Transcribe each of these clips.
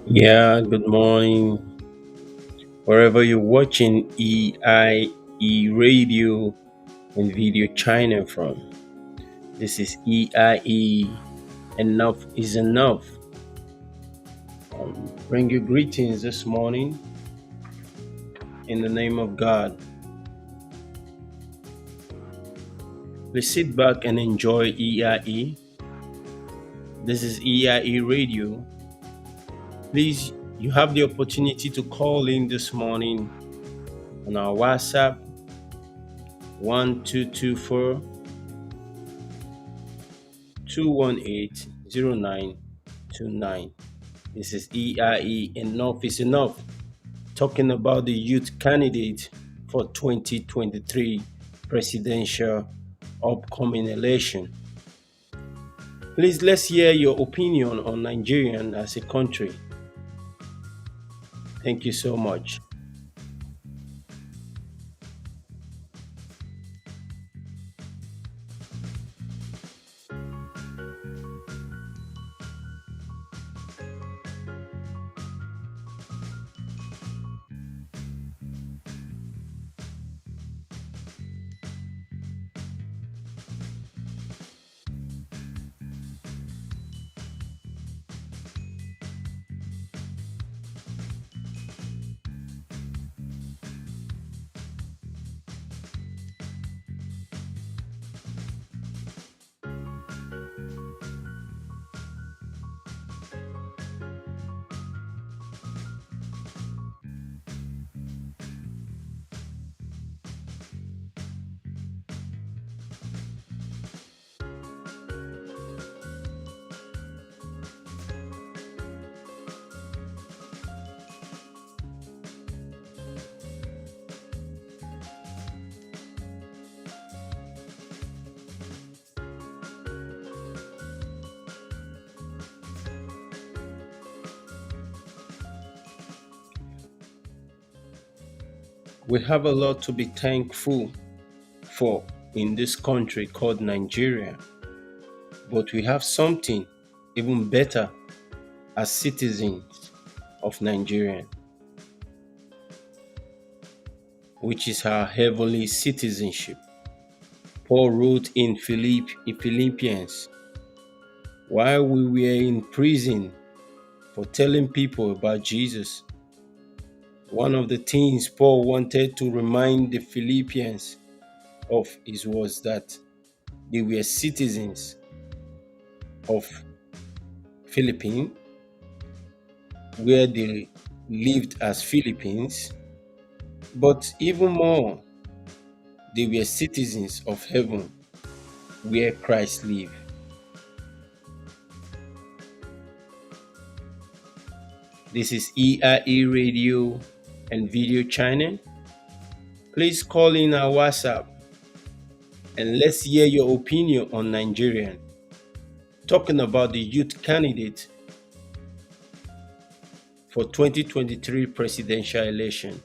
Yeah, good morning. Wherever you're watching EIE Radio and Video China from, this is EIE Enough is Enough. Bring you greetings this morning in the name of God. Please sit back and enjoy EIE. This is EIE Radio. Please, you have the opportunity to call in this morning on our WhatsApp 1224 218 0929. This is EIE Enough is Enough, talking about the youth candidate for 2023 presidential upcoming election. Please, let's hear your opinion on Nigerian as a country. Thank you so much. We have a lot to be thankful for in this country called Nigeria, but we have something even better as citizens of Nigeria, which is our heavenly citizenship. Paul wrote in Philippians, while we were in prison for telling people about Jesus, one of the things Paul wanted to remind the Philippians of was that they were citizens of Philippines, where they lived as Philippines, but even more, they were citizens of heaven, where Christ lived. This is EIE Radio and Video Channel. Please call in our WhatsApp and let's hear your opinion on Nigerian, talking about the youth candidate for 2023 presidential election.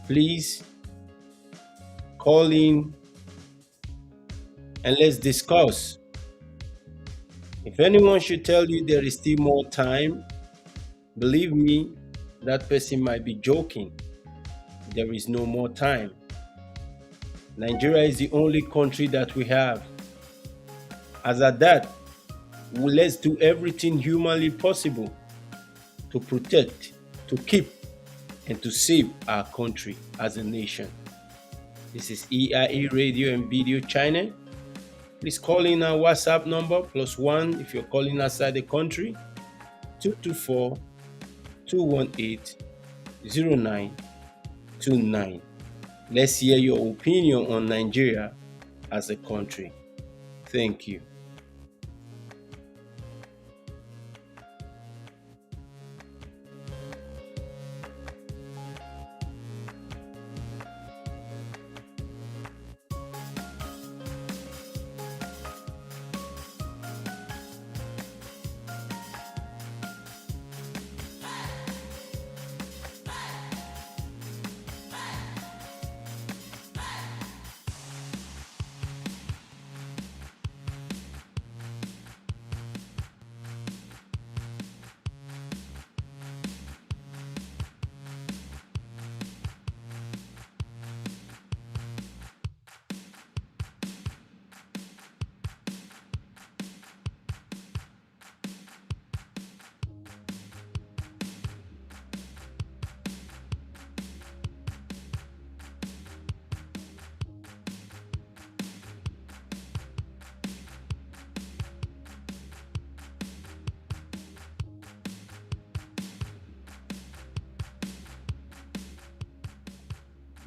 Please call in and let's discuss. If anyone should tell you there is still more time, believe me, that person might be joking. There is no more time. Nigeria is the only country that we have. As at that, let's do everything humanly possible to protect, to keep, and to save our country as a nation. This is EIE Radio and Video Channel. Please call in our WhatsApp number +1 if you're calling outside the country, 224 218 0929. Let's hear your opinion on Nigeria as a country. Thank you.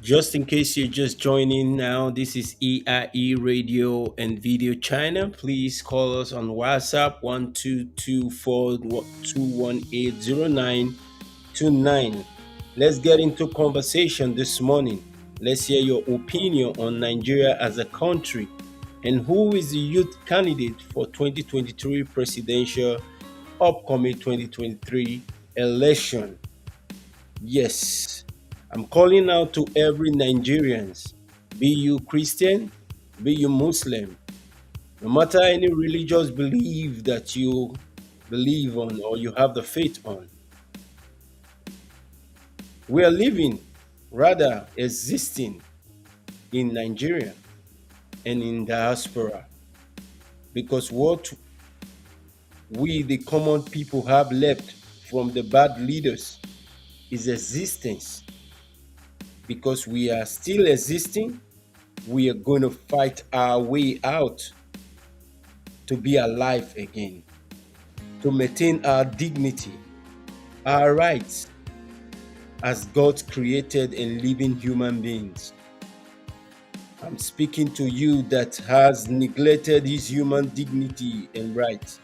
Just in case you're just joining now, this is EIE Radio and Video China. Please call us on WhatsApp 1224-218-0929. Let's get into conversation this morning. Let's hear your opinion on Nigeria as a country and who is the youth candidate for 2023 presidential upcoming 2023 election. Yes, I'm calling out to every Nigerians, be you Christian, be you Muslim, no matter any religious belief that you believe on or you have the faith on. We are living, rather existing in Nigeria and in diaspora because what we, the common people, have left from the bad leaders is existence. Because we are still existing, we are going to fight our way out to be alive again, to maintain our dignity, our rights as God's created and living human beings. I'm speaking to you that has neglected his human dignity and rights,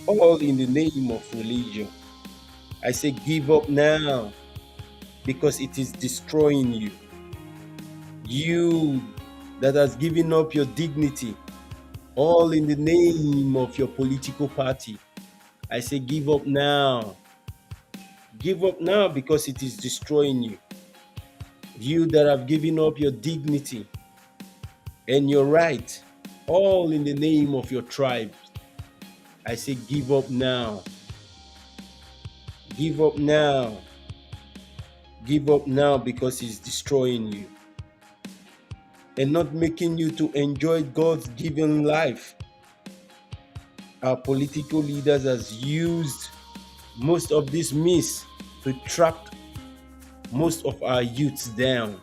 all in the name of religion. I say give up now because it is destroying you. You that has given up your dignity, all in the name of your political party. I say give up now. Give up now because it is destroying you. You that have given up your dignity and your right, all in the name of your tribe. I say give up now. Give up now. Give up now because it's destroying you and not making you to enjoy God's given life. Our political leaders has used most of this means to trap most of our youths down,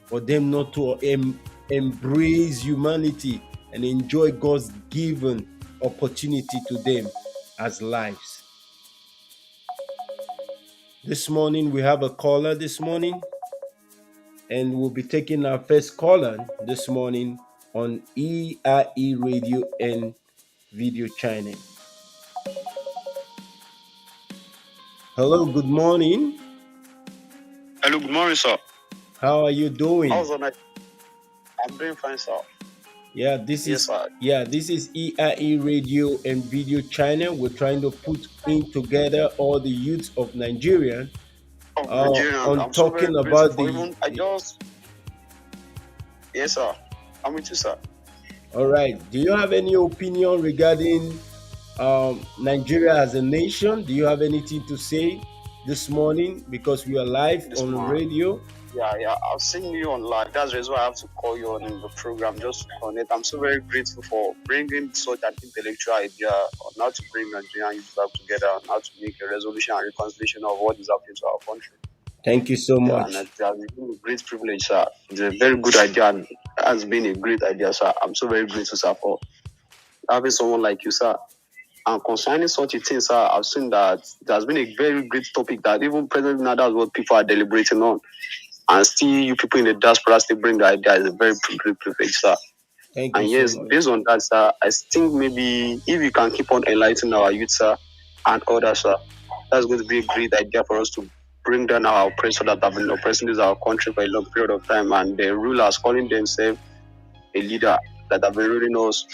for them not to embrace humanity and enjoy God's given opportunity to them as lives. This morning we have a caller this morning, and we'll be taking our first caller this morning on EIE Radio and Video China. Hello, good morning. Hello, good morning, sir. How are you doing? How's the night? I'm doing fine, sir. This is EIE Radio and Video China. We're trying to put in together all the youths of Nigeria on I'm talking so about Yes, sir. I'm with you, sir. All right. Do you have any opinion regarding Nigeria as a nation? Do you have anything to say this morning? Because we are live on the radio. Yeah. I've seen you on live. That's the reason why I have to call you on the program just to connect. I'm so very grateful for bringing such an intellectual idea on how to bring Nigerian youth back together, and how to make a resolution and reconciliation of what is happening to our country. Thank you so much. And it has been a great privilege, sir. It's a very good idea, and it has been a great idea, sir. I'm so very grateful, sir, for having someone like you, sir. And concerning such a thing, sir, I've seen that it has been a very great topic that even presently now that's what people are deliberating on. And still, you people in the diaspora still bring the idea is a very great privilege, sir. Thank you so much. Based on that, sir, I think maybe if we can keep on enlightening our youth, sir, and others, sir, that's going to be a great idea for us to bring down our oppressor that have been oppressing this our country for a long period of time, and the rulers calling themselves a leader that have been ruling us,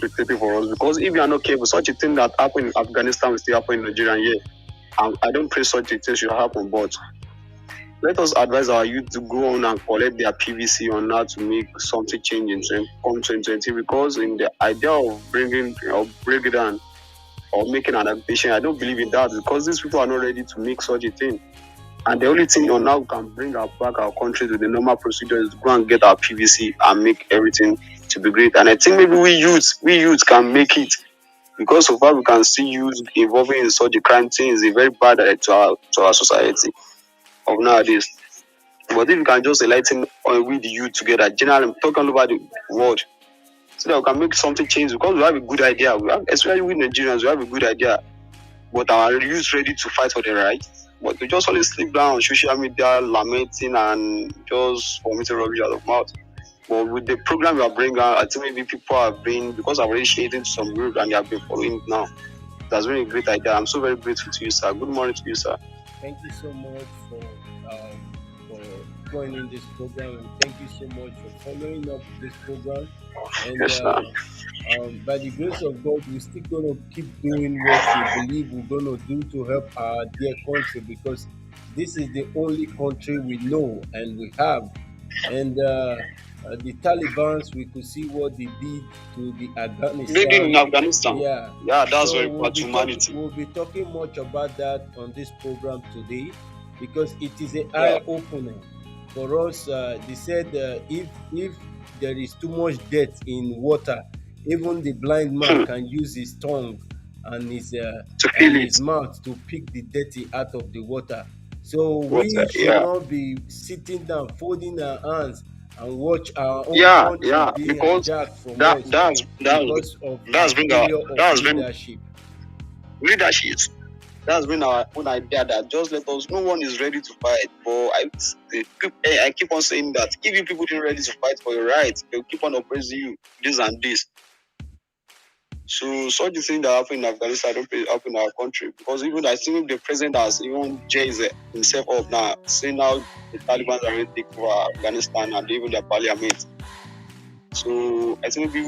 protecting for us. Because if we are not careful, such a thing that happened in Afghanistan will still happen in Nigeria. And I don't pray such a thing should happen, but let us advise our youth to go on and collect their PVC on how to make something change in 2020. Because in the idea of bringing or break it down or making an adaptation, I don't believe in that, because these people are not ready to make such a thing. And the only thing on how we can bring back our country to the normal procedure is to go and get our PVC and make everything to be great. And I think maybe we youths can make it, because so far we can see youth involving in such a crime thing is a very bad to our society of nowadays. But if we can just enlighten with the youth together, generally talking about the world, so that we can make something change, because we have a good idea. Especially with Nigerians, we have a good idea, but our youth ready to fight for the right. But they just only sleep down on social media, lamenting and just vomiting rubbish out of mouth. But with the program you are bringing out, I think maybe people have been, because I've already shared it to some group and they have been following it now. That's been a great idea. I'm so very grateful to you, sir. Good morning to you, sir. Thank you so much for joining this program, and thank you so much for following up this program. And Yes, sir. by the grace of God, we're still gonna keep doing what we believe we're gonna do to help our dear country, because this is the only country we know and we have. And the Taliban's, we could see what they did to the Living in Afghanistan. Afghanistan. Yeah. Yeah, that's So very bad humanity. we'll be talking much about that on this program today, because it is an eye Yeah. opener for us. They said if there is too much dirt in water, even the blind man Hmm. can use his tongue To and feel his it. mouth to pick the dirty out of the water. So What? we should Yeah. not be sitting down, folding our hands, and watch our own Yeah, country yeah. being Because hijacked from that us that's that's because of that's a been our failure of that's been leadership. leadership. That's been our own idea that just let us. No one is ready to fight. But I keep on saying that if you people didn't ready to fight for your rights, they'll keep on oppressing you. This and this. So such a thing that happened in Afghanistan don't happen in our country, because even I think the president has even jailed himself up now, saying now the Taliban are ready to take over Afghanistan and even their parliament. So I think we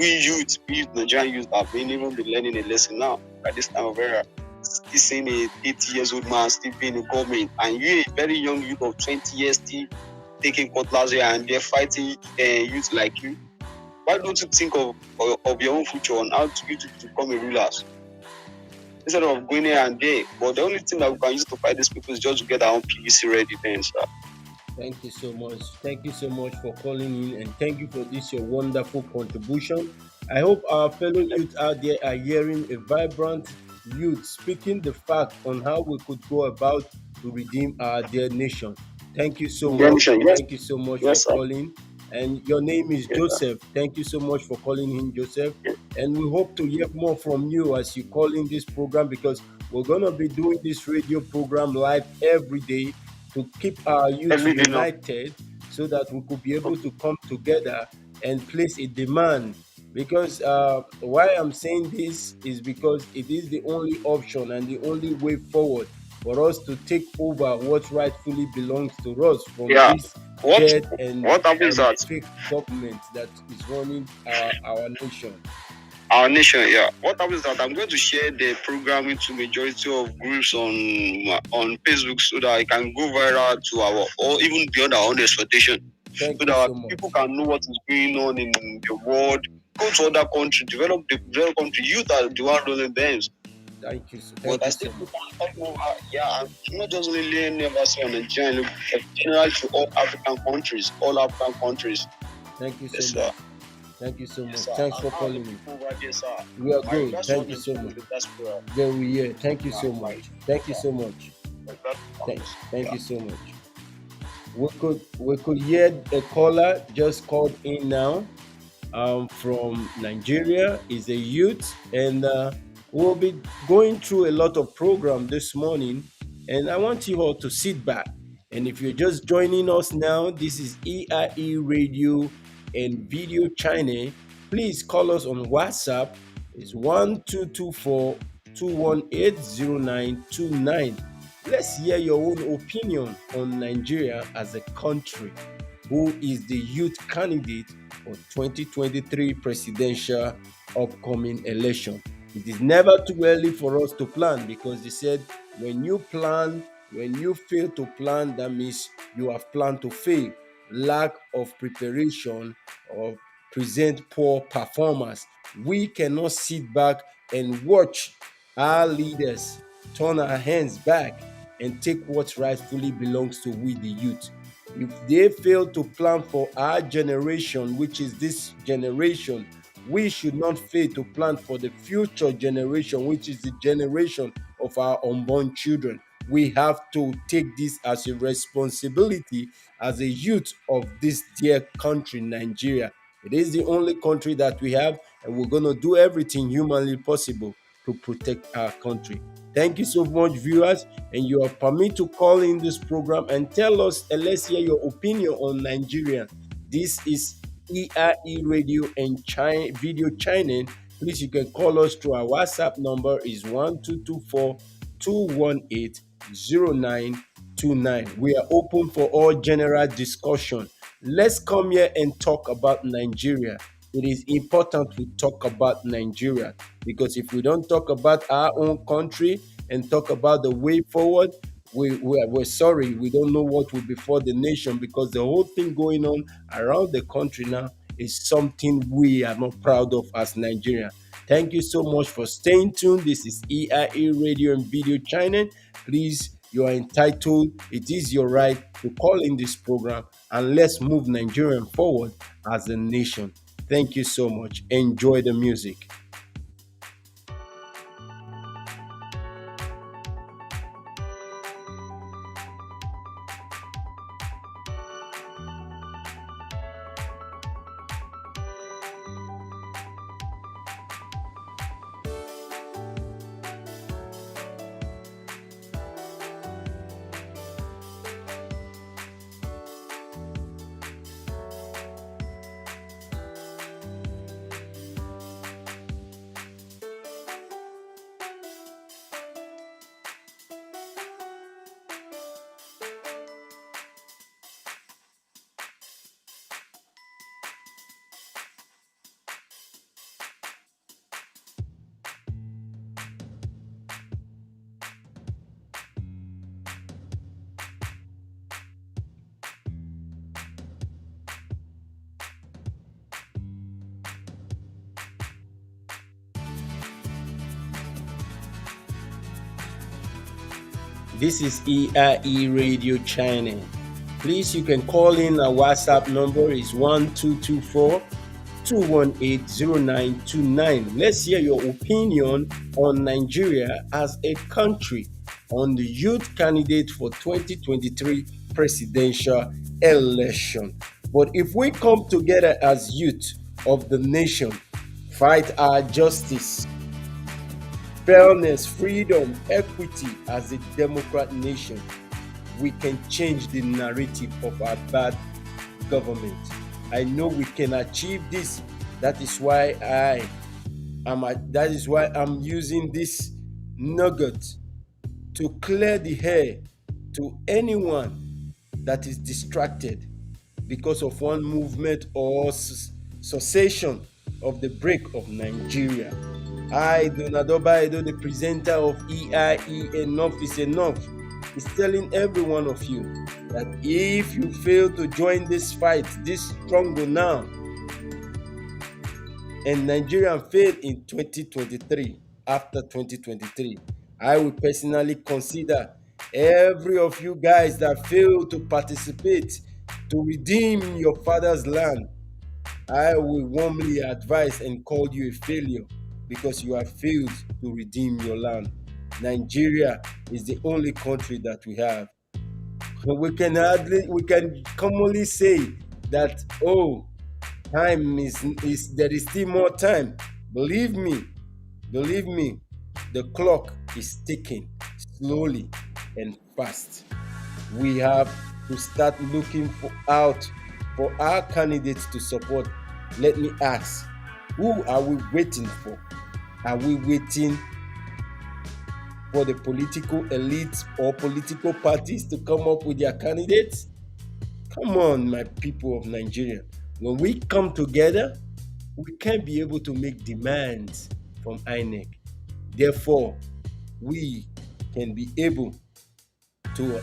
Nigerian youth have been even been learning a lesson now at this time of era. Still seeing a 80 years old man still being in government, and you a very young youth of 20 years still taking cutlass and they're fighting youth like you. Why don't you think of your own future on how to you to become a rulers instead of going here and there? But the only thing that we can use to fight these people is just to get our own PVC ready then, sir. Thank you so much. Thank you so much for calling in, and thank you for this your wonderful contribution. I hope our fellow youth out there are hearing a vibrant youth speaking the fact on how we could go about to redeem our dear nation. Thank you so much. Redemption, yes, Thank you so much for yes, sir. calling. And your name is Yes, sir. Joseph. Thank you so much for calling in, Joseph. Yes. And we hope to hear more from you as you call in this program, because we're gonna be doing this radio program live every day to keep our youth Every day now. united, so that we could be able to come together and place a demand. Because why I'm saying this is because it is the only option and the only way forward for us to take over what rightfully belongs to us from Yeah. this What dead and what happens that fake government that is running our nation. our nation, yeah. What happens that I'm going to share the program into majority of groups on Facebook so that it can go viral to our or even beyond our own expectation. Thank So you that so much. people can know what is going on in the world. Go to other countries, develop country. Youth are the one running them. But Thank I you still so much. talk more. Yeah, I'm not just only laying embassy on Nigeria, but generally to all African countries, all African countries. Thank you so Yes, sir. much. Thank you so Yes, much. sir. Thanks And for how the calling me. people over there, sir. We are My good. regards to all Thank you the so people much. in the diaspora. Then we hear. Thank you so My much. Thank you sir. so much. Like that. Thank you so much. We could hear a caller just called in now, from Nigeria. Is a youth, and we'll be going through a lot of program this morning. And I want you all to sit back. And if you're just joining us now, this is EIE Radio and Video Channel. Please call us on WhatsApp. It's 1224 218 0929. Let's hear your own opinion on Nigeria as a country. Who is the youth candidate for 2023 presidential upcoming election? It is never too early for us to plan, because they said when you fail to plan, that means you have planned to fail. Lack of preparation or present poor performance. We cannot sit back and watch our leaders turn our hands back and take what rightfully belongs to we, the youth. If they fail to plan for our generation, which is this generation, we should not fail to plan for the future generation, which is the generation of our unborn children. We have to take this as a responsibility as a youth of this dear country, Nigeria. It is the only country that we have, and we're going to do everything humanly possible to protect our country. Thank you so much, viewers, and you are permitted to call in this program and tell us and let's hear your opinion on Nigeria. This is EIE Radio and Video Channel. Please, you can call us through our WhatsApp number is 1224 218 0929. We are open for all general discussion. Let's come here and talk about Nigeria. It is important we talk about Nigeria because if we don't talk about our own country and talk about the way forward, we're sorry, we don't know what will befall the nation because the whole thing going on around the country now is something we are not proud of as Nigeria. Thank you so much for staying tuned. This is EIE Radio and Video Channel. Please, you are entitled, it is your right to call in this program and let's move Nigeria forward as a nation. Thank you so much. Enjoy the music. This is EIE Radio Channel. Please, you can call in. Our WhatsApp number is 1224 218 0929. Let's hear your opinion on Nigeria as a country, on the youth candidate for 2023 presidential election. But if we come together as youth of the nation, fight our justice, fairness, freedom, equity as a democrat nation, we can change the narrative of our bad government. I know we can achieve this. That is why I'm using this nugget to clear the air to anyone that is distracted because of one movement or cessation of the break of Nigeria. I, Donadoba Edo, the presenter of EIE Enough is Enough, is telling every one of you that if you fail to join this fight, this struggle now, and Nigeria failed in 2023, after 2023, I will personally consider every of you guys that failed to participate to redeem your father's land. I will warmly advise and call you a failure because you have failed to redeem your land. Nigeria is the only country that we have. We can commonly say that, oh, time is there is still more time. Believe me, the clock is ticking slowly and fast. We have to start looking out for our candidates to support. Let me ask, who are we waiting for? Are we waiting for the political elites or political parties to come up with their candidates? Come on, my people of Nigeria. When we come together, we can be able to make demands from INEC. Therefore, we can be able to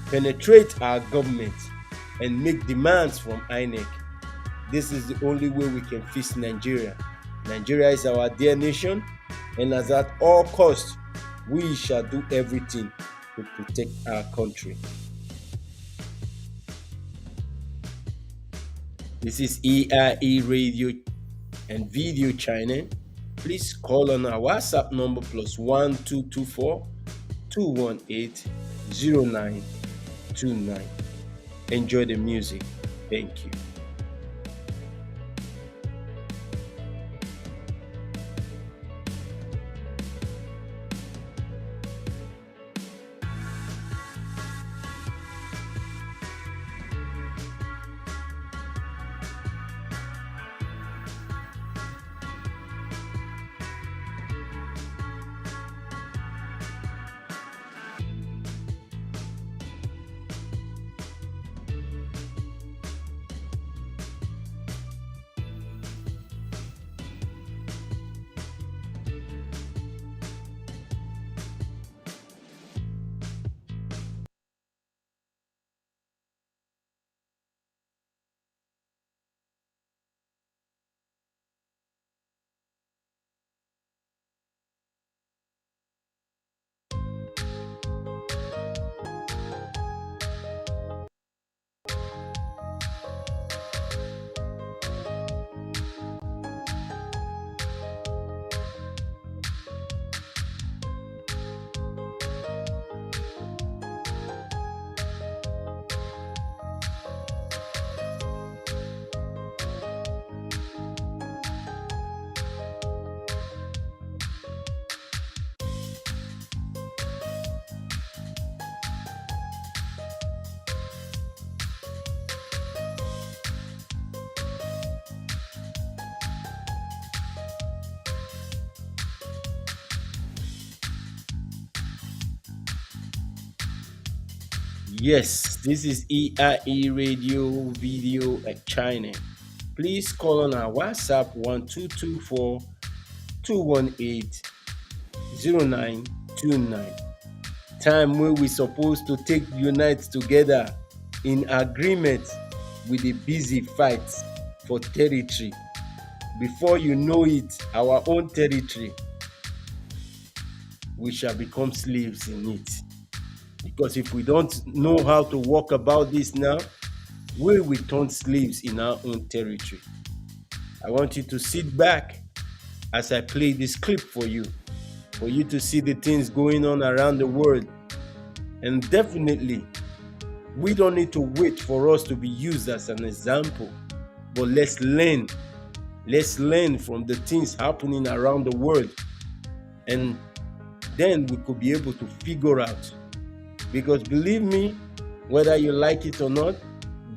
penetrate our government and make demands from INEC. This is the only way we can fix Nigeria. Nigeria is our dear nation, and as at all costs, we shall do everything to protect our country. This is EIE Radio and Video Channel. Please call on our WhatsApp number +1224 218 0929. Enjoy the music. Thank you. Yes, this is EIE Radio Video China. Please call on our WhatsApp 1224 218 0929. Time where we supposed to take unite together in agreement with the busy fights for territory. Before you know it, our own territory, we shall become slaves in it. Because if we don't know how to walk about this now, we will turn slaves in our own territory. I want you to sit back as I play this clip for you to see the things going on around the world. And definitely, we don't need to wait for us to be used as an example, but let's learn. Let's learn from the things happening around the world. And then we could be able to figure out. Because believe me, whether you like it or not,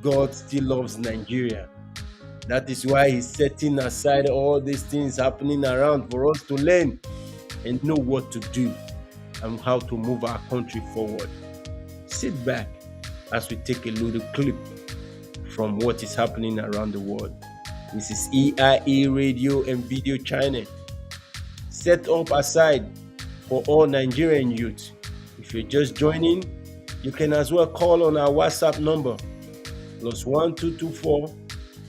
God still loves Nigeria. That is why He's setting aside all these things happening around for us to learn and know what to do and how to move our country forward. Sit back as we take a little clip from what is happening around the world. This is EIE Radio and Video Channel, set up aside for all Nigerian youth. If you're just joining, you can as well call on our WhatsApp number +1224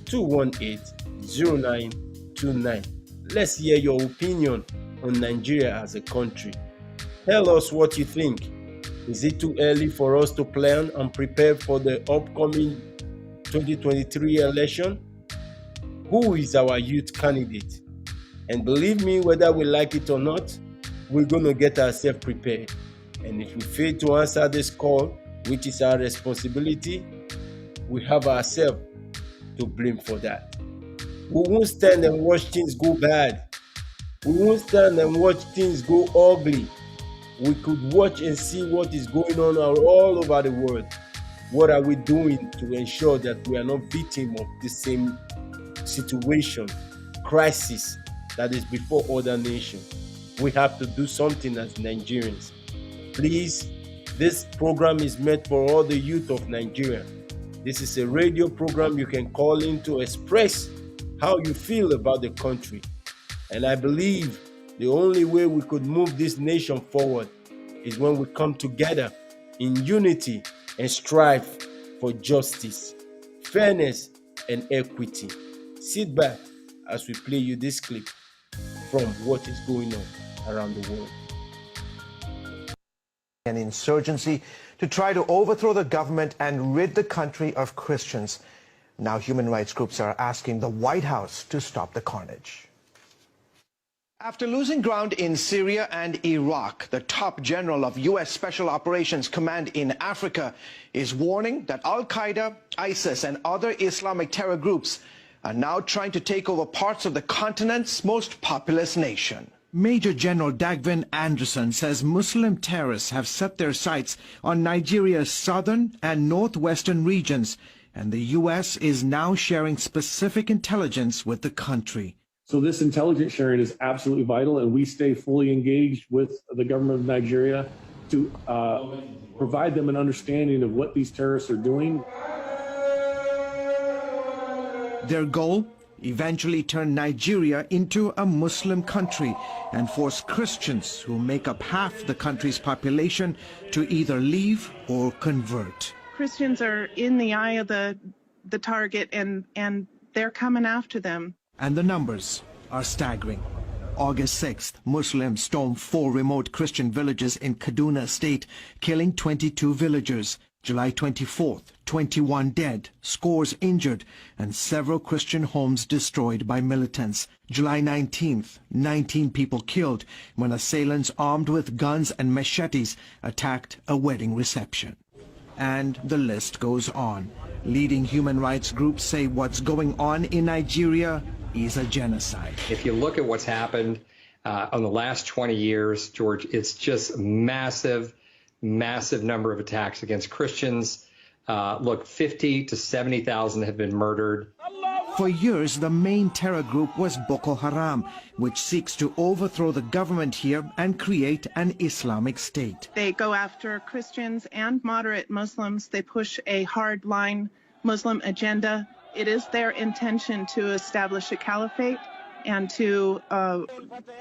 218 0929. Let's hear your opinion on Nigeria as a country. Tell us what you think. Is it too early for us to plan and prepare for the upcoming 2023 election? Who is our youth candidate? And believe me, whether we like it or not, we're going to get ourselves prepared. And if we fail to answer this call, which is our responsibility, we have ourselves to blame for that. We won't stand and watch things go bad. We won't stand and watch things go ugly. We could watch and see what is going on all over the world. What are we doing to ensure that we are not victim of the same situation, crisis that is before other nations? We have to do something as Nigerians. Please, this program is meant for all the youth of Nigeria. This is a radio program you can call in to express how you feel about the country. And I believe the only way we could move this nation forward is when we come together in unity and strive for justice, fairness, and equity. Sit back as we play you this clip from what is going on around the world. An insurgency to try to overthrow the government and rid the country of Christians. Now human rights groups are asking the White House to stop the carnage. After losing ground in Syria and Iraq, the top general of U.S. Special Operations Command in Africa is warning that Al-Qaeda, ISIS, and other Islamic terror groups are now trying to take over parts of the continent's most populous nation. Major General Dagvin Anderson says Muslim terrorists have set their sights on Nigeria's southern and northwestern regions, and the U.S. is now sharing specific intelligence with the country. So this intelligence sharing is absolutely vital, and we stay fully engaged with the government of Nigeria to provide them an understanding of what these terrorists are doing. Their goal? Eventually turn Nigeria into a Muslim country and force Christians who make up half the country's population to either leave or convert. Christians are in the eye of the target, and they're coming after them. And the numbers are staggering. August 6th, Muslims stormed 4 remote Christian villages in Kaduna State, killing 22 villagers. July 24th, 21 dead, scores injured, and several Christian homes destroyed by militants. July 19th, 19 people killed when assailants armed with guns and machetes attacked a wedding reception. And the list goes on. Leading human rights groups say what's going on in Nigeria is a genocide. If you look at what's happened on the last 20 years, George, it's just massive number of attacks against Christians. Look, 50 to 70,000 have been murdered. For years, the main terror group was Boko Haram, which seeks to overthrow the government here and create an Islamic state. They go after Christians and moderate Muslims. They push a hardline Muslim agenda. It is their intention to establish a caliphate and to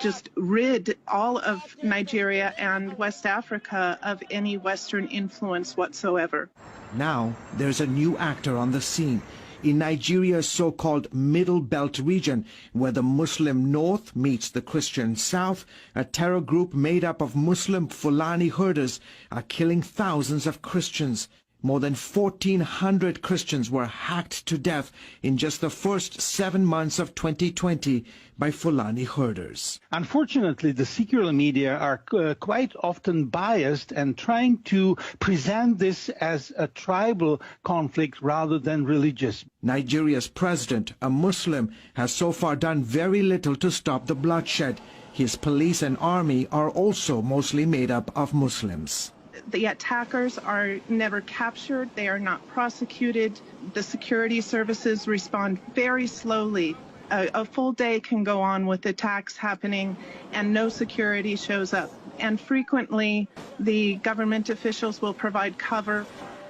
just rid all of Nigeria and West Africa of any Western influence whatsoever. Now, there's a new actor on the scene. In Nigeria's so-called Middle Belt region, where the Muslim North meets the Christian South, a terror group made up of Muslim Fulani herders are killing thousands of Christians. More than 1,400 Christians were hacked to death in just the first 7 months of 2020 by Fulani herders. Unfortunately, the secular media are quite often biased and trying to present this as a tribal conflict rather than religious. Nigeria's president, a Muslim, has so far done very little to stop the bloodshed. His police and army are also mostly made up of Muslims. The attackers are never captured. They are not prosecuted. The security services respond very slowly. A full day can go on with attacks happening and no security shows up. And frequently, the government officials will provide cover.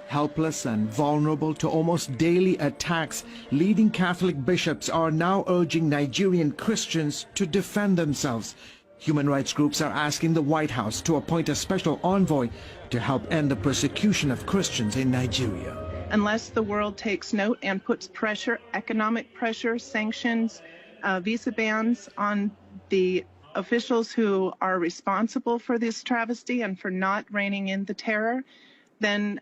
Helpless and vulnerable to almost daily attacks, leading Catholic bishops are now urging Nigerian Christians to defend themselves. Human rights groups are asking the White House to appoint a special envoy to help end the persecution of Christians in Nigeria. Unless the world takes note and puts pressure, economic pressure, sanctions, visa bans on the officials who are responsible for this travesty and for not reining in the terror, then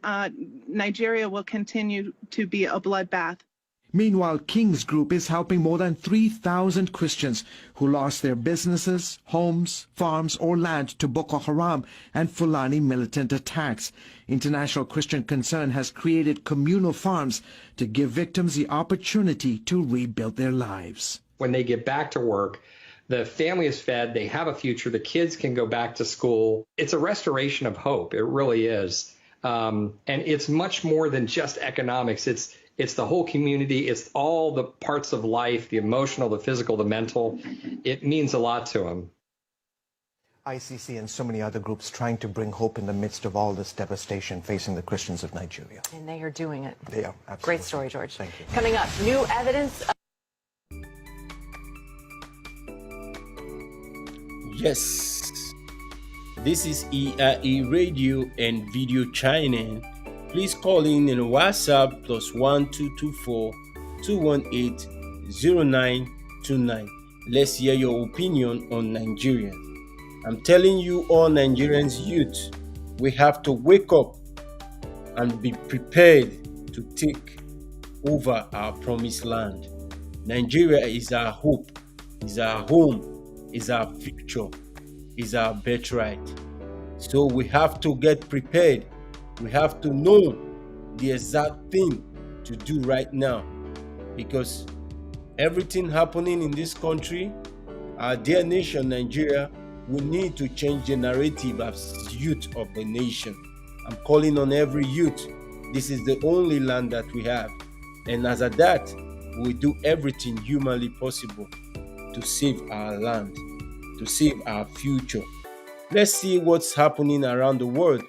Nigeria will continue to be a bloodbath. Meanwhile, King's Group is helping more than 3,000 Christians who lost their businesses, homes, farms or land to Boko Haram and Fulani militant attacks. International Christian Concern has created communal farms to give victims the opportunity to rebuild their lives. When they get back to work, the family is fed, they have a future, the kids can go back to school. It's a restoration of hope. It really is. And it's much more than just economics. It's the whole community. It's all the parts of life, the emotional, the physical, the mental. It means a lot to them. ICC and so many other groups trying to bring hope in the midst of all this devastation facing the Christians of Nigeria. And they are doing it. They are, absolutely. Great story, George. Thank you. Coming up, new evidence. Yes, this is EIE Radio and Video Channel. Please call in WhatsApp +1 224 218 0929. Let's hear your opinion on Nigeria. I'm telling you, all Nigerians youth, we have to wake up and be prepared to take over our promised land. Nigeria is our hope, is our home, is our future, is our birthright. So we have to get prepared. We have to know the exact thing to do right now, because everything happening in this country, our dear nation, Nigeria, we need to change the narrative as youth of the nation. I'm calling on every youth. This is the only land that we have. And as of that, we do everything humanly possible to save our land, to save our future. Let's see what's happening around the world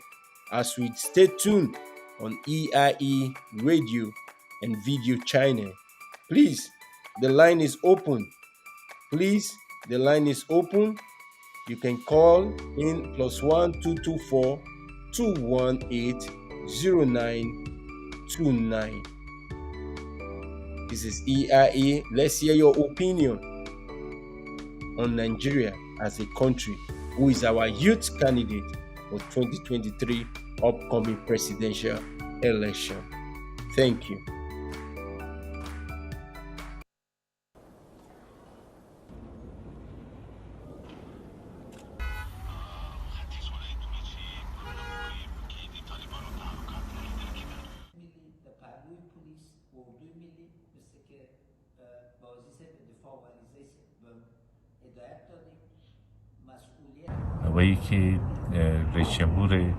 as we stay tuned on EIE Radio and Video Channel. Please, the line is open. Please, the line is open. You can call in +1 224 218 0929. This is EIE. Let's hear your opinion on Nigeria as a country. Who is our youth candidate for 2023 upcoming presidential election? Thank you. و یکی رئیس جمهور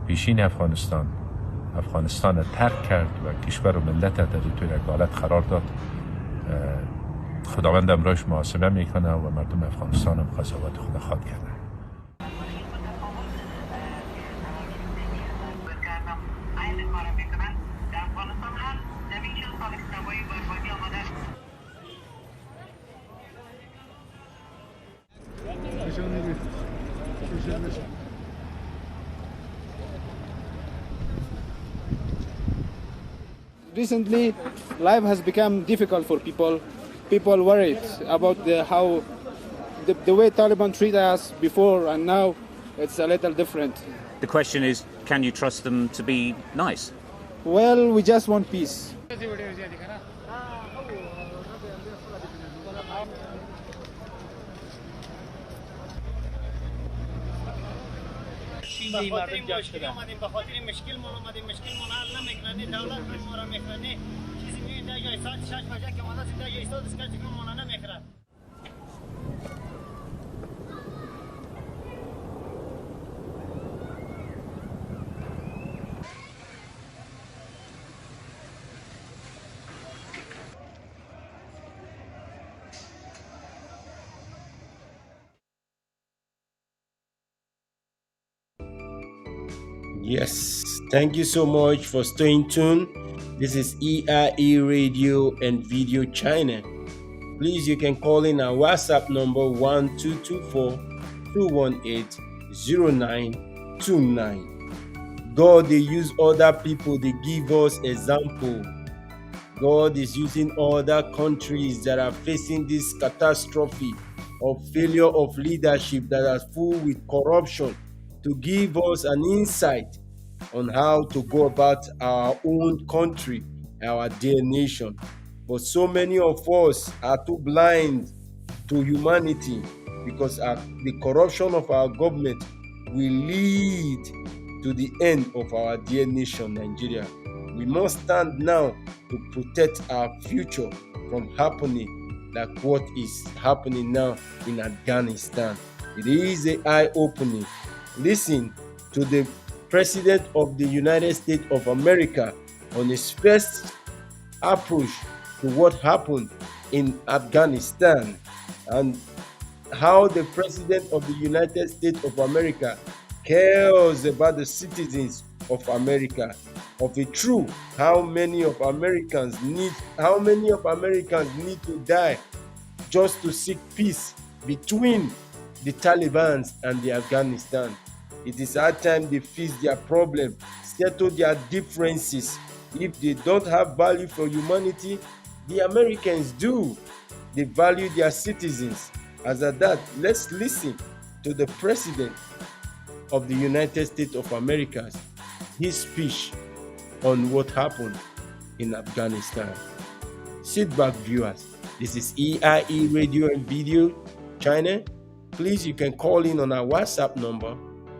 پیشین افغانستان را ترک کرد و کشور و ملت در توی یک حالت قرار داد خداوند امراش محاسبه میکنه و مردم افغانستان هم قضاوت خود خواد کرده. Recently, life has become difficult for people. People worried about how the way Taliban treat us before and now. It's a little different. The question is, can you trust them to be nice? Well, we just want peace. Yes, thank you so much for staying tuned. This is EIE Radio and Video China. Please, you can call in our WhatsApp number 1224-218-0929. God, they use other people, they give us example. God is using other countries that are facing this catastrophe of failure of leadership that are full with corruption to give us an insight on how to go about our own country, our dear nation. But so many of us are too blind to humanity because the corruption of our government will lead to the end of our dear nation, Nigeria. We must stand now to protect our future from happening like what is happening now in Afghanistan. It is an eye-opening. Listen to the President of the United States of America on his first approach to what happened in Afghanistan and how the President of the United States of America cares about the citizens of America. Of a truth, how many of Americans need to die just to seek peace between the Taliban and the Afghanistan. It is our time they face their problem, settle their differences. If they don't have value for humanity, the Americans do. They value their citizens. As at that, let's listen to the President of the United States of America, his speech on what happened in Afghanistan. Sit back, viewers. This is EIE Radio and Video China. Please, you can call in on our WhatsApp number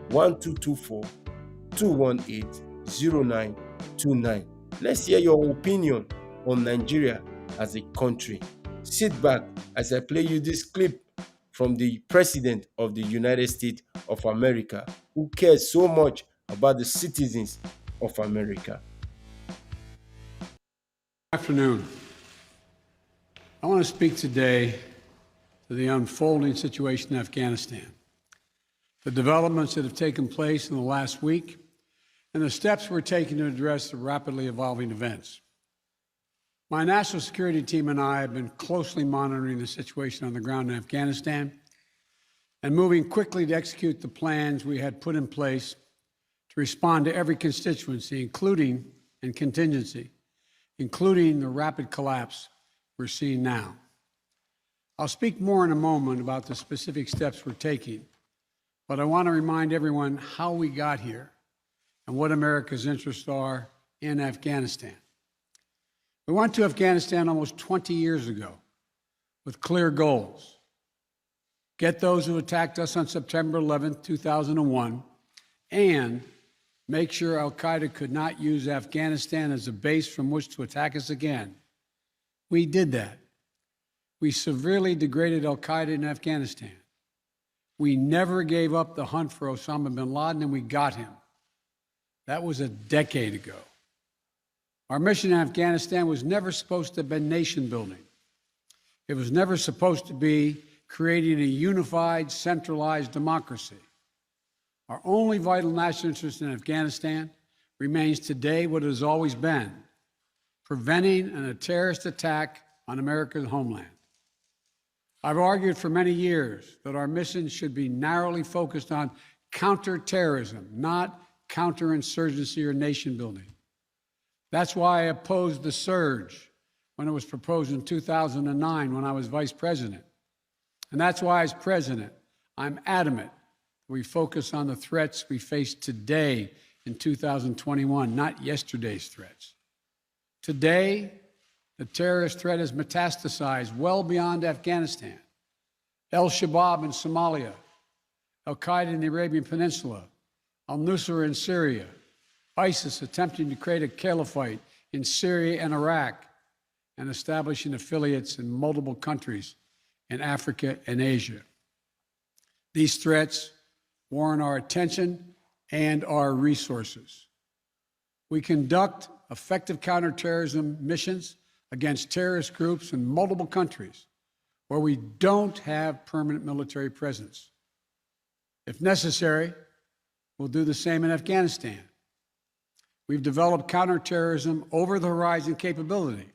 1224-218-0929. Let's hear your opinion on Nigeria as a country. Sit back as I play you this clip from the President of the United States of America, who cares so much about the citizens of America. Good afternoon. I want to speak today to the unfolding situation in Afghanistan, the developments that have taken place in the last week, and the steps we're taking to address the rapidly evolving events. My national security team and I have been closely monitoring the situation on the ground in Afghanistan and moving quickly to execute the plans we had put in place to respond to every constituency, including and contingency, including the rapid collapse we're seeing now. I'll speak more in a moment about the specific steps we're taking, but I want to remind everyone how we got here and what America's interests are in Afghanistan. We went to Afghanistan almost 20 years ago with clear goals. Get those who attacked us on September 11th, 2001, and make sure al-Qaeda could not use Afghanistan as a base from which to attack us again. We did that. We severely degraded al-Qaeda in Afghanistan. We never gave up the hunt for Osama bin Laden, and we got him. That was a decade ago. Our mission in Afghanistan was never supposed to have been nation building. It was never supposed to be creating a unified, centralized democracy. Our only vital national interest in Afghanistan remains today what it has always been: preventing a terrorist attack on America's homeland. I've argued for many years that our mission should be narrowly focused on counterterrorism, not counterinsurgency or nation building. That's why I opposed the surge when it was proposed in 2009 when I was vice president. And that's why, as president, I'm adamant we focus on the threats we face today in 2021, not yesterday's threats. Today, the terrorist threat has metastasized well beyond Afghanistan. Al-Shabaab in Somalia, Al-Qaeda in the Arabian Peninsula, al-Nusra in Syria, ISIS attempting to create a caliphate in Syria and Iraq, and establishing affiliates in multiple countries in Africa and Asia. These threats warrant our attention and our resources. We conduct effective counterterrorism missions against terrorist groups in multiple countries where we don't have permanent military presence. If necessary, we'll do the same in Afghanistan. We've developed counterterrorism over-the-horizon capability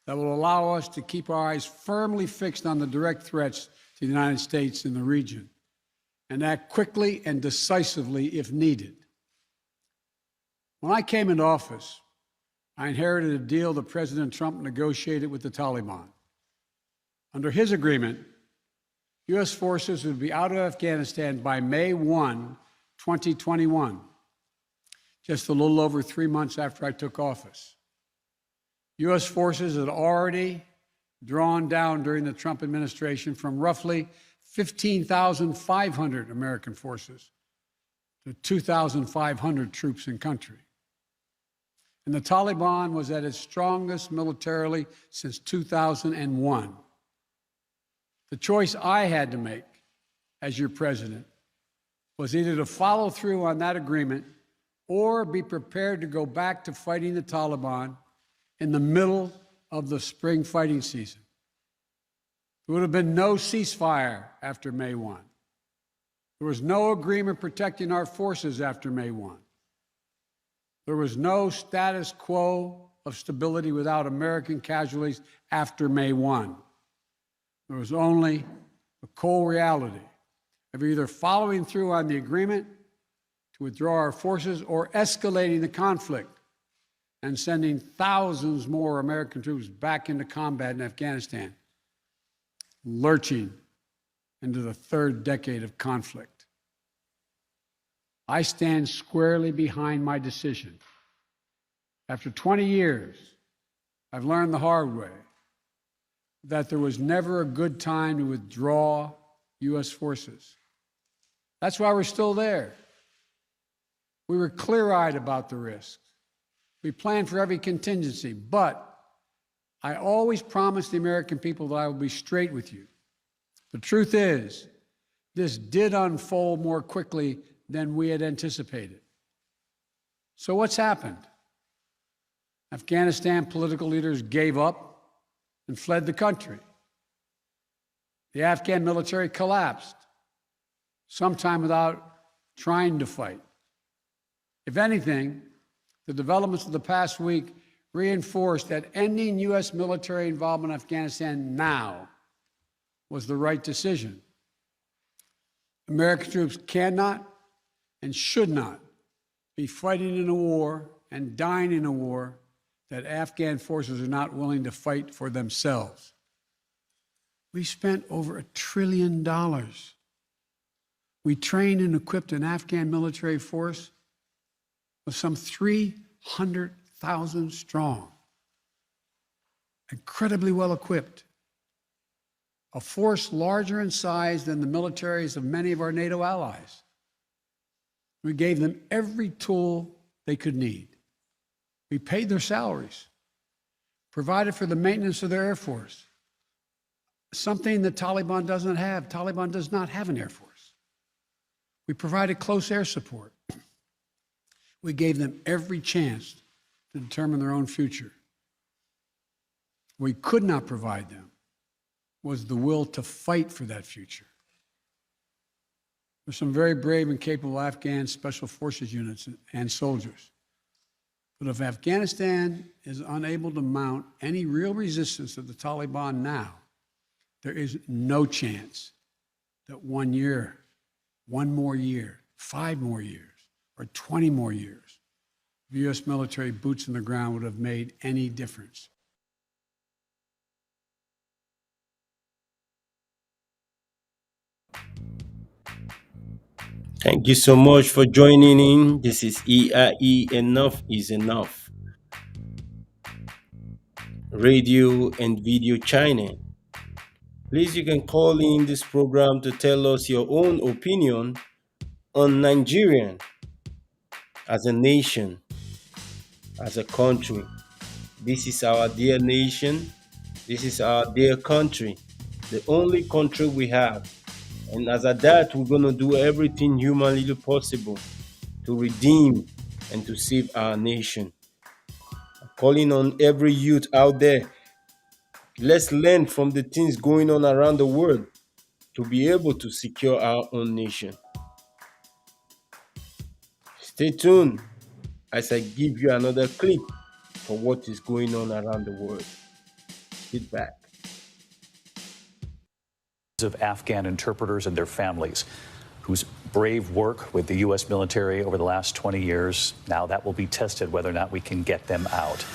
that will allow us to keep our eyes firmly fixed on the direct threats to the United States in the region and act quickly and decisively if needed. When I came into office, I inherited a deal that President Trump negotiated with the Taliban. Under his agreement, U.S. forces would be out of Afghanistan by May 1, 2021, just a little over 3 months after I took office. U.S. forces had already drawn down during the Trump administration from roughly 15,500 American forces to 2,500 troops in country. And the Taliban was at its strongest militarily since 2001. The choice I had to make as your president was either to follow through on that agreement or be prepared to go back to fighting the Taliban in the middle of the spring fighting season. There would have been no ceasefire after May 1. There was no agreement protecting our forces after May 1. There was no status quo of stability without American casualties after May 1. There was only the cold reality of either following through on the agreement to withdraw our forces or escalating the conflict and sending thousands more American troops back into combat in Afghanistan, lurching into the third decade of conflict. I stand squarely behind my decision. After 20 years, I've learned the hard way that there was never a good time to withdraw U.S. forces. That's why we're still there. We were clear-eyed about the risks. We planned for every contingency, but I always promised the American people that I would be straight with you. The truth is, this did unfold more quickly than we had anticipated. So what's happened? Afghanistan political leaders gave up and fled the country. The Afghan military collapsed, sometime without trying to fight. If anything, the developments of the past week reinforced that ending U.S. military involvement in Afghanistan now was the right decision. American troops cannot and should not be fighting in a war and dying in a war that Afghan forces are not willing to fight for themselves. We spent over $1 trillion. We trained and equipped an Afghan military force of some 300,000 strong, incredibly well equipped, a force larger in size than the militaries of many of our NATO allies. We gave them every tool they could need. We paid their salaries, provided for the maintenance of their Air Force, something the Taliban doesn't have. Taliban does not have an Air Force. We provided close air support. We gave them every chance to determine their own future. We could not provide them was the will to fight for that future. There's some very brave and capable Afghan special forces units and soldiers. But if Afghanistan is unable to mount any real resistance to the Taliban now, there is no chance that 1 year, 1 more year, 5 more years, or 20 more years of U.S. military boots on the ground would have made any difference. Thank you so much for joining in. This is EIE Enough is Enough radio and video channel. Please, you can call in this program to tell us your own opinion on Nigeria as a nation, as a country. This is our dear nation. This is our dear country, the only country we have. And as at that, we're going to do everything humanly possible to redeem and to save our nation. I'm calling on every youth out there. Let's learn from the things going on around the world to be able to secure our own nation. Stay tuned as I give you another clip for what is going on around the world. Sit back. Of Afghan interpreters and their families whose brave work with the U.S. military over the last 20 years, now that will be tested whether or not we can get them out.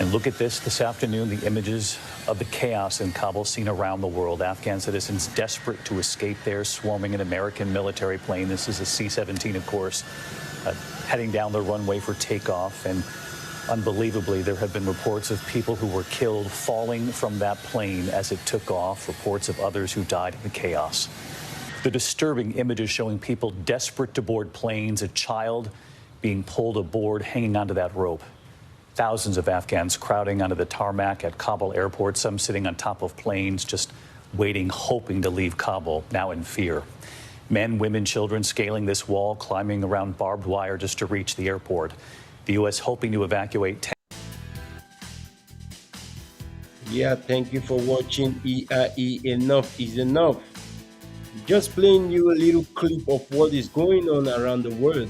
And look at this afternoon, the images of the chaos in Kabul seen around the world. Afghan citizens desperate to escape there, swarming an American military plane. This is a C-17, of course, heading down the runway for takeoff. And unbelievably, there have been reports of people who were killed falling from that plane as it took off, reports of others who died in the chaos. The disturbing images showing people desperate to board planes, a child being pulled aboard, hanging onto that rope. Thousands of Afghans crowding onto the tarmac at Kabul airport, some sitting on top of planes, just waiting, hoping to leave Kabul, now in fear. Men, women, children scaling this wall, climbing around barbed wire just to reach the airport. The U.S. hoping to evacuate. Yeah, thank you for watching EIE Enough is Enough. Just playing you a little clip of what is going on around the world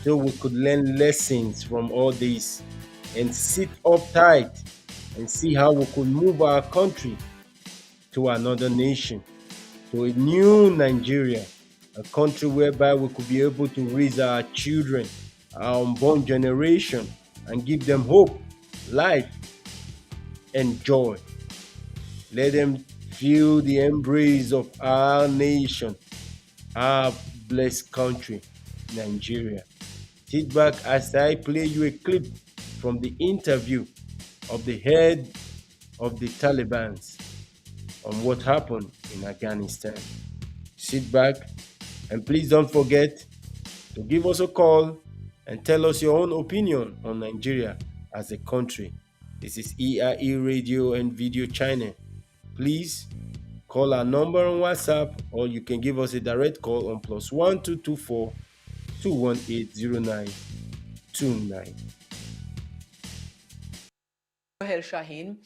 so we could learn lessons from all this and sit uptight and see how we could move our country to another nation, to a new Nigeria, a country whereby we could be able to raise our children, our unborn generation, and give them hope, life, and joy. Let them feel the embrace of our nation, our blessed country, Nigeria. Sit back as I play you a clip from the interview of the head of the Taliban on what happened in Afghanistan. Sit back and please don't forget to give us a call and tell us your own opinion on Nigeria as a country. This is EIE Radio and Video Channel. Please call our number on WhatsApp, or you can give us a direct call on +1 224 218 0929. Shaheen,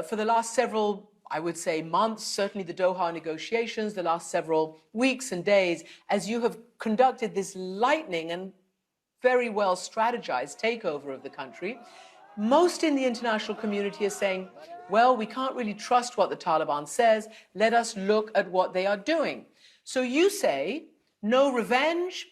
for the last several, I would say, months, certainly the Doha negotiations, the last several weeks and days, as you have conducted this lightning and very well strategized takeover of the country, most in the international community are saying, well, we can't really trust what the Taliban says. Let us look at what they are doing. So you say no revenge,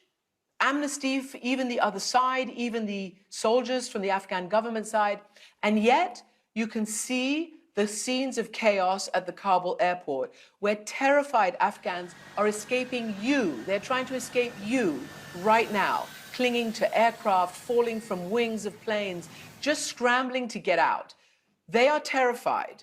amnesty for even the other side, even the soldiers from the Afghan government side, and yet you can see the scenes of chaos at the Kabul airport where terrified Afghans are escaping you. They're trying to escape you right now, clinging to aircraft, falling from wings of planes, just scrambling to get out. They are terrified.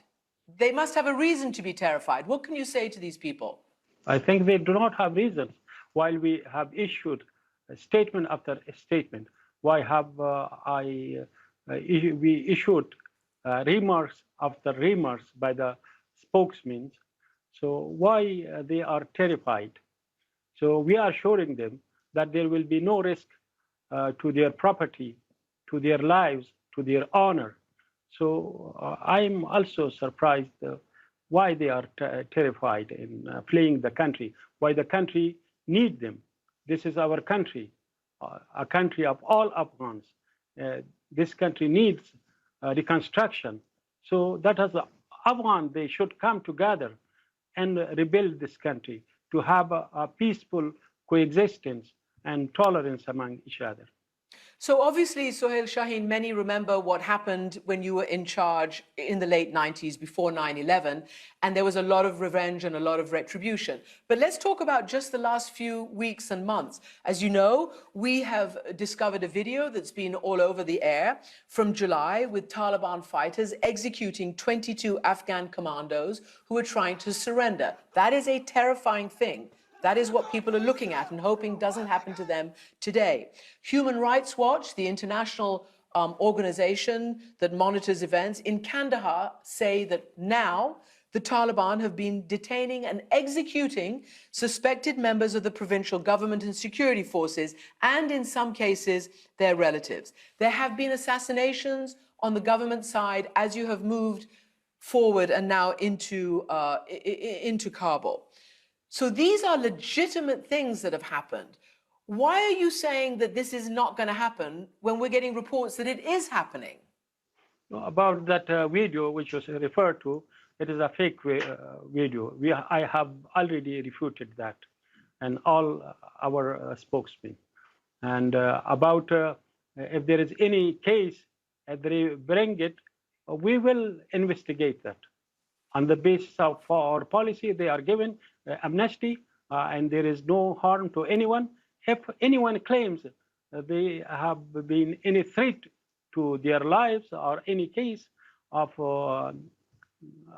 They must have a reason to be terrified. What can you say to these people? I think they do not have reasons. While we have issued a statement after a statement, why have we issued remarks after remarks by the spokesmen? So why they are terrified? So we are assuring them that there will be no risk to their property, to their lives, to their honor. So I'm also surprised why they are terrified in fleeing the country, why the country need them. This is our country, a country of all Afghans. This country needs reconstruction. So that as Afghan, they should come together and rebuild this country to have a peaceful coexistence and tolerance among each other. So obviously, Sohail Shaheen, many remember what happened when you were in charge in the late 90s before 9/11, and there was a lot of revenge and a lot of retribution. But let's talk about just the last few weeks and months. As you know, we have discovered a video that's been all over the air from July with Taliban fighters executing 22 Afghan commandos who were trying to surrender. That is a terrifying thing. That is what people are looking at and hoping doesn't happen to them today. Human Rights Watch, the international organization that monitors events in Kandahar, say that now the Taliban have been detaining and executing suspected members of the provincial government and security forces, and in some cases, their relatives. There have been assassinations on the government side as you have moved forward and now into Kabul. So these are legitimate things that have happened. Why are you saying that this is not going to happen when we're getting reports that it is happening? About that video which was referred to, it is a fake video. I have already refuted that, and all our spokesmen. And about if there is any case, they bring it, we will investigate that. On the basis of our policy, they are given amnesty, and there is no harm to anyone. If anyone claims they have been any threat to their lives or any case of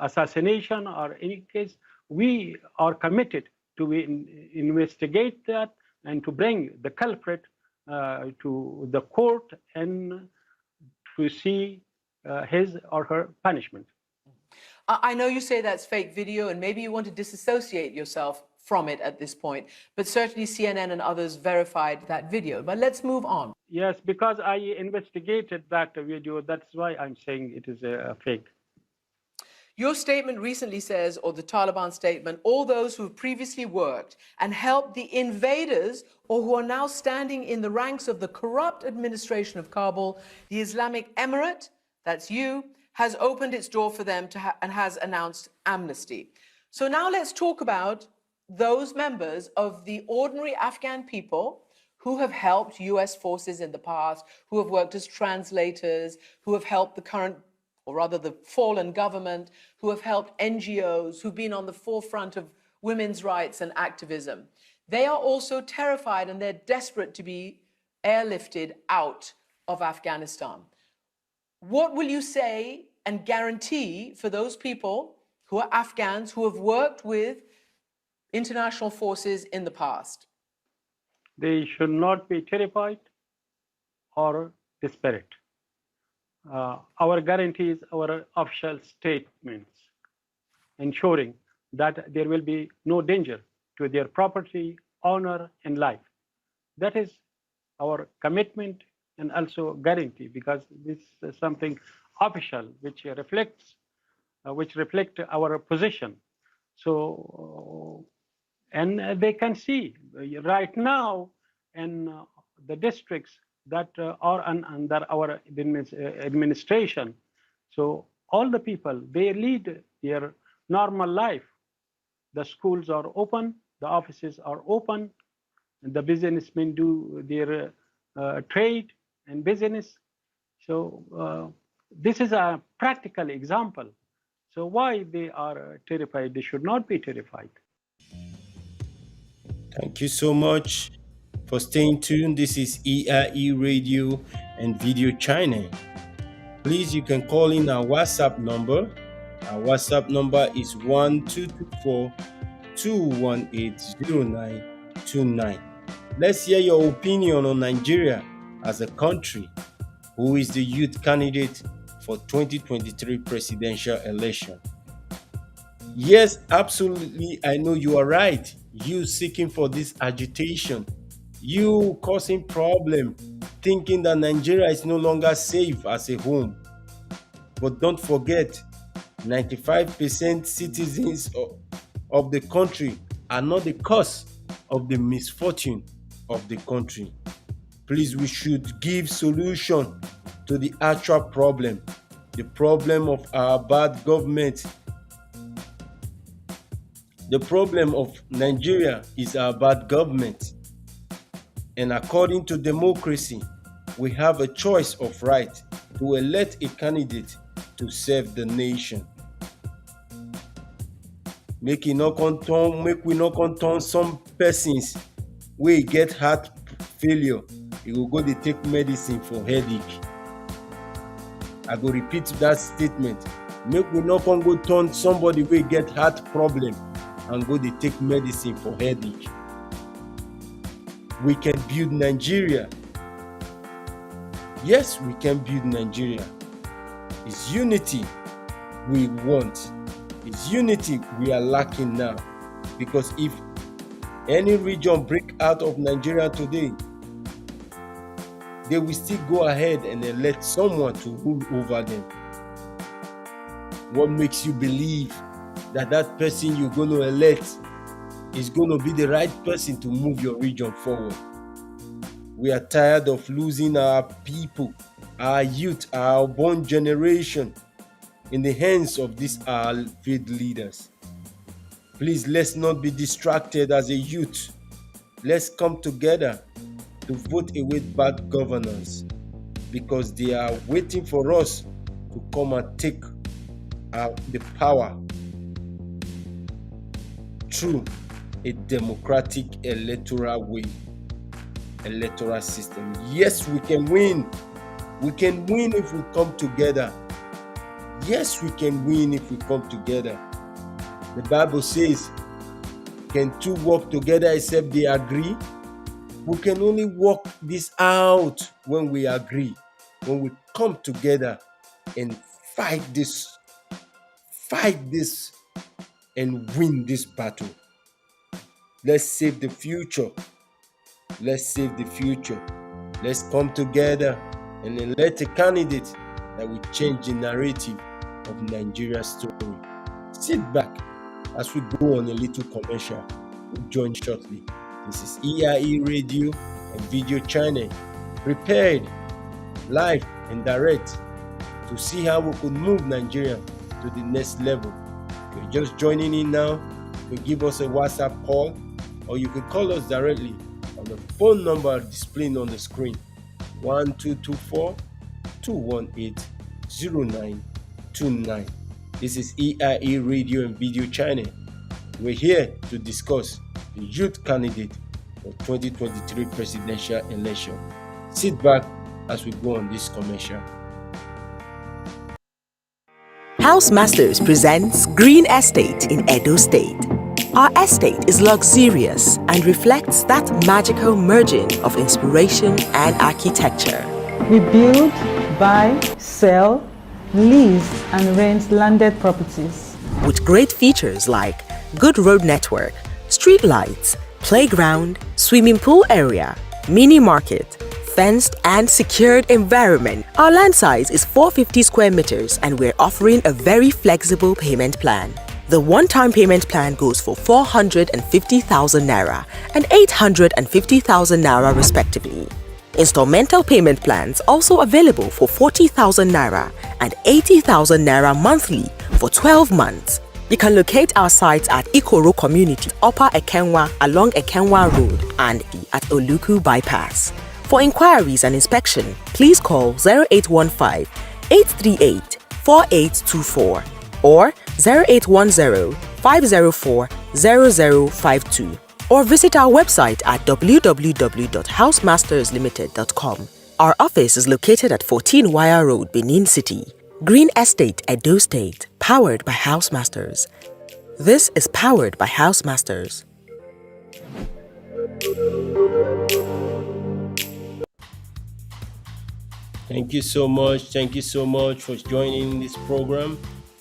assassination or any case, we are committed to investigate that and to bring the culprit to the court and to see his or her punishment. I know you say that's fake video, and maybe you want to disassociate yourself from it at this point, but certainly CNN and others verified that video. But let's move on. Yes, because I investigated that video, that's why I'm saying it is fake. Your statement recently says, or the Taliban statement, all those who have previously worked and helped the invaders or who are now standing in the ranks of the corrupt administration of Kabul, the Islamic Emirate, that's you, has opened its door for them and has announced amnesty. So now let's talk about those members of the ordinary Afghan people who have helped US forces in the past, who have worked as translators, who have helped the current, or rather the fallen government, who have helped NGOs, who've been on the forefront of women's rights and activism. They are also terrified and they're desperate to be airlifted out of Afghanistan. What will you say and guarantee for those people who are Afghans who have worked with international forces in the past? They should not be terrified or desperate. Our guarantees, our official statements, ensuring that there will be no danger to their property, honor, and life. That is our commitment and also guarantee, because this is something official which reflects our position. So, and they can see right now in the districts that are under our administration. So all the people, they lead their normal life. The schools are open, the offices are open, and the businessmen do their trade and business. So this is a practical example. So why they are terrified? They should not be terrified. Thank you so much for staying tuned. This is EIE Radio and Video Channel. Please, you can call in our WhatsApp number. Our WhatsApp number is 1224-218-0929. Let's hear your opinion on Nigeria as a country. Who is the youth candidate for 2023 presidential election? Yes, absolutely. I know you are right. You seeking for this agitation. You causing problem, thinking that Nigeria is no longer safe as a home. But don't forget, 95% citizens of the country are not the cause of the misfortune of the country. Please, we should give solution to the actual problem, the problem of our bad government. The problem of Nigeria is our bad government. And according to democracy, we have a choice of right to elect a candidate to serve the nation. Make we not come turn some persons wey get heart failure, you go go dey take medicine for headache. I go repeat that statement. Make we not come go turn somebody wey get heart problem and go dey take medicine for headache. We can build Nigeria. Yes, we can build Nigeria. It's unity we want. It's unity we are lacking now. Because if any region break out of Nigeria today, they will still go ahead and elect someone to rule over them. What makes you believe that that person you're going to elect is going to be the right person to move your region forward? We are tired of losing our people, our youth, our born generation in the hands of these our faith leaders. Please, let's not be distracted as a youth. Let's come together to vote away bad governance, because they are waiting for us to come and take the power through a democratic electoral way, electoral system. Yes, we can win. We can win if we come together. Yes, we can win if we come together. The Bible says, can two work together except they agree? We can only work this out when we agree, when we come together and fight this and win this battle. Let's save the future. Let's save the future. Let's come together and elect a candidate that will change the narrative of Nigeria's story. Sit back as we go on a little commercial. We'll join shortly. This is EIE Radio and Video Channel, prepared live and direct to see how we could move Nigeria to the next level. If you're just joining in now, you can give us a WhatsApp call, or you can call us directly on the phone number displaying on the screen, 1224-218-0929. This is EIE Radio and Video Channel. We're here to discuss the youth candidate for 2023 presidential election. Sit back as we go on this commercial. House Masters presents Green Estate in Edo State. Our estate is luxurious and reflects that magical merging of inspiration and architecture. We build, buy, sell, lease and rent landed properties. With great features like good road network, street lights, playground, swimming pool area, mini market, fenced and secured environment. Our land size is 450 square meters and we're offering a very flexible payment plan. The one-time payment plan goes for 450,000 Naira and 850,000 Naira respectively. Installmental payment plans also available for 40,000 Naira and 80,000 Naira monthly for 12 months. You can locate our sites at Ikoro Community, Upper Ekenwa along Ekenwa Road and at Oluku Bypass. For inquiries and inspection, please call 0815-838-4824 or 0810-504-0052 or visit our website at www.housemasterslimited.com. Our office is located at 14 Wire Road, Benin City. Green Estate, Edo State, powered by House Masters. This is powered by House Masters. Thank you so much. Thank you so much for joining this program.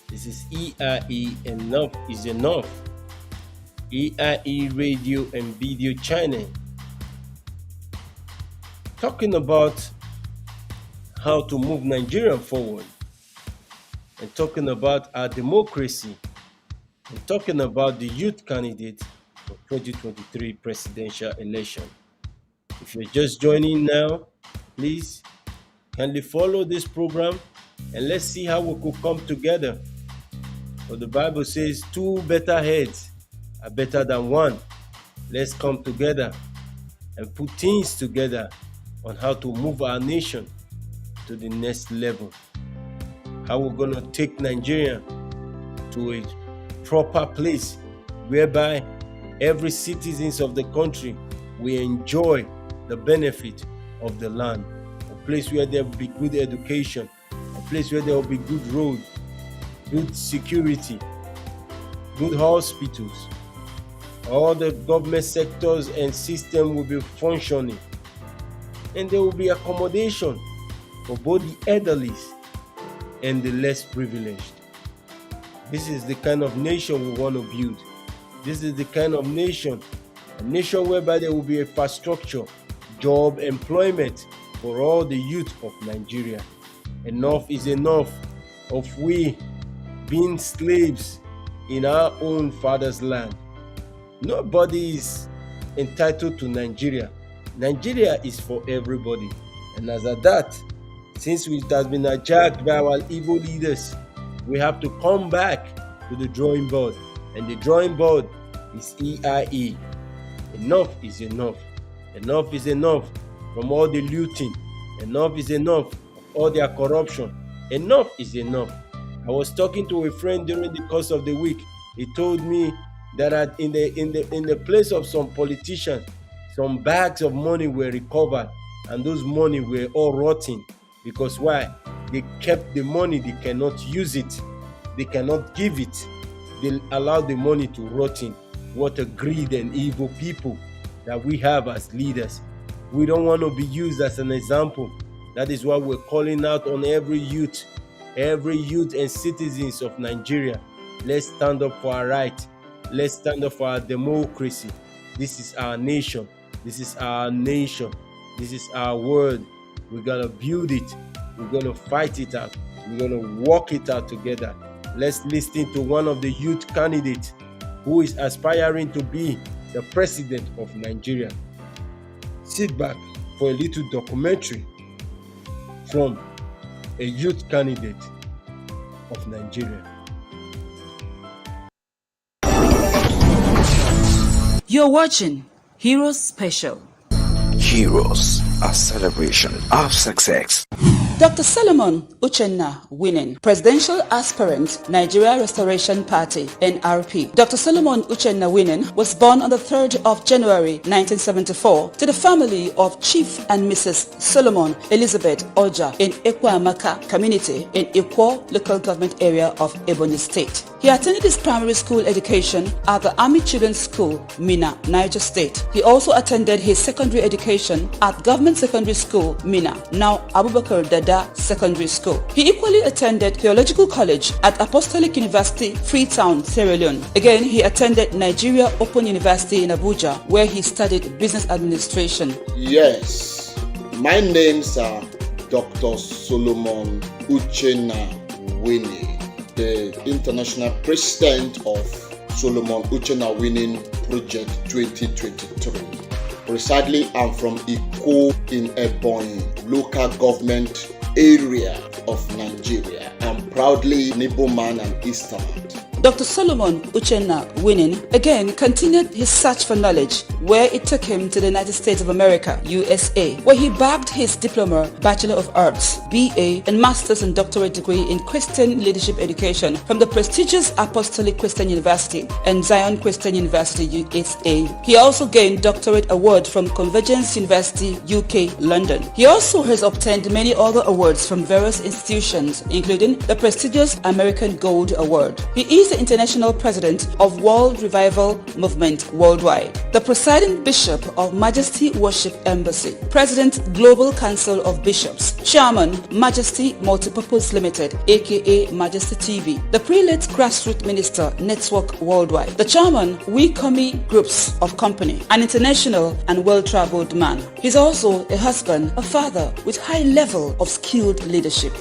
This is EIE Enough is Enough. EIE Radio and Video Channel. Talking about how to move Nigeria forward. and talking about our democracy and talking about the youth candidate for 2023 presidential election. If you're just joining now, please kindly follow this program and let's see how we could come together. For the Bible says 2 better heads are better than one. Let's come together and put things together on how to move our nation to the next level. How we're going to take Nigeria to a proper place whereby every citizens of the country will enjoy the benefit of the land. A place where there will be good education, a place where there will be good road, good security, good hospitals. All the government sectors and system will be functioning, and there will be accommodation for both the elderly and the less privileged. This is the kind of nation we want to build. This is the kind of nation, a nation whereby there will be infrastructure, job, employment for all the youth of Nigeria. Enough is enough of we being slaves in our own father's land. Nobody is entitled to Nigeria. Nigeria is for everybody. And as at that, since it has been hijacked by our evil leaders, we have to come back to the drawing board. And the drawing board is EIE. Enough is enough. Enough is enough from all the looting. Enough is enough of all their corruption. Enough is enough. I was talking to a friend during the course of the week. He told me that in the place of some politicians, some bags of money were recovered, and those money were all rotting. Because why? They kept the money, they cannot use it, they cannot give it, they allow the money to rot in. What a greed and evil people that we have as leaders. We don't want to be used as an example. That is why we're calling out on every youth and citizens of Nigeria. Let's stand up for our right. Let's stand up for our democracy. This is our nation. This is our nation. This is our world. We're going to build it. We're going to fight it out. We're going to walk it out together. Let's listen to one of the youth candidates who is aspiring to be the president of Nigeria. Sit back for a little documentary from a youth candidate of Nigeria. You're watching Heroes Special. Heroes, a celebration of success. Dr. Solomon Uchenna winning, presidential aspirant, Nigeria Restoration Party, NRP. Dr. Solomon Uchenna winning was born on the 3rd of January 1974 to the family of Chief and Mrs. Solomon Elizabeth Oja in Ekwamaka community in Ikwo local government area of Ebonyi State. He attended his primary school education at the Army Children's School, Mina, Niger State. He also attended his secondary education at Government Secondary School, Mina, now Abubakar Dada Secondary School. He equally attended Theological College at Apostolic University, Freetown, Sierra Leone. Again, he attended Nigeria Open University in Abuja, where he studied business administration. Yes, my names are Dr. Solomon Uchenna Winnie, the international president of Solomon Uchenna Winning Project 2023. Precisely, I'm from Ikwo in Ebonyi, local government area of Nigeria. I'm proudly an Igbo man and Easterman. Dr. Solomon Uchenna Winning again continued his search for knowledge, where it took him to the United States of America, USA, where he bagged his diploma, Bachelor of Arts, BA, and Master's and Doctorate degree in Christian Leadership Education from the prestigious Apostolic Christian University and Zion Christian University, USA. He also gained doctorate award from Convergence University, UK, London. He also has obtained many other awards from various institutions, including the prestigious American Gold Award. He is the international president of World Revival Movement Worldwide, the presiding bishop of Majesty Worship Embassy, president Global Council of Bishops, chairman Majesty Multipurpose Limited, aka Majesty TV, the prelate grassroots minister Network Worldwide, the chairman We Komi Groups of Company, an international and well-traveled man. He's also a husband, a father with high level of skilled leadership.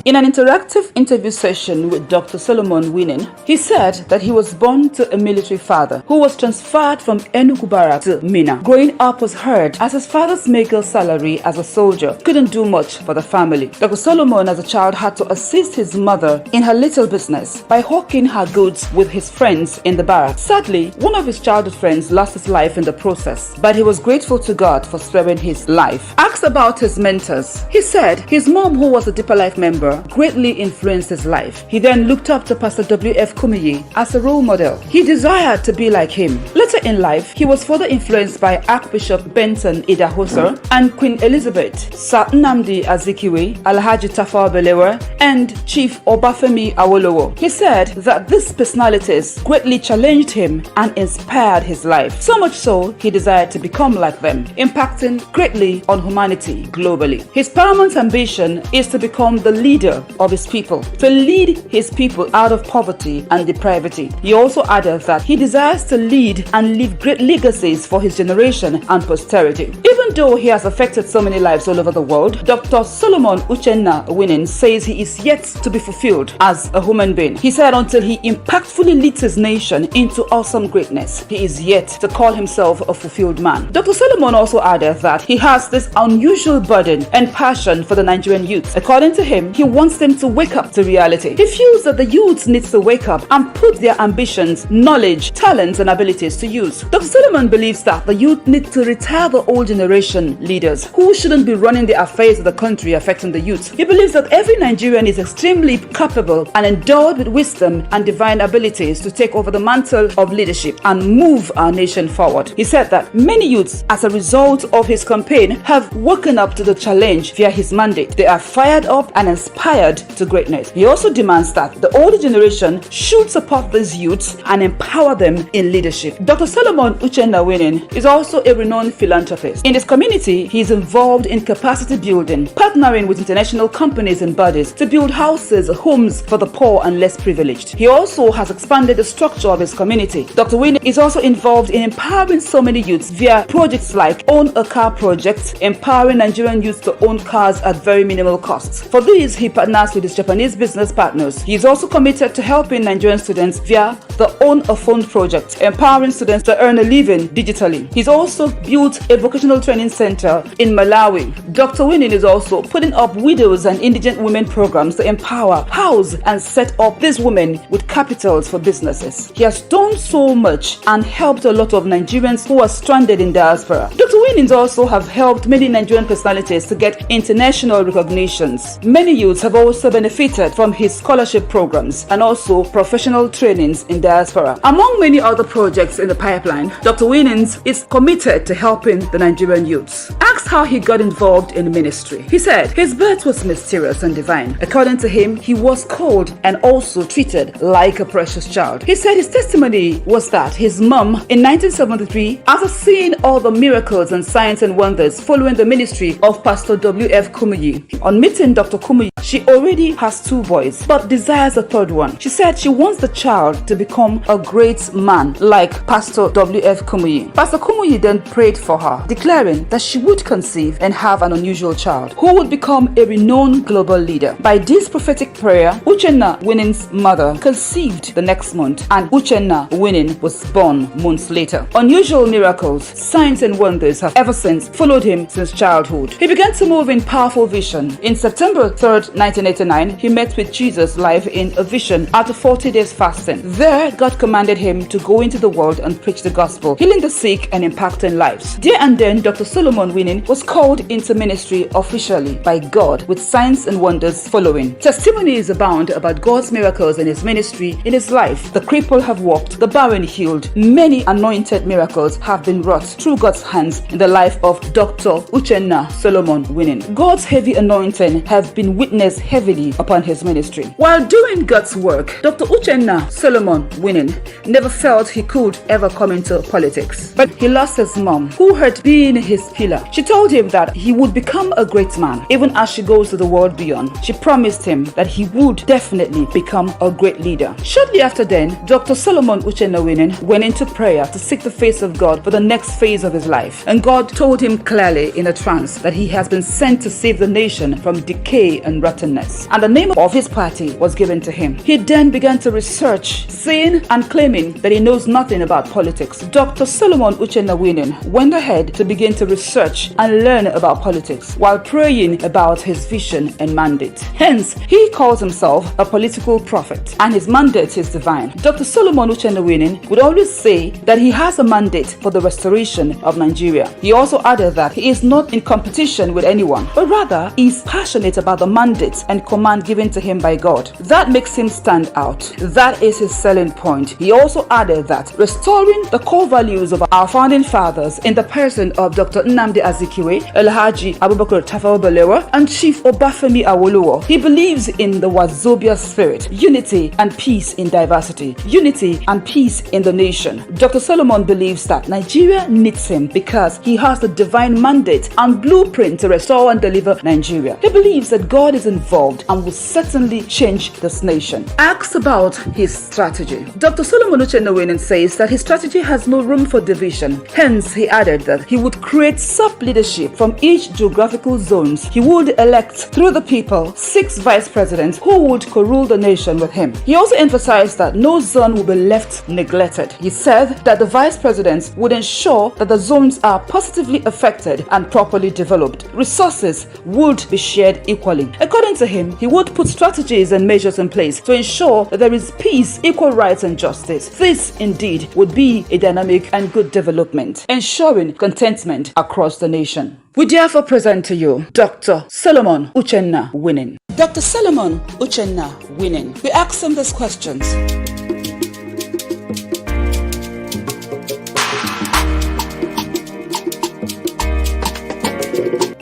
In an interactive interview session with Dr. Solomon Winning, he said that he was born to a military father who was transferred from Enugu Barracks to Minna. Growing up was hard as his father's meager salary as a soldier couldn't do much for the family. Dr. Solomon as a child had to assist his mother in her little business by hawking her goods with his friends in the barracks. Sadly, one of his childhood friends lost his life in the process, but he was grateful to God for sparing his life. Asked about his mentors, he said his mom, who was a Deeper Life member, greatly influenced his life. He then looked up to Pastor W.F. Kumuyi as a role model. He desired to be like him. Later in life, he was further influenced by Archbishop Benson Idahosa and Queen Elizabeth, Sir Nnamdi Azikiwe, Alhaji Tafawa Balewa, and Chief Obafemi Awolowo. He said that these personalities greatly challenged him and inspired his life. So much so, he desired to become like them, impacting greatly on humanity globally. His paramount ambition is to become the leader of his people, to lead his people out of poverty and depravity. He also added that he desires to lead and leave great legacies for his generation and posterity. Even though he has affected so many lives all over the world, Dr. Solomon Uchenna Winning says he is yet to be fulfilled as a human being. He said until he impactfully leads his nation into awesome greatness, he is yet to call himself a fulfilled man. Dr. Solomon also added that he has this unusual burden and passion for the Nigerian youth. According to him, he wants them to wake up to reality. He feels that the youth needs to wake up and put their ambitions, knowledge, talents, and abilities to use. Dr. Solomon believes that the youth need to retire the old generation leaders who shouldn't be running the affairs of the country affecting the youth. He believes that every Nigerian is extremely capable and endowed with wisdom and divine abilities to take over the mantle of leadership and move our nation forward. He said that many youths, as a result of his campaign, have woken up to the challenge via his mandate. They are fired up and inspired to greatness. He also demands that the older generation should support these youths and empower them in leadership. Dr. Solomon Uchenna Winning is also a renowned philanthropist. In his community, he is involved in capacity building, partnering with international companies and bodies to build houses, homes for the poor and less privileged. He also has expanded the structure of his community. Dr. Winning is also involved in empowering so many youths via projects like Own a Car Project, empowering Nigerian youth to own cars at very minimal costs. For these, he partners with his Japanese business partners. He is also committed to helping Nigerian students via the Own a Phone Project, empowering students to earn a living digitally. He's also built a vocational training center in Malawi. Dr. Winning is also putting up widows and indigent women programs to empower, house, and set up these women with capitals for businesses. He has done so much and helped a lot of Nigerians who are stranded in diaspora. Dr. Winning also have helped many Nigerian personalities to get international recognitions. Many youths have also benefited from his scholarship programs and also professional trainings in diaspora. Among many other projects in the pipeline, Dr. Winnings is committed to helping the Nigerian youths. Asked how he got involved in ministry, he said his birth was mysterious and divine. According to him, he was called and also treated like a precious child. He said his testimony was that his mom in 1973, after seeing all the miracles and signs and wonders following the ministry of Pastor W.F. Kumuyi, on meeting Dr. Kumuyi, she already has 2 boys but desires a 3rd one. She said she wants the child to become a great man like Pastor W.F. Kumuyi. Pastor Kumuyi then prayed for her, declaring that she would conceive and have an unusual child who would become a renowned global leader. By this prophetic prayer, Uchenna Winning's mother conceived the next month, and Uchenna Winning was born months later. Unusual miracles, signs and wonders have ever since followed him since childhood. He began to move in powerful vision. In September 3rd, 1989, he met with Jesus live in a vision after 40 days fasting. There, God commanded him to go into the world and preach the gospel, healing the sick and impacting lives. There and then, Dr. Solomon Winning was called into ministry officially by God, with signs and wonders following. Testimonies abound about God's miracles in his ministry, in his life. The crippled have walked, the barren healed. Many anointed miracles have been wrought through God's hands in the life of Dr. Uchenna Solomon Winning. God's heavy anointing have been witnessed heavily upon his ministry. While doing God's work, Dr. Uchenna Solomon Winning never felt he could ever come into politics. But he lost his mom, who had been his pillar. She told him that he would become a great man, even as she goes to the world beyond. She promised him that he would definitely become a great leader. Shortly after then, Dr. Solomon Uchenna Winning went into prayer to seek the face of God for the next phase of his life. And God told him clearly in a trance that he has been sent to save the nation from decay and rottenness, and the name of his party was given to him. He then began to research, saying and claiming that he knows nothing about politics. Dr. Solomon Uchenna Winning went ahead to begin to research and learn about politics while praying about his vision and mandate. Hence, he calls himself a political prophet, and his mandate is divine. Dr. Solomon Uchenna Winning would always say that he has a mandate for the restoration of Nigeria. He also added that he is not in competition with anyone, but rather he is passionate about the mandate and command given to him by God. That makes him stand out. That is his selling point. He also added that restoring the core values of our founding fathers in the person of Dr. Nnamdi Azikiwe, Alhaji Abubakar Tafawa Balewa, and Chief Obafemi Awolowo. He believes in the Wazobia spirit, unity and peace in diversity, unity and peace in the nation. Dr. Solomon believes that Nigeria needs him because he has the divine mandate and blueprint to restore and deliver Nigeria. He believes that God is involved and will certainly change this nation. Asked about his strategy, Dr. Solomon Uchenna Winning says that his strategy has no room for division. Hence, he added that he would create sub-leadership from each geographical zones. He would elect through the people 6 vice presidents who would co-rule the nation with him. He also emphasized that no zone will be left neglected. He said that the vice presidents would ensure that the zones are positively affected and properly developed. Resources would be shared equally. According to him, he would put strategies and measures in place to ensure that there is peace, equal rights and justice. This indeed would be a dynamic and good development, ensuring contentment across the nation. We therefore present to you Dr. Solomon Uchenna Winning. Dr. Solomon Uchenna Winning. We ask him these questions.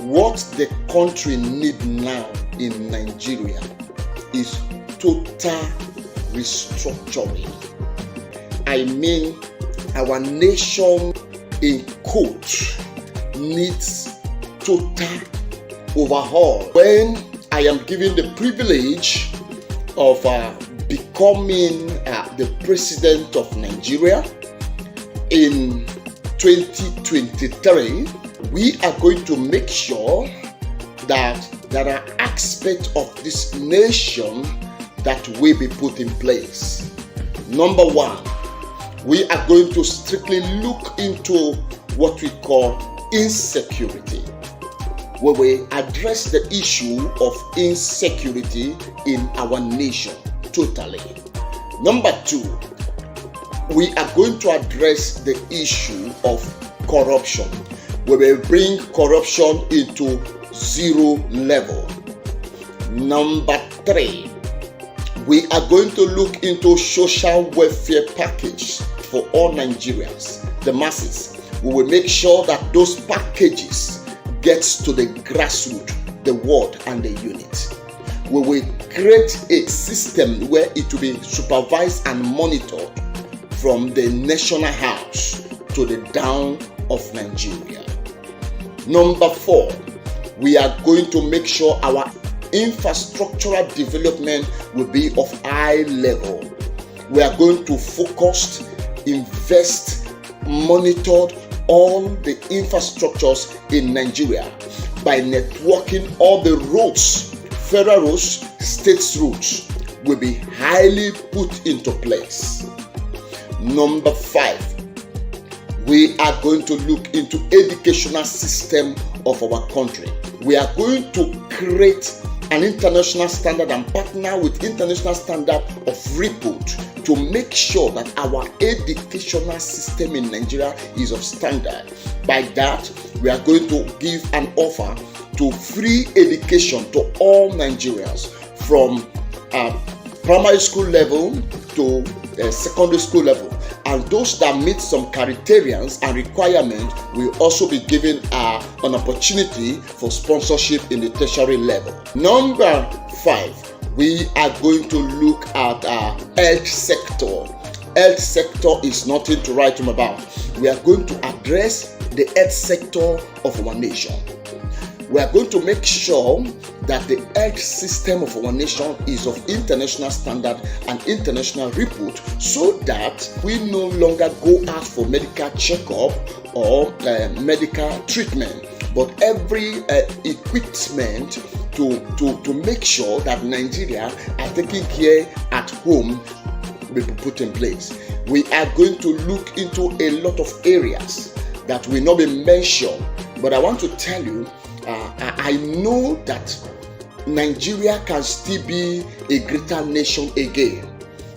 What the country needs now in Nigeria is total restructuring. I mean, our nation in quote needs total overhaul. When I am given the privilege of becoming the president of Nigeria in 2023, we are going to make sure that there are aspects of this nation that will be put in place. Number one, we are going to strictly look into what we call insecurity, where we address the issue of insecurity in our nation totally. Number two, we are going to address the issue of corruption, where we bring corruption into zero level. Number three, we are going to look into social welfare package for all Nigerians, the masses. We will make sure that those packages gets to the grassroots, the ward and the unit. We will create a system where it will be supervised and monitored from the national house to the down of Nigeria. Number four, we are going to make sure our infrastructural development will be of high level. We are going to focus, invest, monitor all the infrastructures in Nigeria by networking all the roads, federal roads, state roads will be highly put into place. Number five, we are going to look into educational system of our country. We are going to create an international standard and partner with international standard of report to make sure that our educational system in Nigeria is of standard. By that, we are going to give an offer to free education to all Nigerians from primary school level to secondary school level. And those that meet some criteria and requirements will also be given an opportunity for sponsorship in the tertiary level. Number five, we are going to look at our health sector. Health sector is nothing to write home about. We are going to address the health sector of our nation. We are going to make sure that the health system of our nation is of international standard and international repute, so that we no longer go out for medical checkup or medical treatment, but every equipment to make sure that Nigeria are taking care at home will be put in place. We are going to look into a lot of areas that will not be mentioned, but I want to tell you, I know that Nigeria can still be a greater nation again.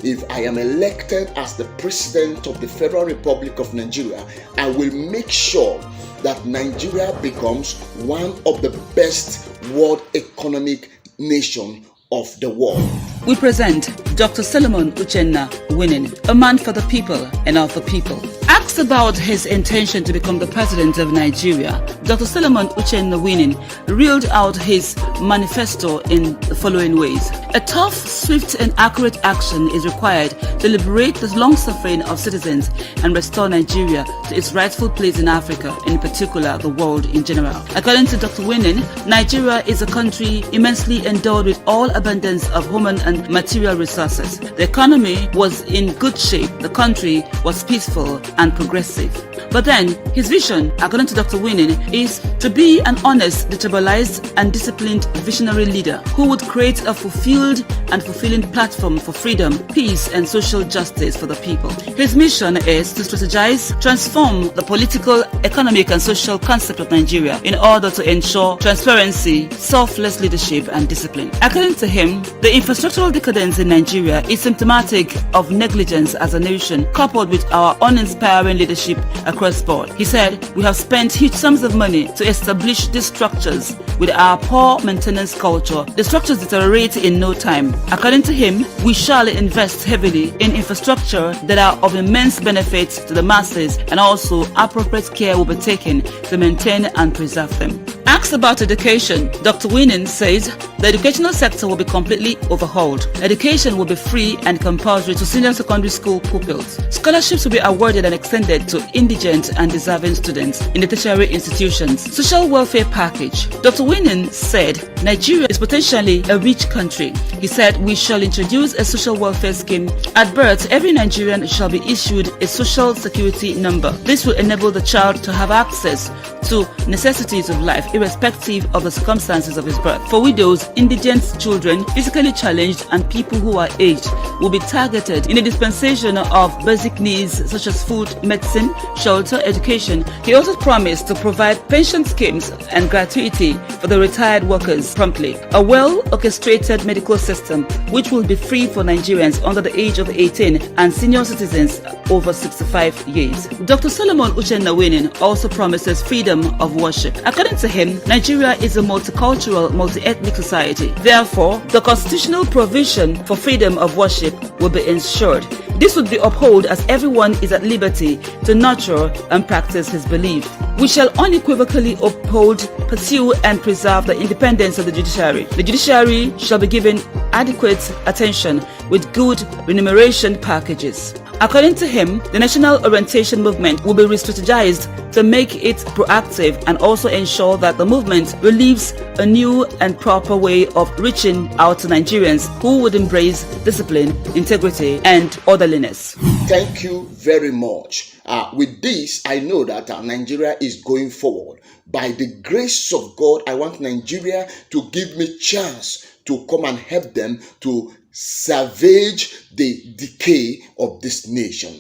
If I am elected as the President of the Federal Republic of Nigeria, I will make sure that Nigeria becomes one of the best world economic nation of the world. We present Dr. Solomon Uchenna Winning, a man for the people and of the people. Asked about his intention to become the president of Nigeria, Dr. Solomon Uchenna Winning reeled out his manifesto in the following ways. A tough, swift and accurate action is required to liberate the long suffering of citizens and restore Nigeria to its rightful place in Africa, in particular the world in general. According to Dr. Winning, Nigeria is a country immensely endowed with all abundance of human and material resources. The economy was in good shape, the country was peaceful and progressive. But then, his vision, according to Dr. Winning, is to be an honest, decentralized and disciplined visionary leader who would create a fulfilled and fulfilling platform for freedom, peace and social justice for the people. His mission is to strategize, transform the political, economic and social concept of Nigeria in order to ensure transparency, selfless leadership and discipline. According to him, the infrastructural decadence in Nigeria is symptomatic of negligence as a nation, coupled with our uninspiring leadership across board. He said, we have spent huge sums of money to establish these structures. With our poor maintenance culture, the structures deteriorate in no time. According to him, we shall invest heavily in infrastructure that are of immense benefit to the masses, and also appropriate care will be taken to maintain and preserve them. Asked about education, Dr. Winning says the educational sector will be completely overhauled. Education will be free and compulsory to senior secondary school pupils. Scholarships will be awarded and extended to indigent and deserving students in the tertiary institutions. Social welfare package. Dr. Winning said Nigeria is potentially a rich country. He said we shall introduce a social welfare scheme. At birth, every Nigerian shall be issued a social security number. This will enable the child to have access to necessities of life irrespective of the circumstances of his birth. For widows, indigent children, physically challenged and people who are aged will be targeted in the dispensation of basic needs such as food, medicine, shelter, education. He also promised to provide pension schemes and gratuity for the retired workers promptly. A well-orchestrated medical system which will be free for Nigerians under the age of 18 and senior citizens over 65 years. Dr. Solomon Uchenna Winning also promises freedom of worship. According to him, Nigeria is a multicultural, multi-ethnic society. Therefore, the constitutional provision for freedom of worship will be ensured. This would be upheld as everyone is at liberty to nurture and practice his belief. We shall unequivocally uphold, pursue and preserve the independence of the judiciary. The judiciary shall be given adequate attention with good remuneration packages. According to him, the national orientation movement will be re-strategized to make it proactive and also ensure that the movement relieves a new and proper way of reaching out to Nigerians who would embrace discipline, integrity and orderliness. Thank you very much. With this, I know that Nigeria is going forward. By the grace of God, I want Nigeria to give me chance to come and help them to salvage the decay of this nation.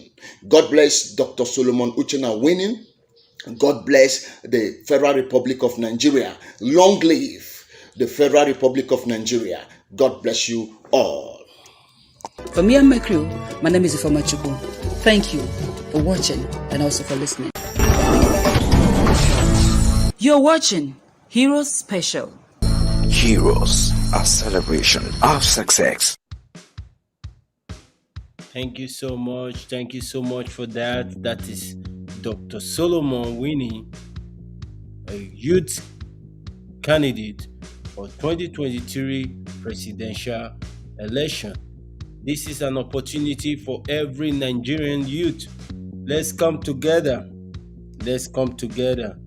God bless Dr. Solomon Uchenna Winning. God bless the Federal Republic of Nigeria. Long live the Federal Republic of Nigeria. God bless you all. For me and my crew, my name is Ifeoma Chukwu. Thank you for watching and also for listening. You're watching Heroes Special. Heroes, a celebration of success. Thank you so much. Thank you so much for that. That is Dr. Solomon Winning, a youth candidate for 2023 presidential election. This is an opportunity for every Nigerian youth. Let's come together. Let's come together.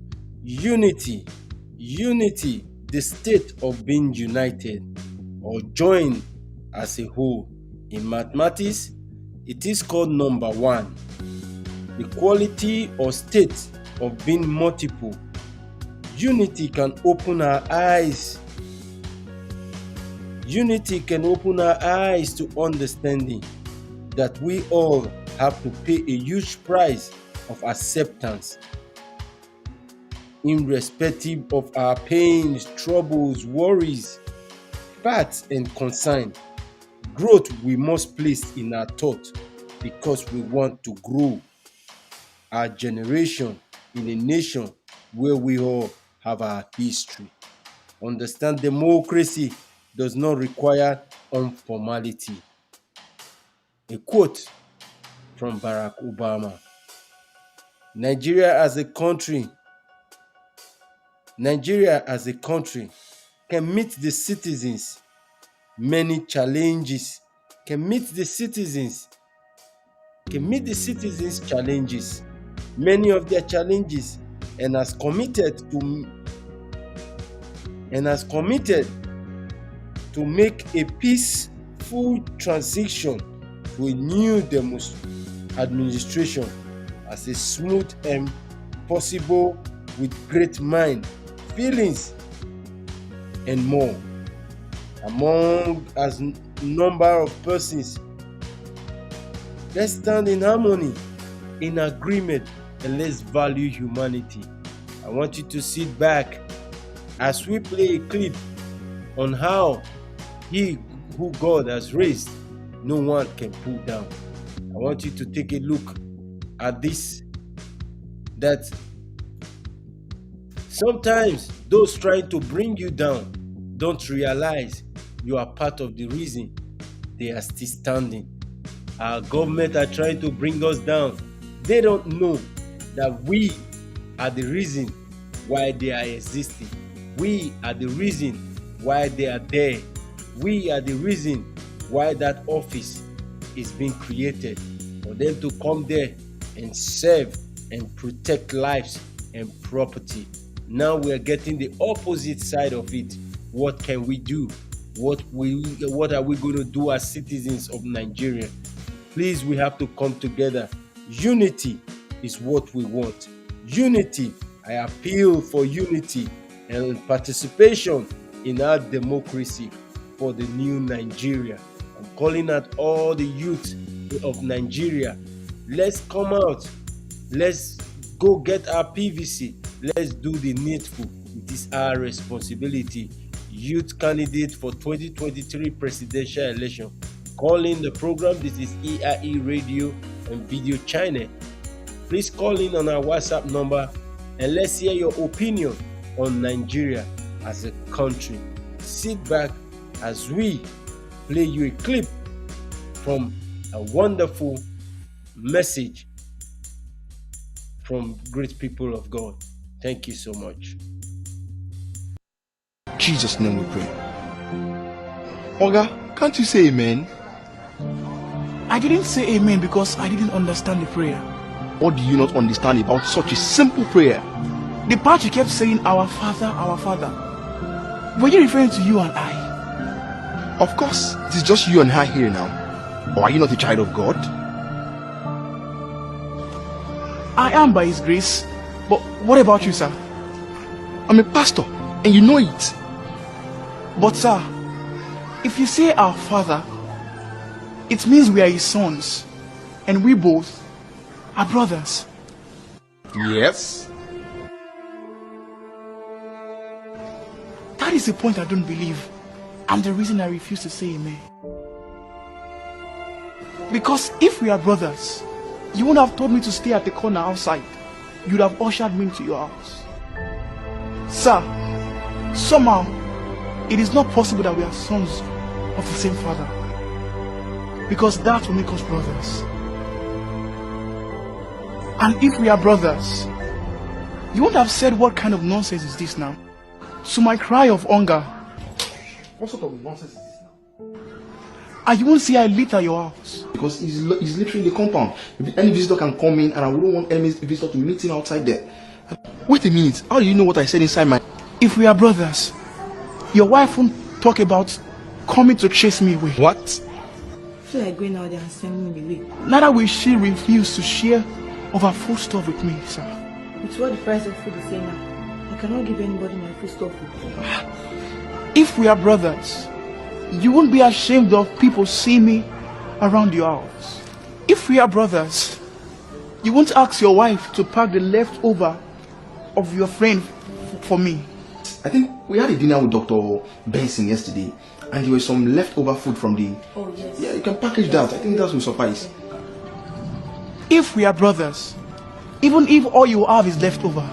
Unity, the state of being united or joined as a whole. In mathematics, it is called number one. The quality or state of being multiple. Unity can open our eyes Unity can open our eyes to understanding that we all have to pay a huge price of acceptance, irrespective of our pains, troubles, worries, paths, and concerns. Growth we must place in our thought because we want to grow our generation in a nation where we all have our history. Understand democracy does not require informality. A quote from Barack Obama. Nigeria as a country can meet the citizens many challenges, challenges, many of their challenges, and has committed to make a peaceful transition to a new administration as a smooth and possible with great mind, feelings, and more. Among as number of persons, let's stand in harmony, in agreement, and let's value humanity. I want you to sit back as we play a clip on how he who God has raised, no one can pull down. I want you to take a look at this, that sometimes those trying to bring you down don't realize you are part of the reason they are still standing. Our government are trying to bring us down. They don't know that we are the reason why they are existing. We are the reason why they are there. We are the reason why that office is being created, for them to come there and serve and protect lives and property. Now we are getting the opposite side of it. What can we do? What are we going to do as citizens of Nigeria? Please, we have to come together. Unity is what we want. Unity. I appeal for unity and participation in our democracy for the new Nigeria. I'm calling out all the youth of Nigeria. Let's come out. Let's go get our PVC. Let's do the needful. It is our responsibility. Youth candidate for 2023 presidential election. Call in the program. This is EIE Radio and Video Channel. Please call in on our WhatsApp number and let's hear your opinion on Nigeria as a country. Sit back as we play you a clip from a wonderful message from great people of God. Thank you so much. In Jesus' name we pray. Oga, can't you say amen? I didn't say amen because I didn't understand the prayer. What do you not understand about such a simple prayer? The part you kept saying, our Father, our Father. Were you referring to you and I? Of course, it is just you and I here now. Or are you not a child of God? I am by His grace. But what about you, sir? I'm a pastor, and you know it. But sir, if you say our Father, it means we are His sons, and we both are brothers. Yes. That is the point I don't believe, and the reason I refuse to say amen. Because if we are brothers, you wouldn't have told me to stay at the corner outside. You'd have ushered me into your house. Sir, somehow, it is not possible that we are sons of the same father. Because that will make us brothers. And if we are brothers, you wouldn't have said, what kind of nonsense is this now? So my cry of hunger. What sort of nonsense is this now? And you won't see I lit at your house. Because it's literally the compound. If any visitor can come in, and I wouldn't want any visitor to meet him outside there. Wait a minute. How do you know what I said inside my... If we are brothers, your wife won't talk about coming to chase me away. What? I feel like going out there and sending me away. Neither will she refuse to share of her food stuff with me, sir. With what the price of food is saying now, I cannot give anybody my food stuff. If we are brothers, you won't be ashamed of people seeing me around your house. If we are brothers, you won't ask your wife to pack the leftover of your friend for me. I think we had a dinner with Dr. Benson yesterday, and there was some leftover food from the... Oh, yes. Yeah, you can package that. I think that will suffice. If we are brothers, even if all you have is leftover,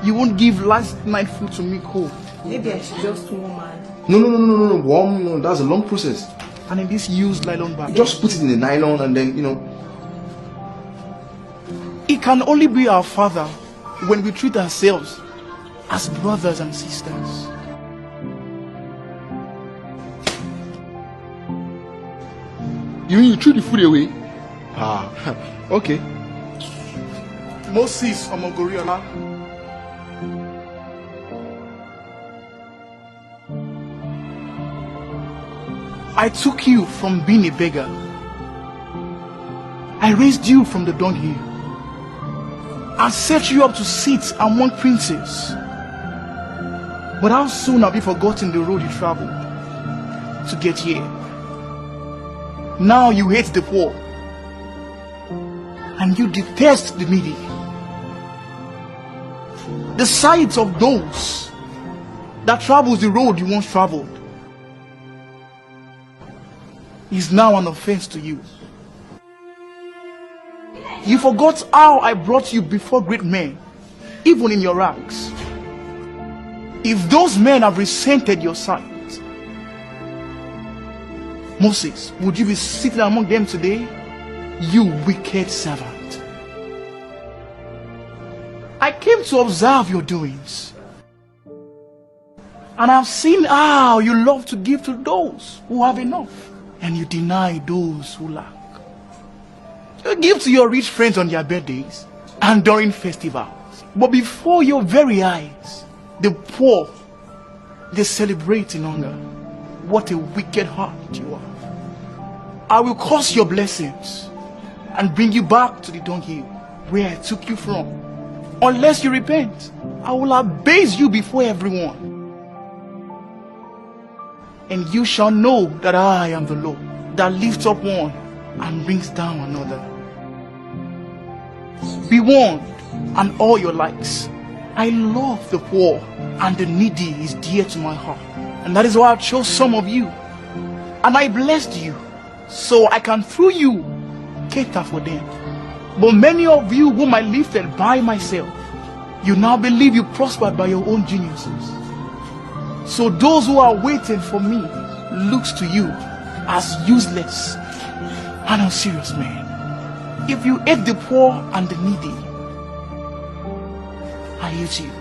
you won't give last night food to me cold. Maybe I should just warm and... No. Warm, no, that's a long process. And in this used nylon bag. Just put it in the nylon and then, It can only be our father when we treat ourselves as brothers and sisters. You mean you threw the food away? Ah, okay. Moses Omogoriola. I took you from being a beggar. I raised you from the dunghill and set you up to sit among princes. But how soon have you forgotten the road you traveled to get here? Now you hate the poor and you detest the needy. The sight of those that travels the road you once traveled is now an offense to you. You forgot how I brought you before great men, even in your rags. If those men have resented your sight, Moses, would you be sitting among them today? You wicked servant. I came to observe your doings, and I've seen how you love to give to those who have enough, and you deny those who lack. You give to your rich friends on their birthdays and during festivals, but before your very eyes, the poor, they celebrate in hunger. What a wicked heart you are. I will curse your blessings and bring you back to the dunghill where I took you from. Unless you repent, I will abase you before everyone. And you shall know that I am the Lord, that lifts up one and brings down another. Be warned, and all your likes. I love the poor, and the needy is dear to my heart. And that is why I chose some of you, and I blessed you, so I can through you cater for them. But many of you whom I lifted by myself, you now believe you prospered by your own geniuses. So those who are waiting for me looks to you as useless and unserious men. If you hate the poor and the needy, I hate you,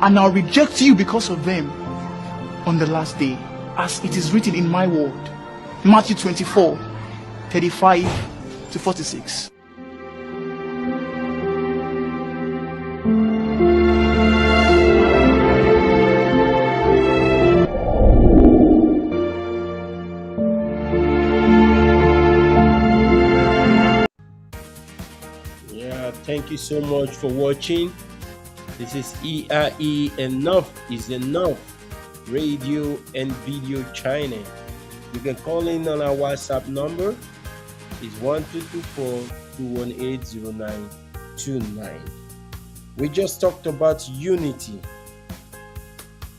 and I'll reject you because of them on the last day, as it is written in my word. Matthew 24, 35 to 46. Thank you so much for watching. This is EIE Enough is Enough radio and video channel. You can call in on our WhatsApp number. It's 1224-218-0929. We just talked about unity.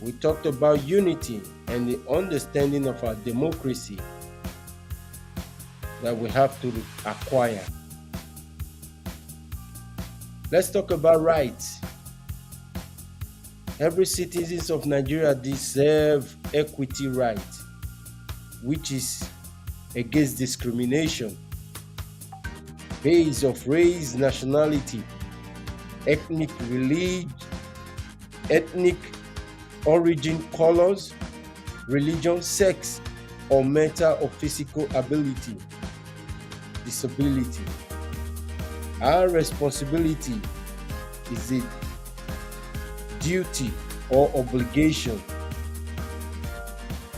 We talked about unity and the understanding of our democracy that we have to acquire. Let's talk about rights. Every citizen of Nigeria deserves equity rights, which is against discrimination based of race, nationality, ethnic origin, colors, religion, sex, or mental or physical ability, disability. Our responsibility is a duty or obligation,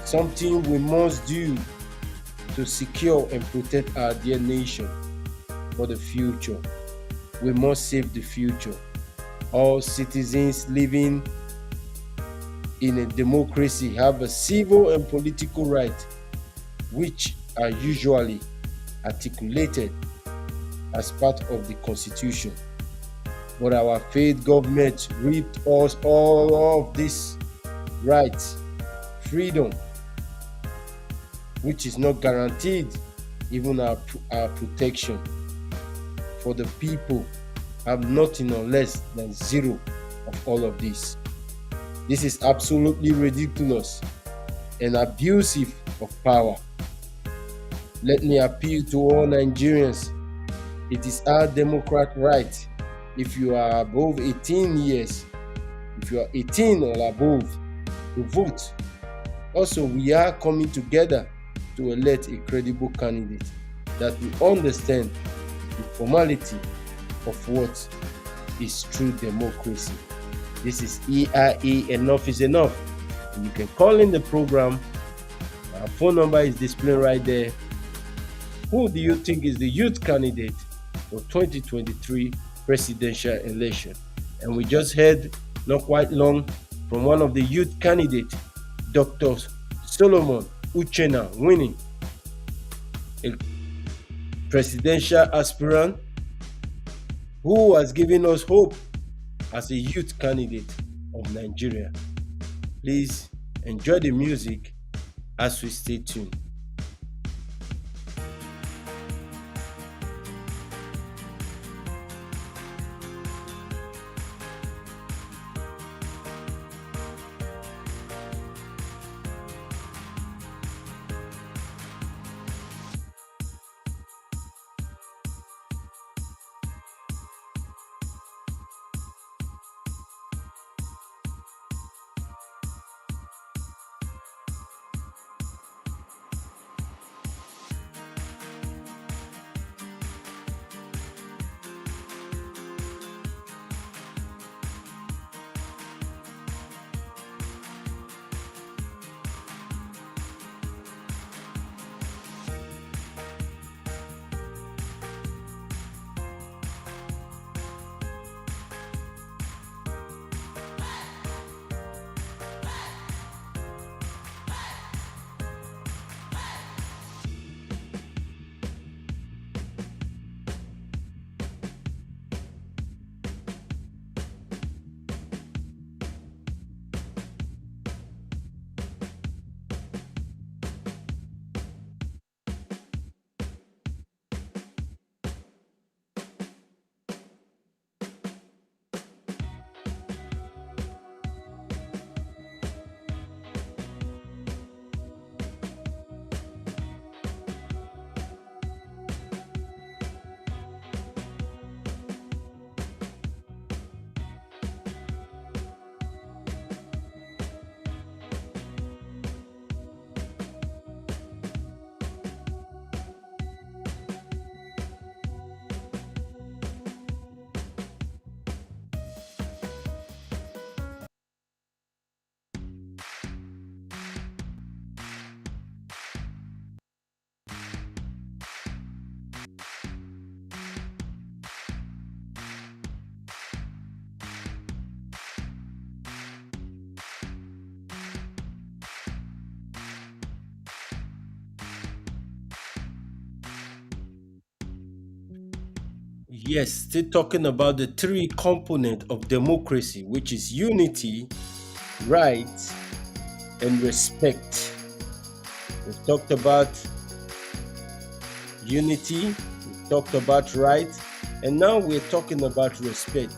something we must do to secure and protect our dear nation for the future. We must save the future. All citizens living in a democracy have a civil and political right, which are usually articulated as part of the Constitution. But our failed government ripped us all of these rights, freedom, which is not guaranteed, even our protection for the people have nothing or less than zero of all of this. This is absolutely ridiculous and abusive of power. Let me appeal to all Nigerians. It is our democratic right, if you are above 18 years, if you are 18 or above, to vote. Also, we are coming together to elect a credible candidate that will understand the formality of what is true democracy. This is EIE Enough is Enough. And you can call in the program. Our phone number is displayed right there. Who do you think is the youth candidate for 2023 presidential election? And we just heard not quite long from one of the youth candidates, Dr. Solomon Uchenna Winnie, a presidential aspirant who has given us hope as a youth candidate of Nigeria. Please enjoy the music as we stay tuned. Yes, still talking about the three components of democracy, which is unity, right, and respect. We've talked about unity, we've talked about right, and now we're talking about respect.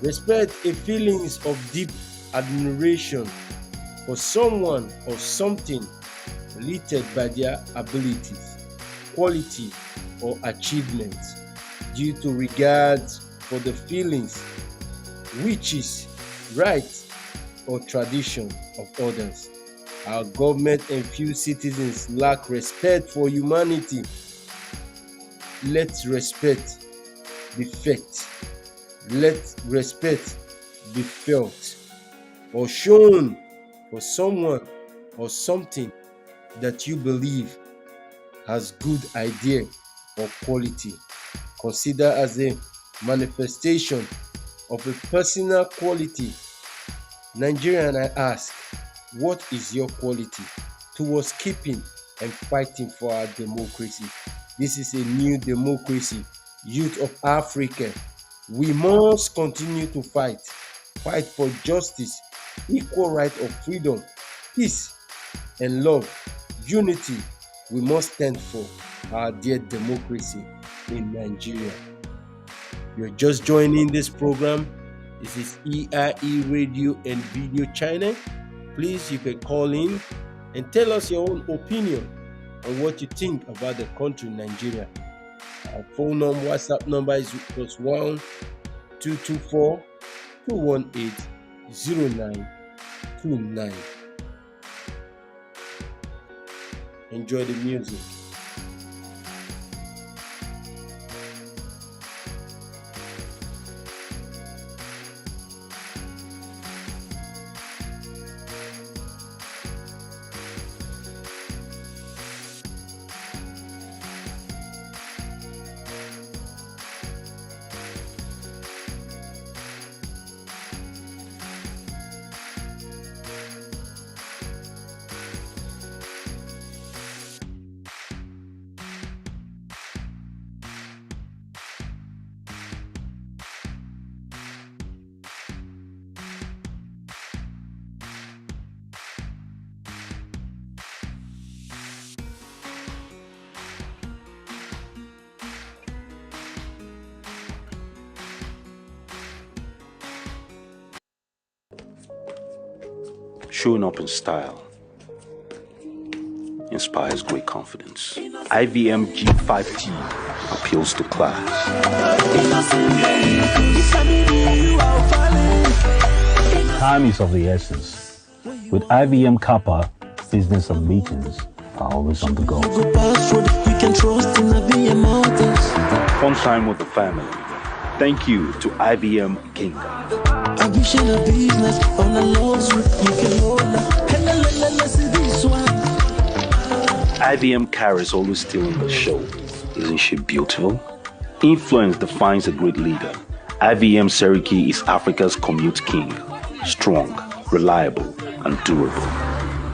Respect is feelings of deep admiration for someone or something related by their abilities, quality, or achievements, due to regard for the feelings, which is right or tradition of others. Our government and few citizens lack respect for humanity. Let respect be felt. Let respect be felt or shown for someone or something that you believe has good idea or quality. Consider as a manifestation of a personal quality Nigerian, I ask, what is your quality towards keeping and fighting for our democracy? This is a new democracy. Youth of Africa, we must continue to fight for justice, equal right of freedom, peace and love, unity. We must stand for our dear democracy in Nigeria. You're just joining this program. This is EIE Radio and Video Channel. Please, you can call in and tell us your own opinion on what you think about the country Nigeria. Our phone number, WhatsApp number is +1 224 218 0929. Enjoy the music. Showing up in style inspires great confidence. IVM G5T appeals to class. Time is of the essence. With IVM Kappa, business and meetings are always on the go. Fun time with the family. Thank you to IVM Kingdom. IVM Kara is always stealing the show. Isn't she beautiful? Influence defines a great leader. IVM Seriki is Africa's commute king. Strong, reliable, and durable.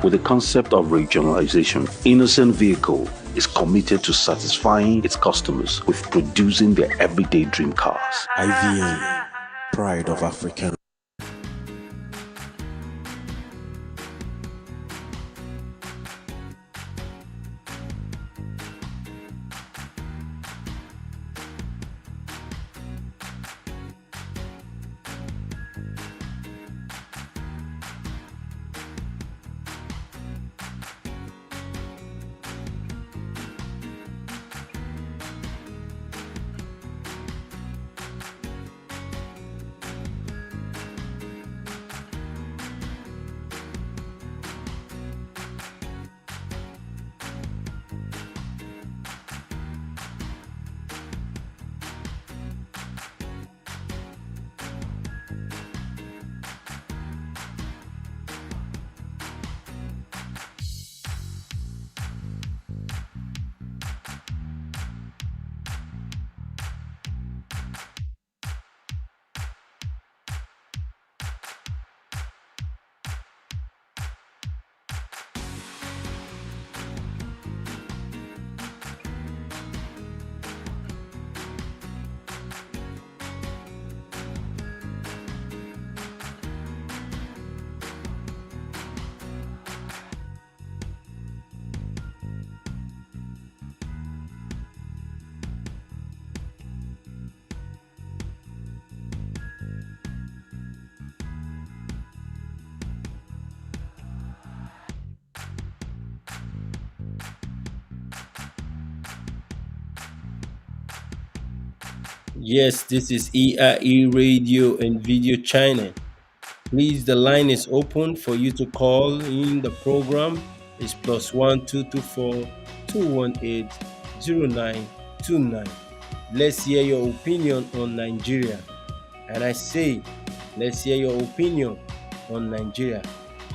With the concept of regionalization, Innocent Vehicle is committed to satisfying its customers with producing their everyday dream cars. IVM, pride of African. Yes, this is EIE Radio and Video Channel. Please, the line is open for you to call in the program. It's +1 224 218 0929. Let's hear your opinion on Nigeria. And I say, let's hear your opinion on Nigeria.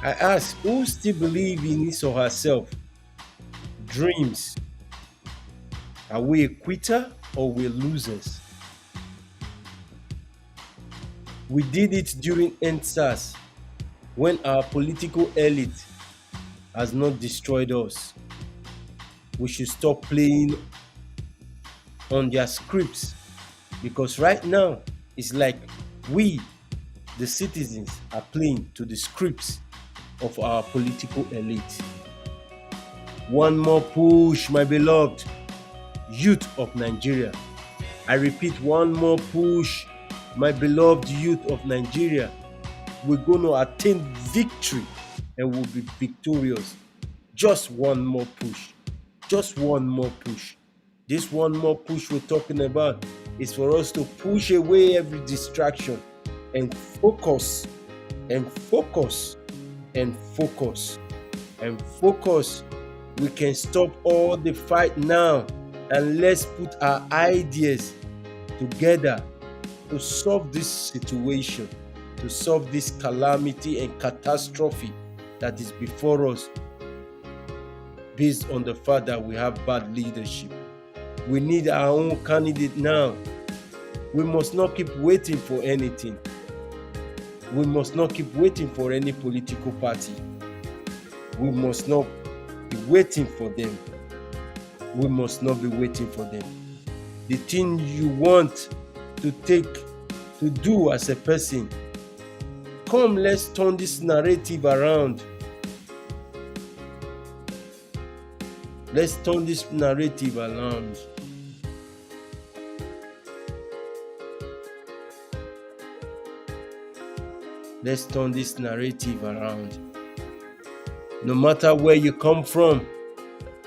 I ask, who still believe in his or herself? Dreams. Are we a quitter or we're losers? We did it during EndSARS. when our political elite has not destroyed us, we should stop playing on their scripts, because right now it's like we, the citizens, are playing to the scripts of our political elite. One more push, my beloved youth of Nigeria. I repeat, one more push, my beloved youth of Nigeria. We're going to attain victory and we'll be victorious. Just one more push. Just one more push. This one more push we're talking about is for us to push away every distraction and focus and focus and focus and focus. We can stop all the fight now, and let's put our ideas together to solve this situation, to solve this calamity and catastrophe that is before us, based on the fact that we have bad leadership. We need our own candidate now. We must not keep waiting for anything. We must not keep waiting for any political party. We must not be waiting for them. We must not be waiting for them. The thing you want to do as a person, come, let's turn this narrative around. Let's turn this narrative around. Let's turn this narrative around. No matter where you come from,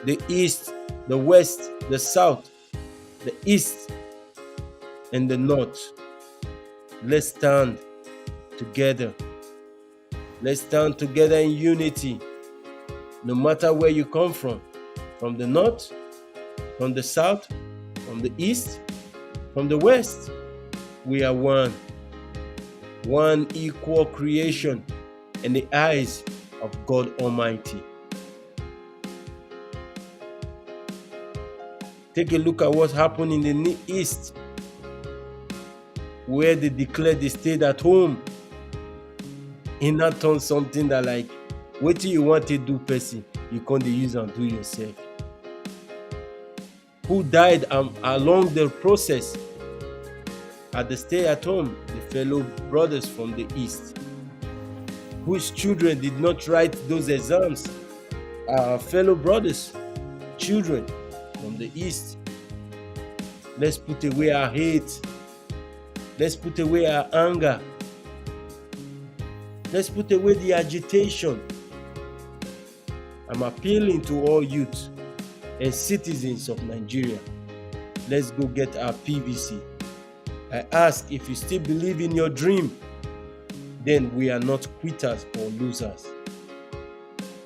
the east, the west, the south, the east, and the north, let's stand together. Let's stand together in unity. No matter where you come from the north, from the south, from the east, from the west, we are one. One equal creation in the eyes of God Almighty. Take a look at what happened in the East, where they declared they stayed at home. In that turn something that like, what do you want to do, person? You can't use and do yourself. Who died along the process at the stay at home? The fellow brothers from the East, whose children did not write those exams. Our fellow brothers, children from the East. Let's put away our hate. Let's put away our anger. Let's put away the agitation. I'm appealing to all youth and citizens of Nigeria. Let's go get our PVC. I ask, if you still believe in your dream, then we are not quitters or losers.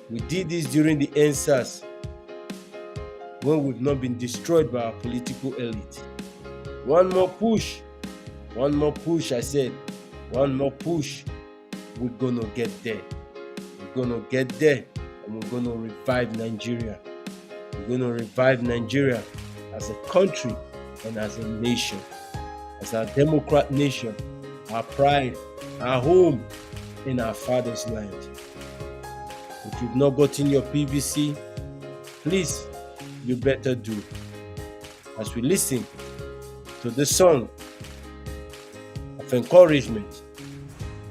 We did this during the EndSARS, when we've not been destroyed by our political elite. One more push, I said, one more push. We're gonna get there. We're gonna get there, and we're gonna revive Nigeria. We're gonna revive Nigeria as a country and as a nation, as a democrat nation, our pride, our home in our father's land. If you've not gotten your PVC, please, you better do. As we listen to the song of encouragement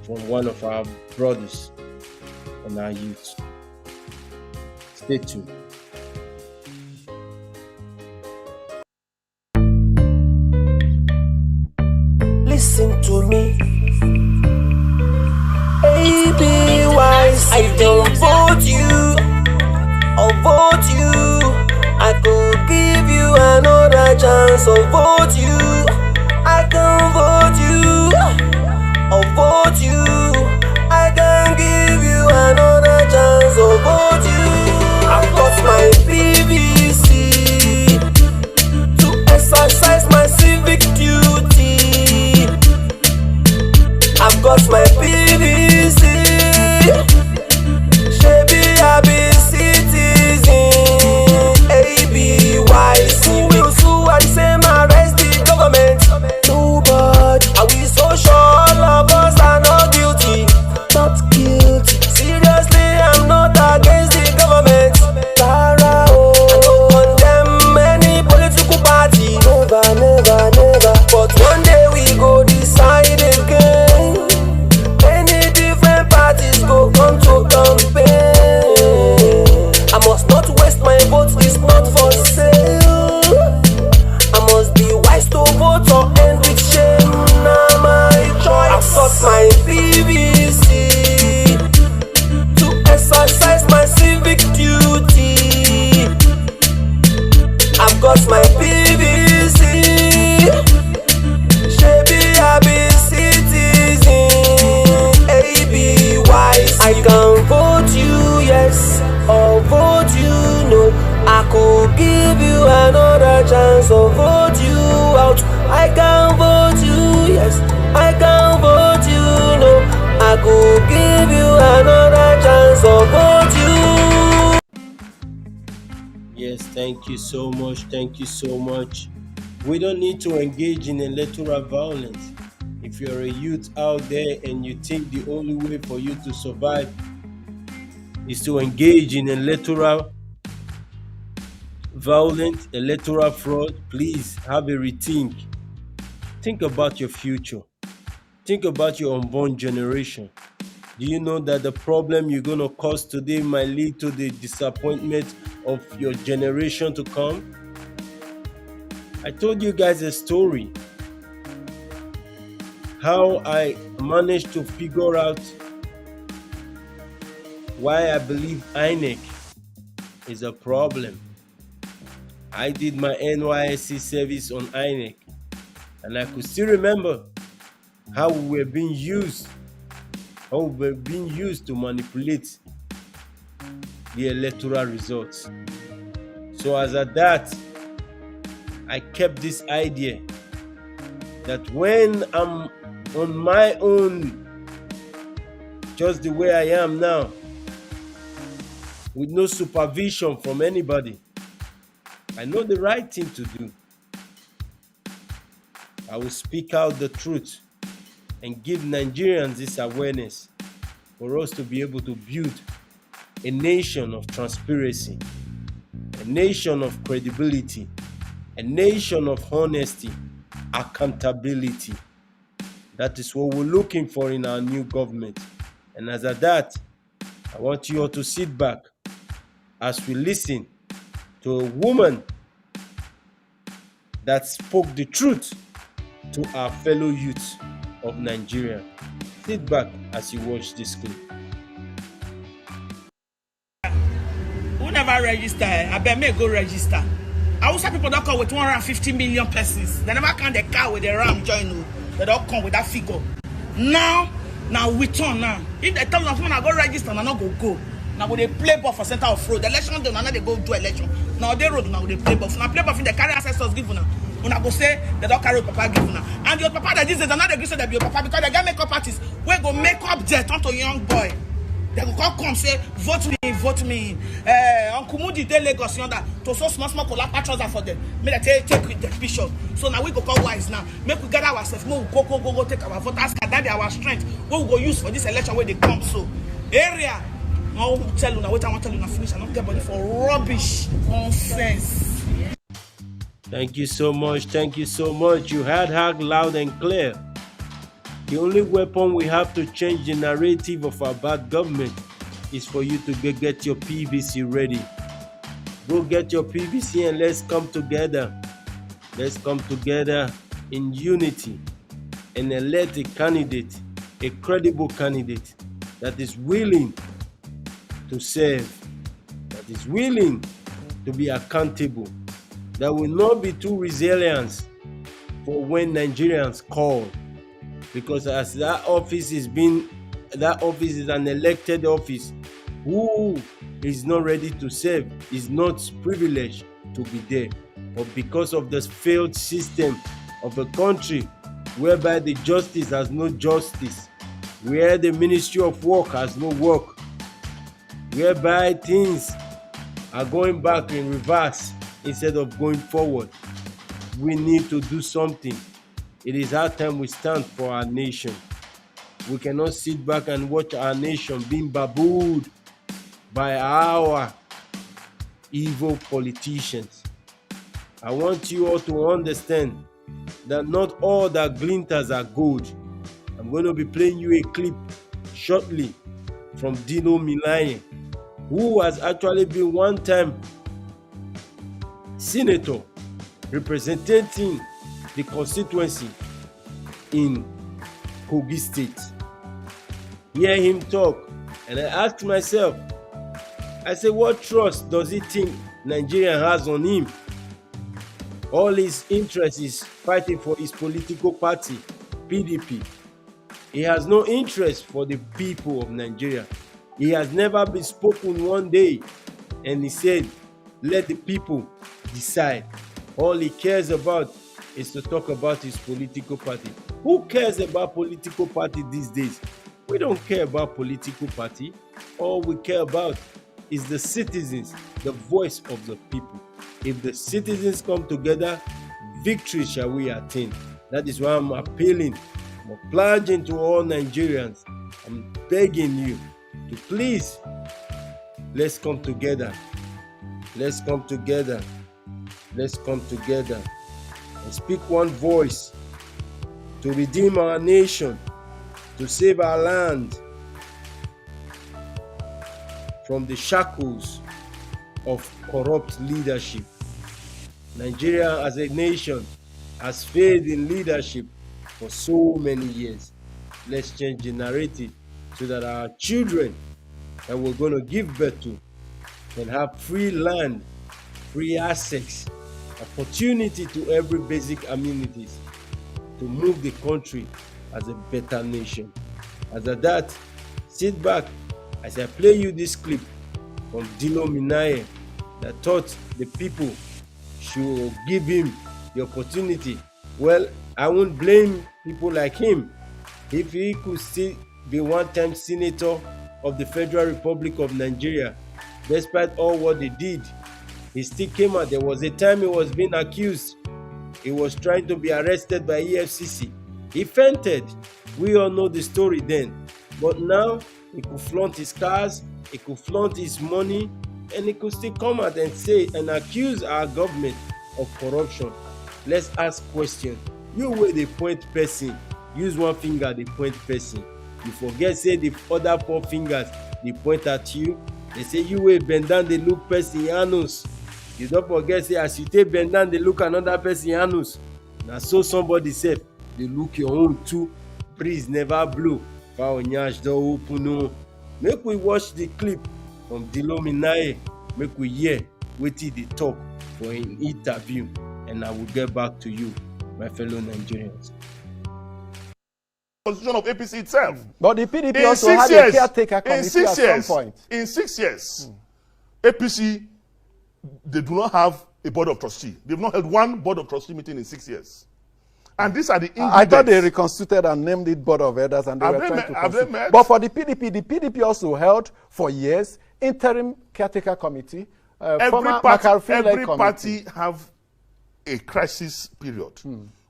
from one of our brothers and our youth. Stay tuned. Listen to me, baby, wise. I don't vote you, I'll vote you. I could give you another chance, I'll vote you. I can vote you, I'll vote you. I can give you another chance, I'll vote you. I've got my PVC to exercise my civic duty. I've got my PVC, Shebi I be citizen, ABYC. Who will sue and say my arrest the government? Thank you so much. Thank you so much. We don't need to engage in electoral violence. If you're a youth out there and you think the only way for you to survive is to engage in electoral violence, electoral fraud, please have a rethink. Think about your future. Think about your unborn generation. Do you know that the problem you're going to cause today might lead to the disappointment of your generation to come? I told you guys a story how I managed to figure out why I believe INEC is a problem. I did my NYSC service on INEC, and I could still remember how we were being used to manipulate the electoral results. So as at that, I kept this idea that when I'm on my own, just the way I am now, with no supervision from anybody, I know the right thing to do. I will speak out the truth and give Nigerians this awareness for us to be able to build a nation of transparency, a nation of credibility, a nation of honesty, accountability. That is what we're looking for in our new government. And as at that, I want you all to sit back as we listen to a woman that spoke the truth to our fellow youths of Nigeria. Sit back as you watch this clip. Who never register? I bet me go register. I also people don't come with 250 million persons. They never come the car with the ram join. They don't come with that figure. Now we turn now. If they tell us when I go register, I not go. Now we they play ball for center of road. The election day, now they go do election. Now they road now they play ball. Now play ball in the carry ancestors give now. When I go say they don't carry papa give now. And your papa that this is another agree say they be your papa because they get makeup artists. We go make up there turn to young boy. They go come say vote me. Uncle Moody dey Lagos yonder to so small collapse trousers for them. Make they take with the bishop. So now we go call wise now. Make we gather ourselves. Make we go take our voters card. That be our strength. What we go use for this election where they come. So area. I will tell you now. Wait, I want to tell you now. Finish. I don't get money for rubbish, nonsense. Thank you so much. Thank you so much. You had her loud and clear. The only weapon we have to change the narrative of our bad government is for you to go get your PVC ready. Go get your PVC and let's come together. Let's come together in unity and elect a candidate, a credible candidate that is willing to serve, that is willing to be accountable, that will not be too resilient for when Nigerians call. Because as that office is an elected office, who is not ready to serve is not privileged to be there. But because of this failed system of a country whereby the justice has no justice, where the Ministry of Work has no work, whereby things are going back in reverse instead of going forward, we need to do something. It is our time we stand for our nation. We cannot sit back and watch our nation being babooed by our evil politicians. I want you all to understand that not all that glitters are gold. I'm going to be playing you a clip shortly from Dino Milaye, who has actually been one time senator representing the constituency in Kogi State. Hear him talk, and I asked myself, I said, what trust does he think Nigeria has on him? All his interest is fighting for his political party, PDP. He has no interest for the people of Nigeria. He has never been spoken one day, and he said, let the people decide. All he cares about is to talk about his political party. Who cares about political party these days? We don't care about political party. All we care about is the citizens, the voice of the people. If the citizens come together, victory shall we attain. That is why I'm appealing, I'm pledging to all Nigerians. I'm begging you to please, let's come together. Let's come together. Let's come together and speak one voice to redeem our nation, to save our land from the shackles of corrupt leadership. Nigeria as a nation has failed in leadership for so many years. Let's change the narrative so that our children that we're going to give birth to can have free land, free access, opportunity to every basic amenities to move the country as a better nation. As at that, sit back as I play you this clip from Dino Minaye that thought the people should give him the opportunity. Well, I won't blame people like him. If he could still be one-time senator of the Federal Republic of Nigeria, despite all what they did, he still came out. There was a time he was being accused. He was trying to be arrested by EFCC. He fainted. We all know the story then. But now, he could flaunt his cars, he could flaunt his money, and he could still come out and say and accuse our government of corruption. Let's ask questions. You where they point person, use one finger, they point person. You forget, say the other 4 fingers, they point at you. They say you will bend down, they look person anus. You don't forget, say as you take bend down, they look another person anus. Now so somebody said, they look your own too. Breeze never blow. Make we watch the clip from Dilo Minaye. Make we hear what they talk for an interview, and I will get back to you, my fellow Nigerians. Constitution of APC itself. But the PDP also had a caretaker committee at some point. In 6 years, APC, they do not have a board of trustees. They've not held one board of trustee meeting in 6 years. And these are the ingredients. I thought they reconstituted and named it Board of Elders, and they were trying to constitute. But for the PDP also held for years interim caretaker committee. Every party have a crisis period,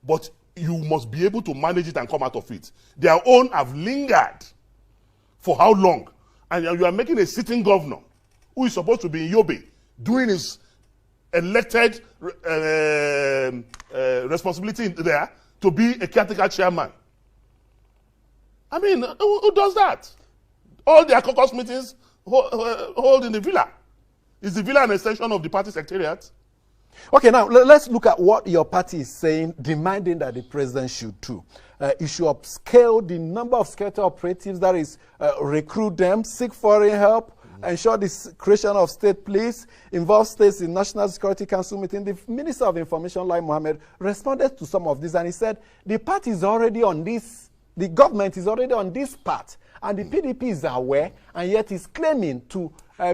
but you must be able to manage it and come out of it. Their own have lingered for how long? And you are making a sitting governor who is supposed to be in Yobe doing his elected responsibility there to be a caretaker chairman. I mean, who does that? All their caucus meetings hold in the villa. Is the villa an extension of the party secretariat? Okay, now let's look at what your party is saying, demanding that the president should do. It should upscale the number of security operatives, that is, recruit them, seek foreign help, ensure the creation of state police, involve states in National Security Council meeting. The Minister of Information, Lai Mohammed, responded to some of this, and he said the party is already on this, the government is already on this path, and the PDP is aware, and yet is claiming to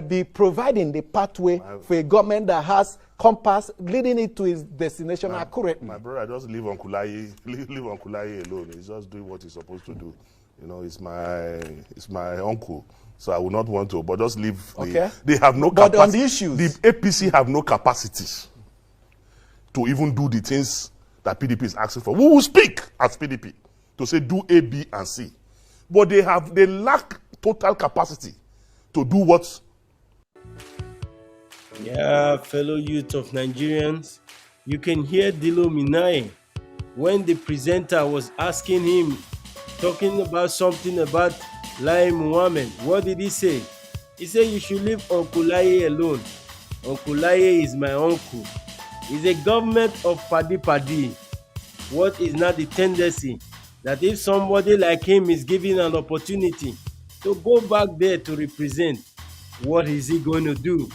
be providing the pathway for a government that has compass leading it to its destination accurately. My brother, just leave Uncle Kulayi alone. He's just doing what he's supposed to do. You know, it's my uncle. So I would not want to, but just leave. Okay. They have no capacity. But on the issues, the APC have no capacity to even do the things that PDP is asking for. We will speak as PDP to say do A, B, and C. But they lack total capacity to do what. Yeah, fellow youth of Nigerians, you can hear Dilo Minaye when the presenter was asking him, talking about something about Lai Mohammed. What did he say? He said you should leave Uncle Lai alone. Uncle Lai is my uncle. He's a government of Padi. What is not the tendency that if somebody like him is given an opportunity to go back there to represent, what is he going to do?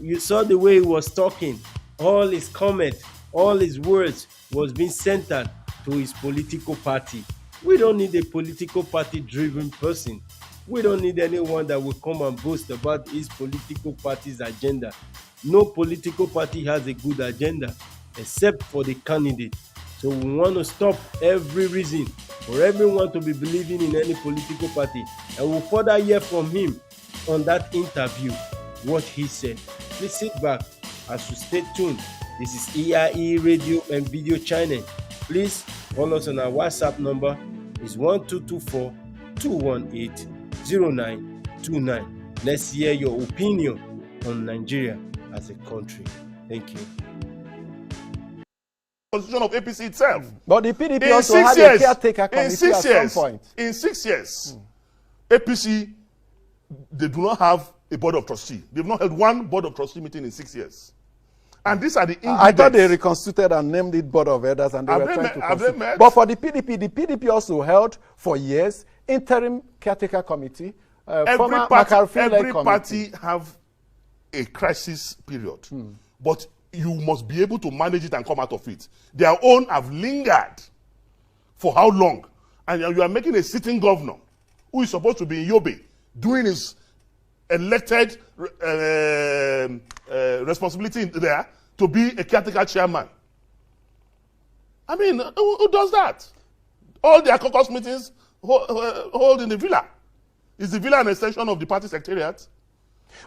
You saw the way he was talking. All his comments, all his words was being centered to his political party. We don't need a political party-driven person. We don't need anyone that will come and boast about his political party's agenda. No political party has a good agenda except for the candidate. So we want to stop every reason for everyone to be believing in any political party. And we'll further hear from him on that interview what he said. Please sit back as you stay tuned. This is EIE Radio and Video Channel. Please call us on our WhatsApp number. It's 1224-218-0929. Let's hear your opinion on Nigeria as a country. Thank you. Constitution of APC itself. But the PDP also had a caretaker committee at some point. In 6 years, APC, they do not have a board of trustee. They've not held one board of trustee meeting in 6 years. And these are the ingredients. I thought they reconstituted and named it Board of Elders, and they were trying to constitute. But for the PDP also held for years interim caretaker committee. Every party have a crisis period. But you must be able to manage it and come out of it. Their own have lingered for how long? And you are making a sitting governor who is supposed to be in Yobe doing his elected responsibility there to be a caretaker chairman. I mean, who does that? All their caucus meetings hold in the villa. Is the villa an extension of the party secretariat?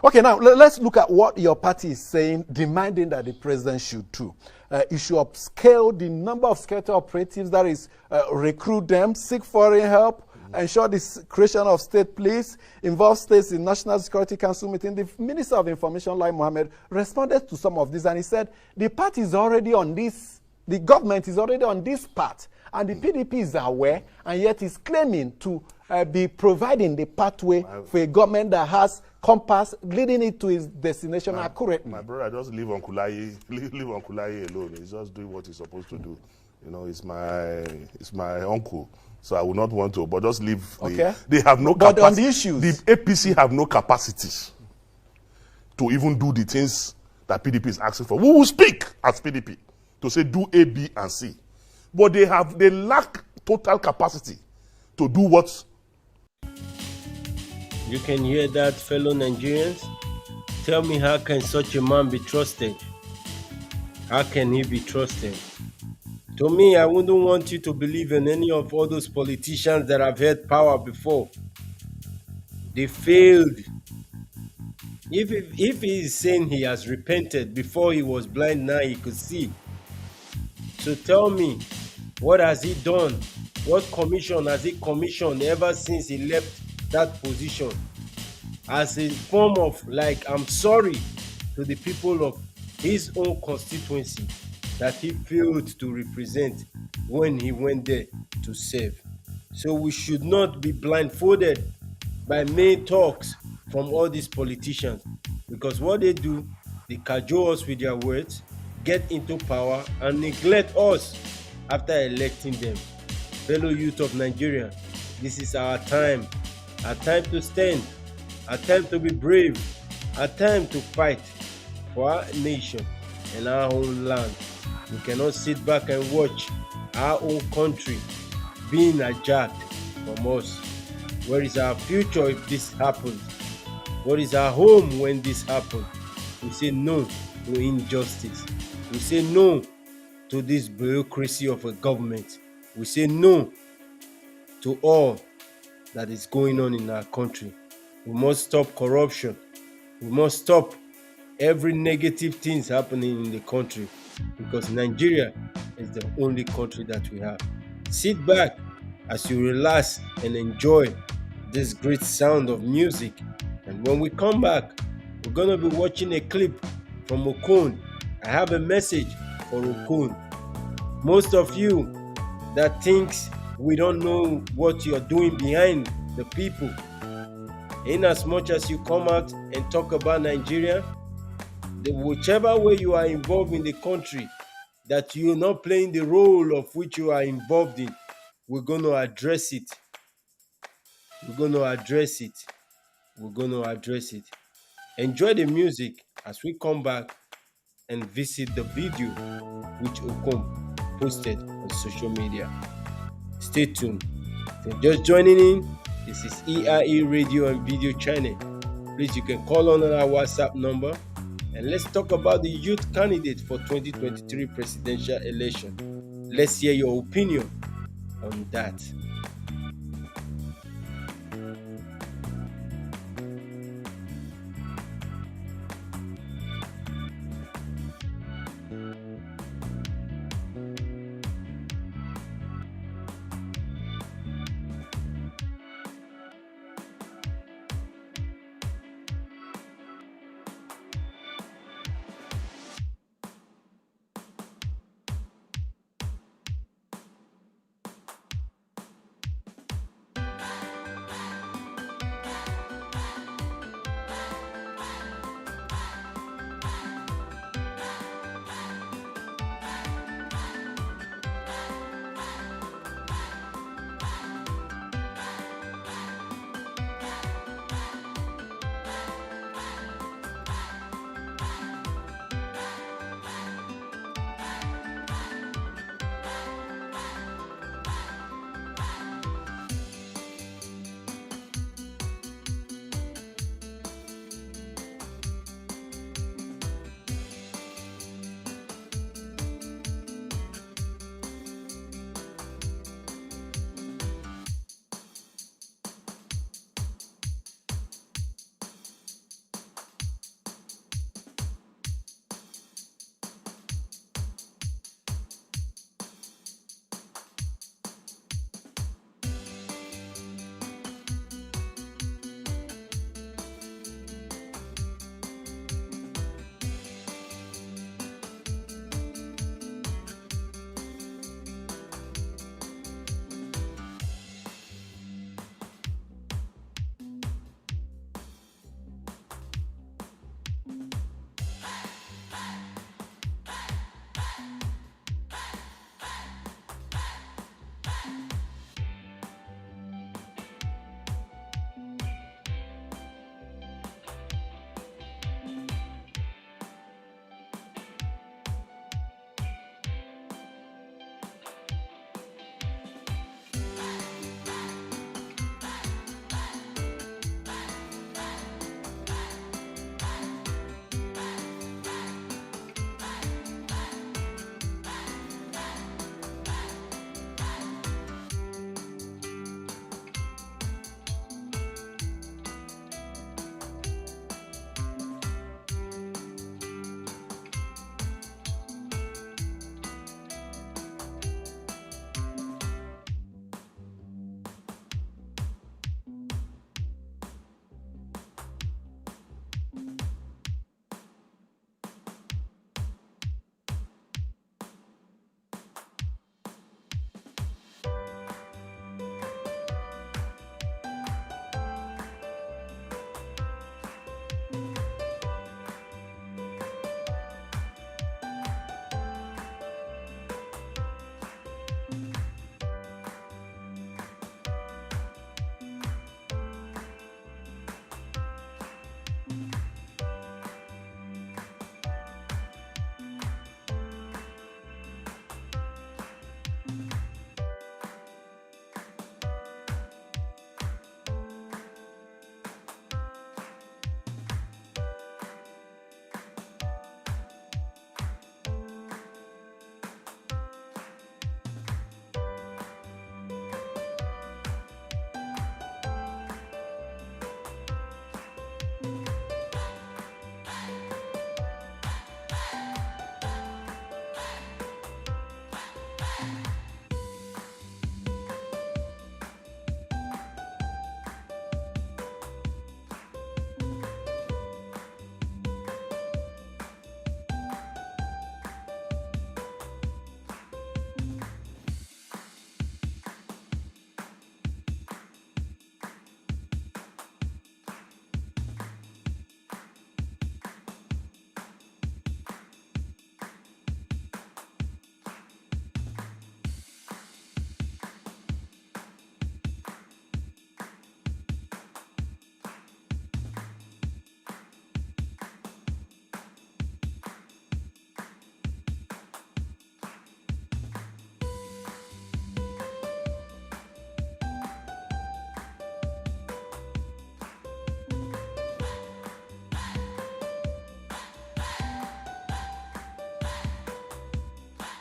Okay, now let's look at what your party is saying, demanding that the president should do. It should upscale the number of security operatives, that is, recruit them, seek foreign help, ensure the creation of state police, involve states in National Security Council meeting. The Minister of Information, Lai Mohammed, responded to some of this, and he said the party is already on this, the government is already on this path, and the PDP is aware, and yet is claiming to be providing the pathway for a government that has compass leading it to its destination accurately. My brother, just leave Uncle Lai alone. He's just doing what he's supposed to do. You know, it's my uncle, so I would not want to. But just leave. They have no capacity. But on the issues, the APC have no capacity to even do the things that PDP is asking for. We will speak as PDP to say do A, B, and C, but they lack total capacity to do what. You can hear that, fellow Nigerians? Tell me, how can such a man be trusted? How can he be trusted? To me, I wouldn't want you to believe in any of all those politicians that have had power before. They failed. If he is saying he has repented, before he was blind, now he could see. So tell me, what has he done? What commission has he commissioned ever since he left that position, as a form of, like, I'm sorry to the people of his own constituency that he failed to represent when he went there to serve? So we should not be blindfolded by main talks from all these politicians, because what they do, they cajole us with their words, get into power, and neglect us after electing them. Fellow youth of Nigeria, this is our time to stand, our time to be brave, our time to fight for our nation and our own land. We cannot sit back and watch our own country being hijacked from us. Where is our future if this happens? What is our home when this happens? We say no to injustice. We say no to this bureaucracy of a government. We say no to all that is going on in our country. We must stop corruption. We must stop every negative things happening in the country, because Nigeria is the only country that we have. Sit back as you relax and enjoy this great sound of music. And when we come back, we're going to be watching a clip from Okon. I have a message for Okon. Most of you that thinks we don't know what you're doing behind the people, in as much as you come out and talk about Nigeria, whichever way you are involved in the country, that you're not playing the role of which you are involved in, we're going to address it. We're going to address it. We're going to address it. Enjoy the music as we come back and visit the video which Okon posted on social media. Stay tuned. If you're just joining in, this is EIE Radio and Video Channel. Please, you can call on our WhatsApp number and let's talk about the youth candidate for 2023 presidential election. Let's hear your opinion on that.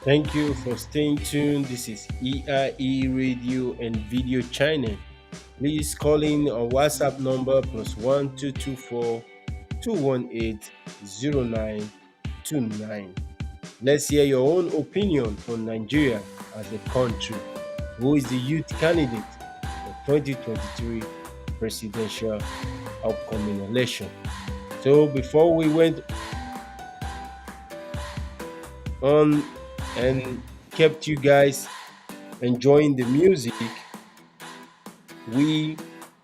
Thank you for staying tuned. This is EIE Radio and Video Channel. Please call in on WhatsApp number +1224 218 0929. Let's hear your own opinion on Nigeria as a country. Who is the youth candidate for 2023 presidential upcoming election? So before we went on and kept you guys enjoying the music, we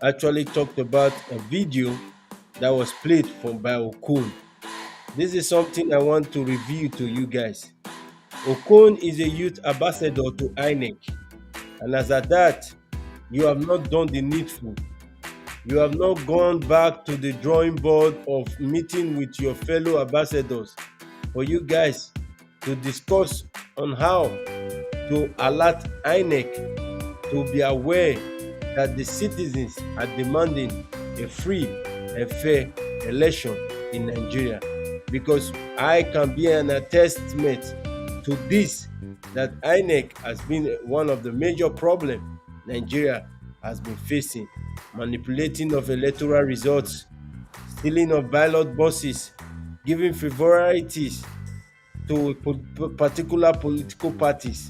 actually talked about a video that was played by Okun. This is something I want to review to you guys. Okun is a youth ambassador to INEC, and as at that, you have not done the needful. You have not gone back to the drawing board of meeting with your fellow ambassadors for you guys to discuss on how to alert INEC to be aware that the citizens are demanding a free and fair election in Nigeria. Because I can be an attestament to this, that INEC has been one of the major problems Nigeria has been facing. Manipulating of electoral results, stealing of ballot boxes, giving favorites to particular political parties,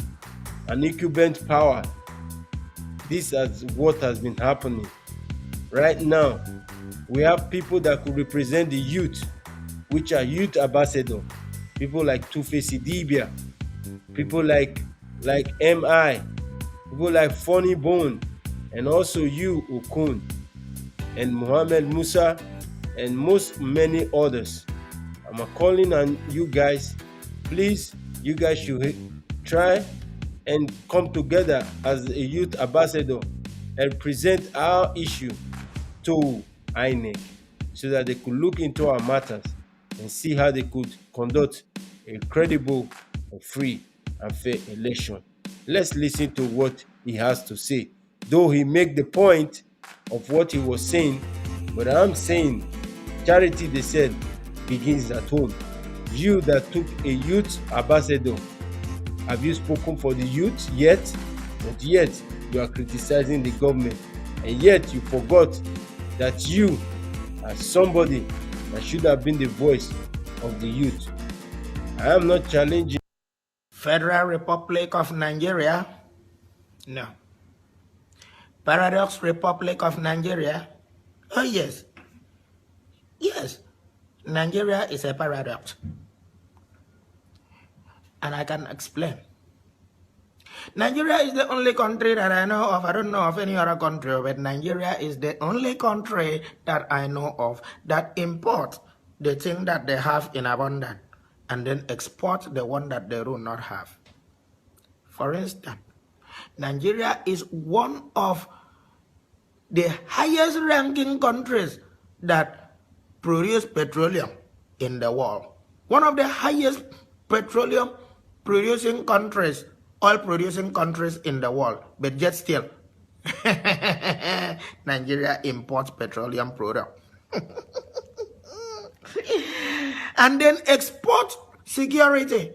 and incumbent power. This is what has been happening. Right now, we have people that could represent the youth, which are youth ambassadors. People like Two-Face Idibia, people like MI, people like Funny Bone, and also you, Okun, and Muhammad Musa, and many others. I'm calling on you guys. Please, you guys should try and come together as a youth ambassador and present our issue to INEC so that they could look into our matters and see how they could conduct a credible, free, and fair election. Let's listen to what he has to say. Though he make the point of what he was saying, but I'm saying charity, they said, begins at home. You that took a youth ambassador, have you spoken for the youth yet? But yet you are criticizing the government, and yet you forgot that you are somebody that should have been the voice of the youth. I am not challenging Federal Republic of Nigeria? No. Paradox Republic of Nigeria? Oh yes. Yes. Nigeria is a paradox. And I can explain. Nigeria is the only country that I know of. I don't know of any other country, but Nigeria is the only country that I know of that import the thing that they have in abundance and then export the one that they do not have. For instance, Nigeria is one of the highest ranking countries that produce petroleum in the world. One of the highest petroleum producing countries, oil producing countries in the world, but yet still, Nigeria imports petroleum products. And then export security.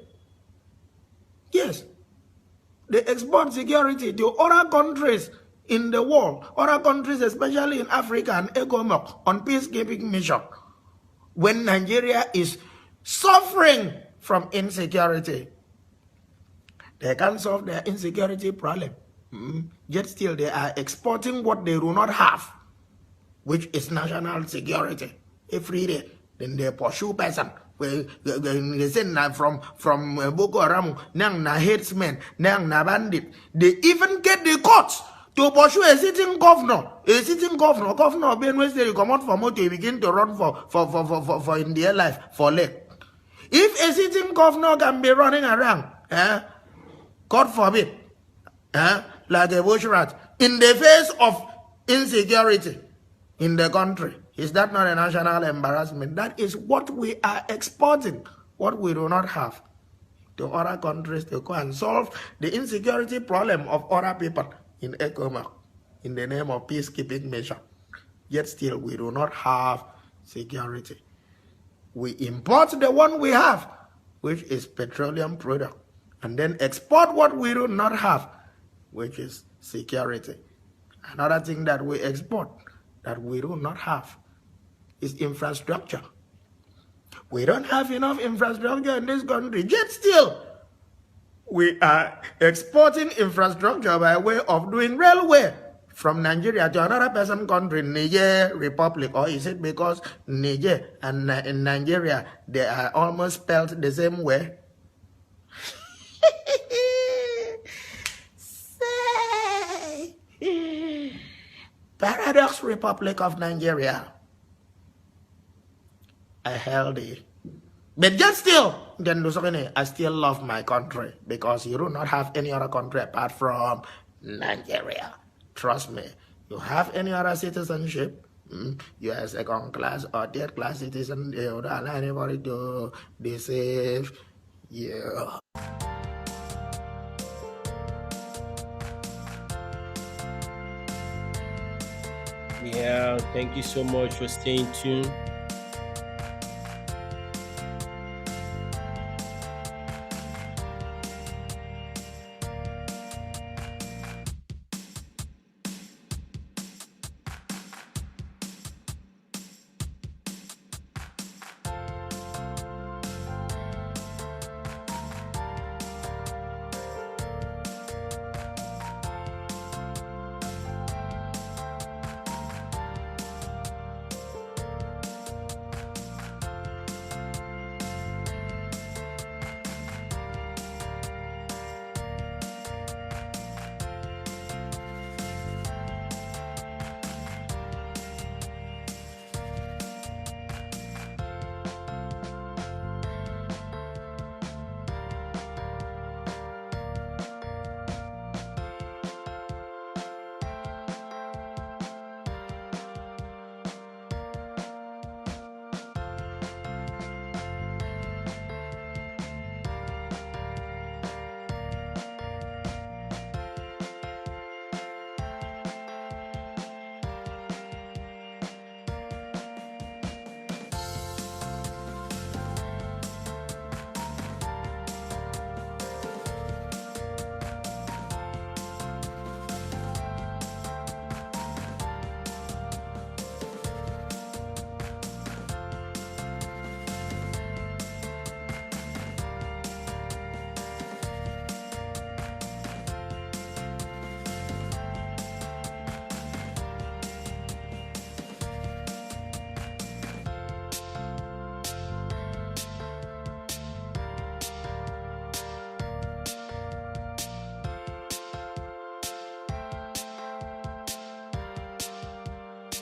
Yes, they export security to other countries in the world, other countries, especially in Africa and ECOMOC, on peacekeeping mission. When Nigeria is suffering from insecurity, they can't solve their insecurity problem. Yet still they are exporting what they do not have, which is national security. Every day, then they pursue person. They send from Boko Haram, nang na headsmen, nang na bandit. They even get the courts to pursue a sitting governor. A sitting governor of Benue State, come out from motor, begin to run for in their life, for leg. If a sitting governor can be running around, God forbid, like a bush rat, in the face of insecurity in the country, is that not a national embarrassment? That is what we are exporting, what we do not have, to other countries to go and solve the insecurity problem of other people in ECOMOC in the name of peacekeeping measure. Yet still we do not have security. We import the one we have, which is petroleum product. and then export what we do not have, which is security. Another thing that we export that we do not have is infrastructure. We don't have enough infrastructure in this country, yet still we are exporting infrastructure by way of doing railway from Nigeria to another person country, Niger Republic. Or is it because Niger and in Nigeria, they are almost spelled the same way? Paradox Republic of Nigeria. I held it. But just still, then I still love my country because you do not have any other country apart from Nigeria. Trust me. You have any other citizenship, you are second class or third class citizen, you don't allow anybody to deceive you. Yeah, thank you so much for staying tuned.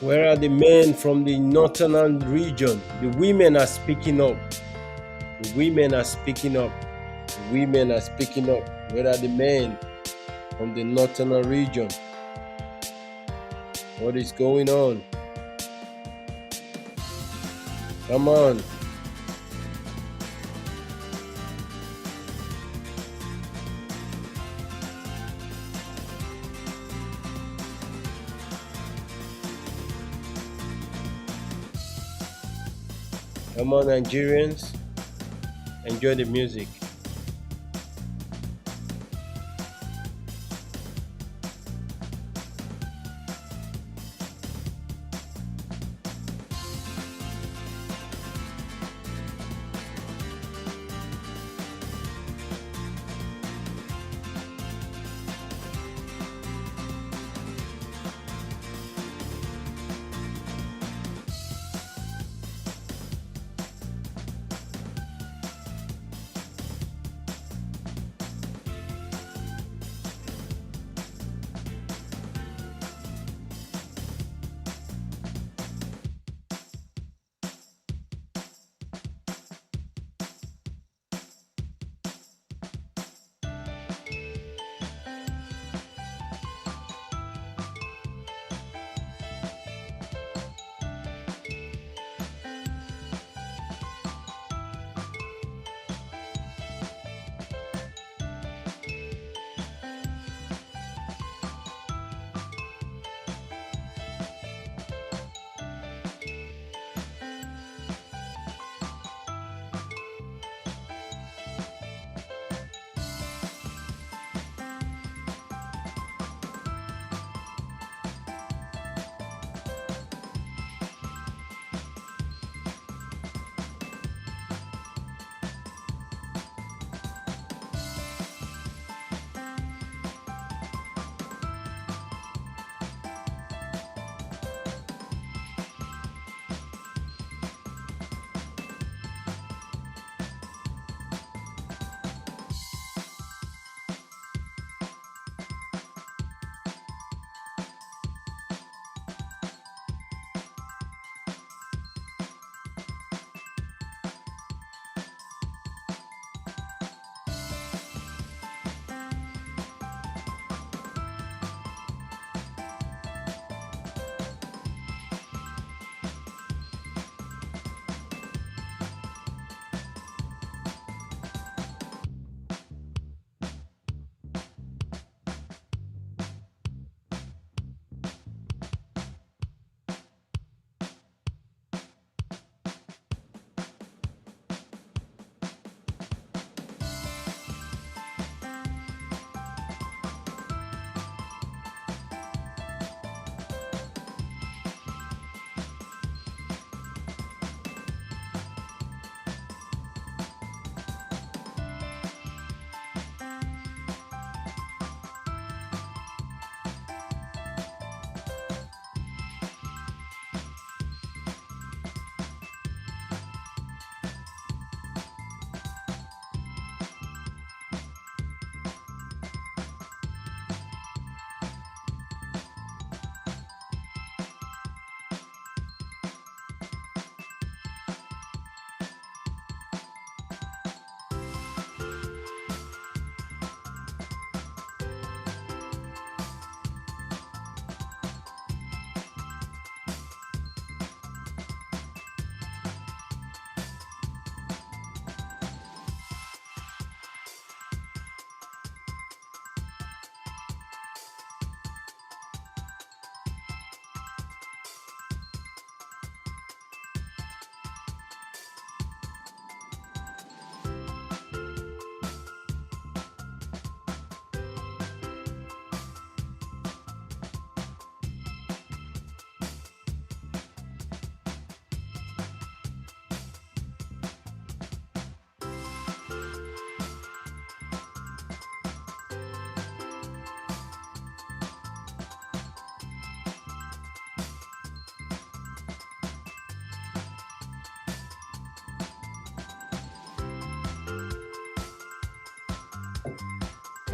Where are the men from the northern region? The women are speaking up. The women are speaking up. The women are speaking up. Where are the men from the northern region? What is going on? Come on. Come on, Nigerians, enjoy the music.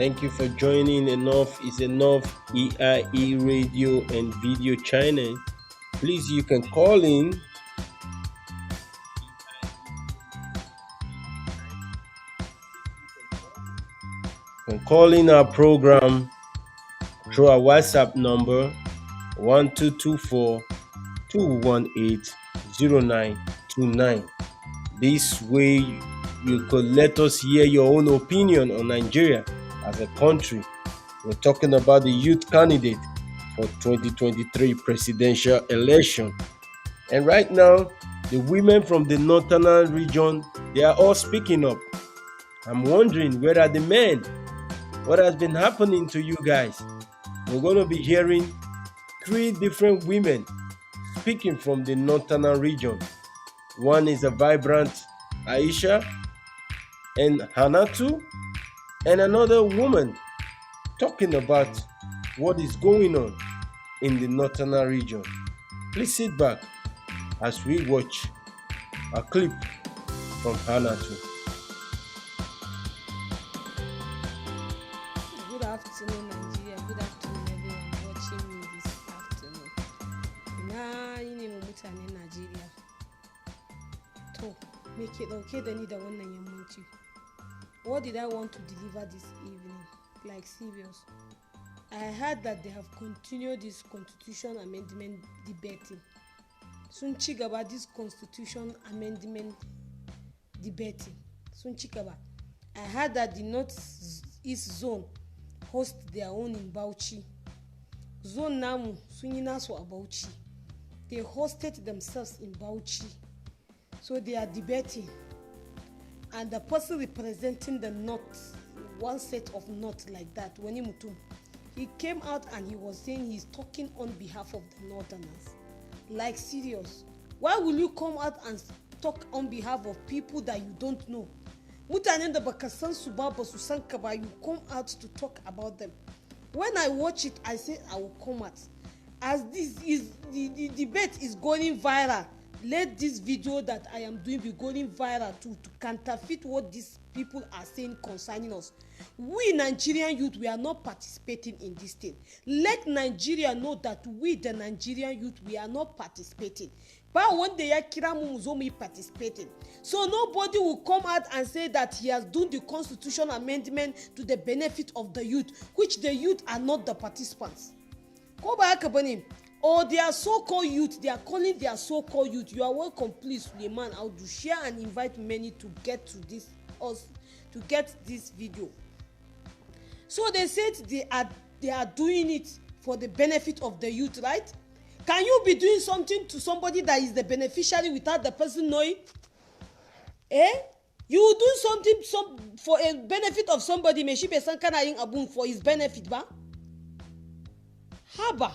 Thank you for joining Enough is Enough EIE radio and video channel. Please, you can call in. You can call in our program through our WhatsApp number 1224-218-0929. This way, you could let us hear your own opinion on Nigeria as a country. We're talking about the youth candidate for 2023 presidential election. And right now, the women from the northern region, they are all speaking up. I'm wondering, where are the men? What has been happening to you guys? We're going to be hearing 3 different women speaking from the northern region. One is a vibrant Aisha and Hanatu, and another woman talking about what is going on in the northern region. Please sit back as we watch a clip from Hanatu. Good afternoon, Nigeria. Good afternoon, everyone watching me this afternoon. Nigeria. To make it okay, they need a one and your. What did I want to deliver this evening? Like serious. I heard that they have continued this constitution amendment debating. Sun ci gaba this constitution amendment debating. Sun ci gaba. I heard that the North-East zone host their own in Bauchi. Zone namu sun yi nasu a Bauchi. They hosted themselves in Bauchi. So they are debating. And the person representing the North, one set of North like that, Wani Mutum, he came out and he was saying he's talking on behalf of the Northerners. Like serious. Why will you come out and talk on behalf of people that you don't know? Mutanen da baka san su ba su san ka ba, you come out to talk about them. When I watch it, I say I will come out. As this is the debate is going viral, let this video that I am doing be going viral to counterfeit what these people are saying concerning us. We Nigerian youth, we are not participating in this thing. Let Nigeria know that we, the Nigerian youth, we are not participating. But one day Kiramu participating. So nobody will come out and say that he has done the constitutional amendment to the benefit of the youth, which the youth are not the participants. Go back, or their so-called youth, they are calling their so-called youth. You are welcome, please, Suleiman. I'll do share and invite many to get to this, to get this video. So they said they are doing it for the benefit of the youth, right? Can you be doing something to somebody that is the beneficiary without the person knowing? You do something for a benefit of somebody, may she be sankana abun for his benefit, ba? Haba.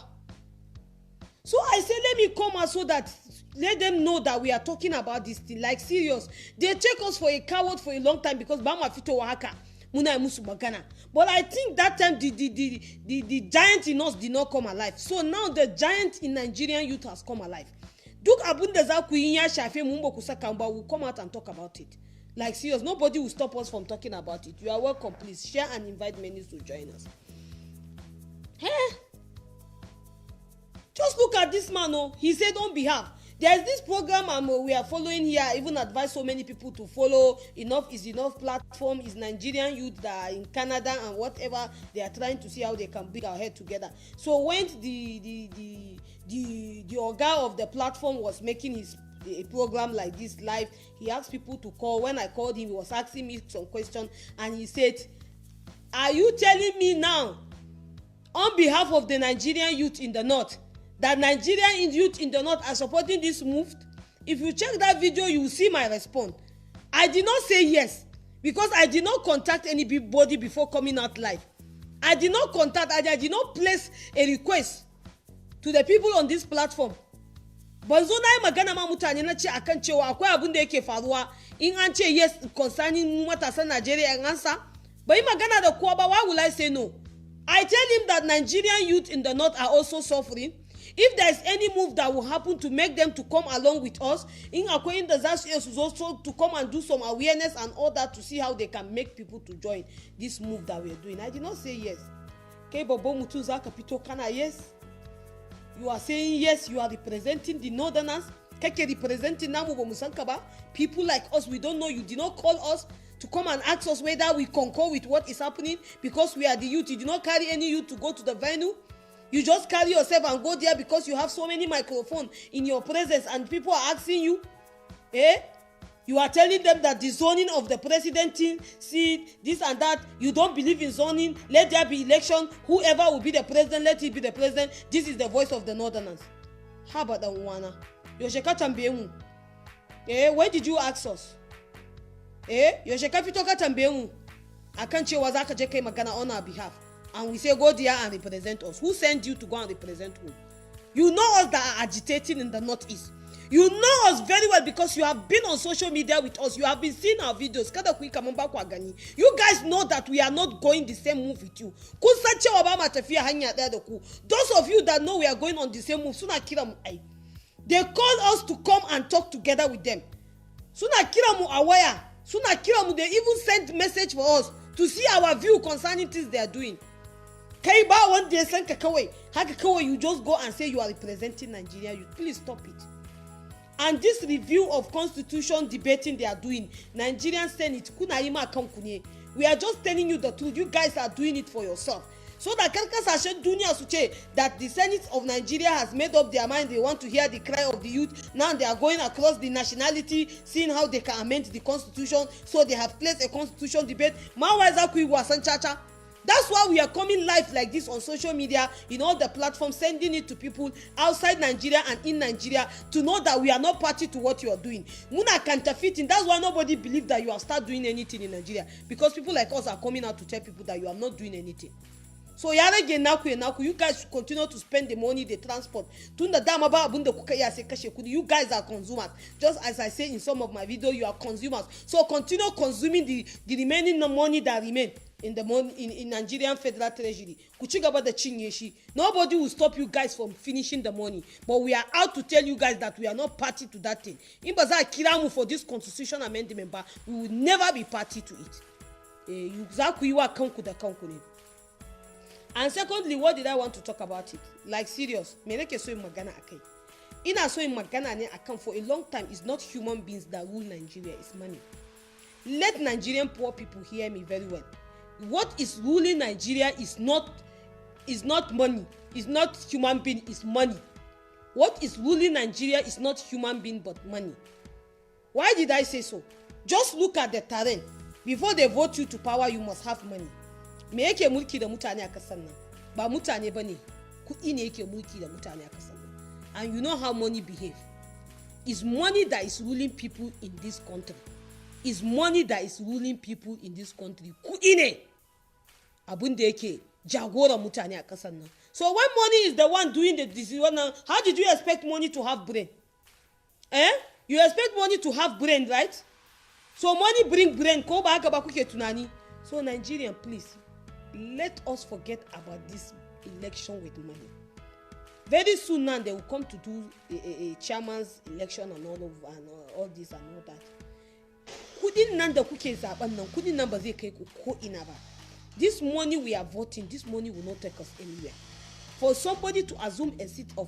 So I say, let me come out so that let them know that we are talking about this thing. Like serious. They take us for a coward for a long time because Bama Fito Wahaka, Muna Musu Bagana. But I think that time the giant in us did not come alive. So now the giant in Nigerian youth has come alive. Duk Abundeza Kuinya Shafe Mumbo Kusakamba will come out and talk about it. Like serious. Nobody will stop us from talking about it. You are welcome. Please share and invite many to join us. Just look at this man, he said on behalf. There's this program we are following here. I even advise so many people to follow. Enough is Enough platform is Nigerian youth that are in Canada and whatever. They are trying to see how they can bring our head together. So when the organ of the platform was making his a program like this live, he asked people to call. When I called him, he was asking me some questions and he said, are you telling me now on behalf of the Nigerian youth in the north that Nigerian youth in the north are supporting this move? If you check that video, you will see my response. I did not say yes because I did not contact anybody before coming out live. I did not place a request to the people on this platform. Ban zo na yi magana ma mutane na ce akan cewa akwai abin da yake faruwa in an ce yes concerning matasan Nigeria in answer. Bai magana da kowa ba, why will I say no? I tell him that Nigerian youth in the north are also suffering. If there is any move that will happen to make them to come along with us, in according to that, is also to come and do some awareness and all that to see how they can make people to join this move that we are doing. I did not say yes. Yes. You are saying yes, you are representing the northerners. Representing people like us, we don't know. You did not call us to come and ask us whether we concur with what is happening because we are the youth. You did not carry any youth to go to the venue. You just carry yourself and go there because you have so many microphones in your presence and people are asking you. You are telling them that the zoning of the president seat, this and that, you don't believe in zoning. Let there be election. Whoever will be the president, let it be the president. This is the voice of the northerners. How about that one? Where did you ask us? Yosheka fitoka tambemu. Akanche wazaka jeke magana on our behalf. And we say go there and represent us. Who sent you to go and represent who? You know us that are agitating in the northeast. You know us very well because you have been on social media with us. You have been seeing our videos. You guys know that we are not going the same move with you. Those of you that know we are going on the same move, they call us to come and talk together with them. They even sent message for us to see our view concerning things they are doing. You just go and say you are representing Nigeria. You please stop it. And this review of constitution debating they are doing, Nigerian Senate, we are just telling you the truth. You guys are doing it for yourself. So that that the Senate of Nigeria has made up their mind. They want to hear the cry of the youth. Now they are going across the nationality, seeing how they can amend the constitution. So they have placed a constitution debate. That's why we are coming live like this on social media, in all the platforms, sending it to people outside Nigeria and in Nigeria to know that we are not party to what you are doing. Muna counterfeiting. That's why nobody believes that you have started doing anything in Nigeria, because people like us are coming out to tell people that you are not doing anything. So you guys should continue to spend the money, the transport. You guys are consumers. Just as I say in some of my videos, you are consumers. So continue consuming the remaining money that remain in the money in Nigerian Federal Treasury. Nobody will stop you guys from finishing the money. But we are out to tell you guys that we are not party to that thing. For this constitution amendment, we will never be party to it. And secondly, what did I want to talk about it? Like serious. For a long time, it's not human beings that rule Nigeria, it's money. Let Nigerian poor people hear me very well. What is ruling Nigeria is not money. It's not human being, it's money. What is ruling Nigeria is not human being but money. Why did I say so? Just look at the terrain. Before they vote you to power, you must have money. Me yake mulki da mutane a kasar nan? Ba mutane bane. Kuɗi ne yake mulki da mutane a kasar nan. And you know how money behave. It's money that is ruling people in this country. It's money that is ruling people in this country. Kuɗi ne abun da yake jagora mutane a kasar nan. So when money is the one doing the decision, how did you expect money to have brain? You expect money to have brain, right? So money bring brain. Ko ba haka ba kuke tunani. So Nigerian, please, let us forget about this election with money. Very soon now they will come to do a chairman's election and all this and all that. Kudin nan da kuke zaben nan, kudin nan ba zai kai ku ko ina ba. This money we are voting, this money will not take us anywhere. For somebody to assume a seat of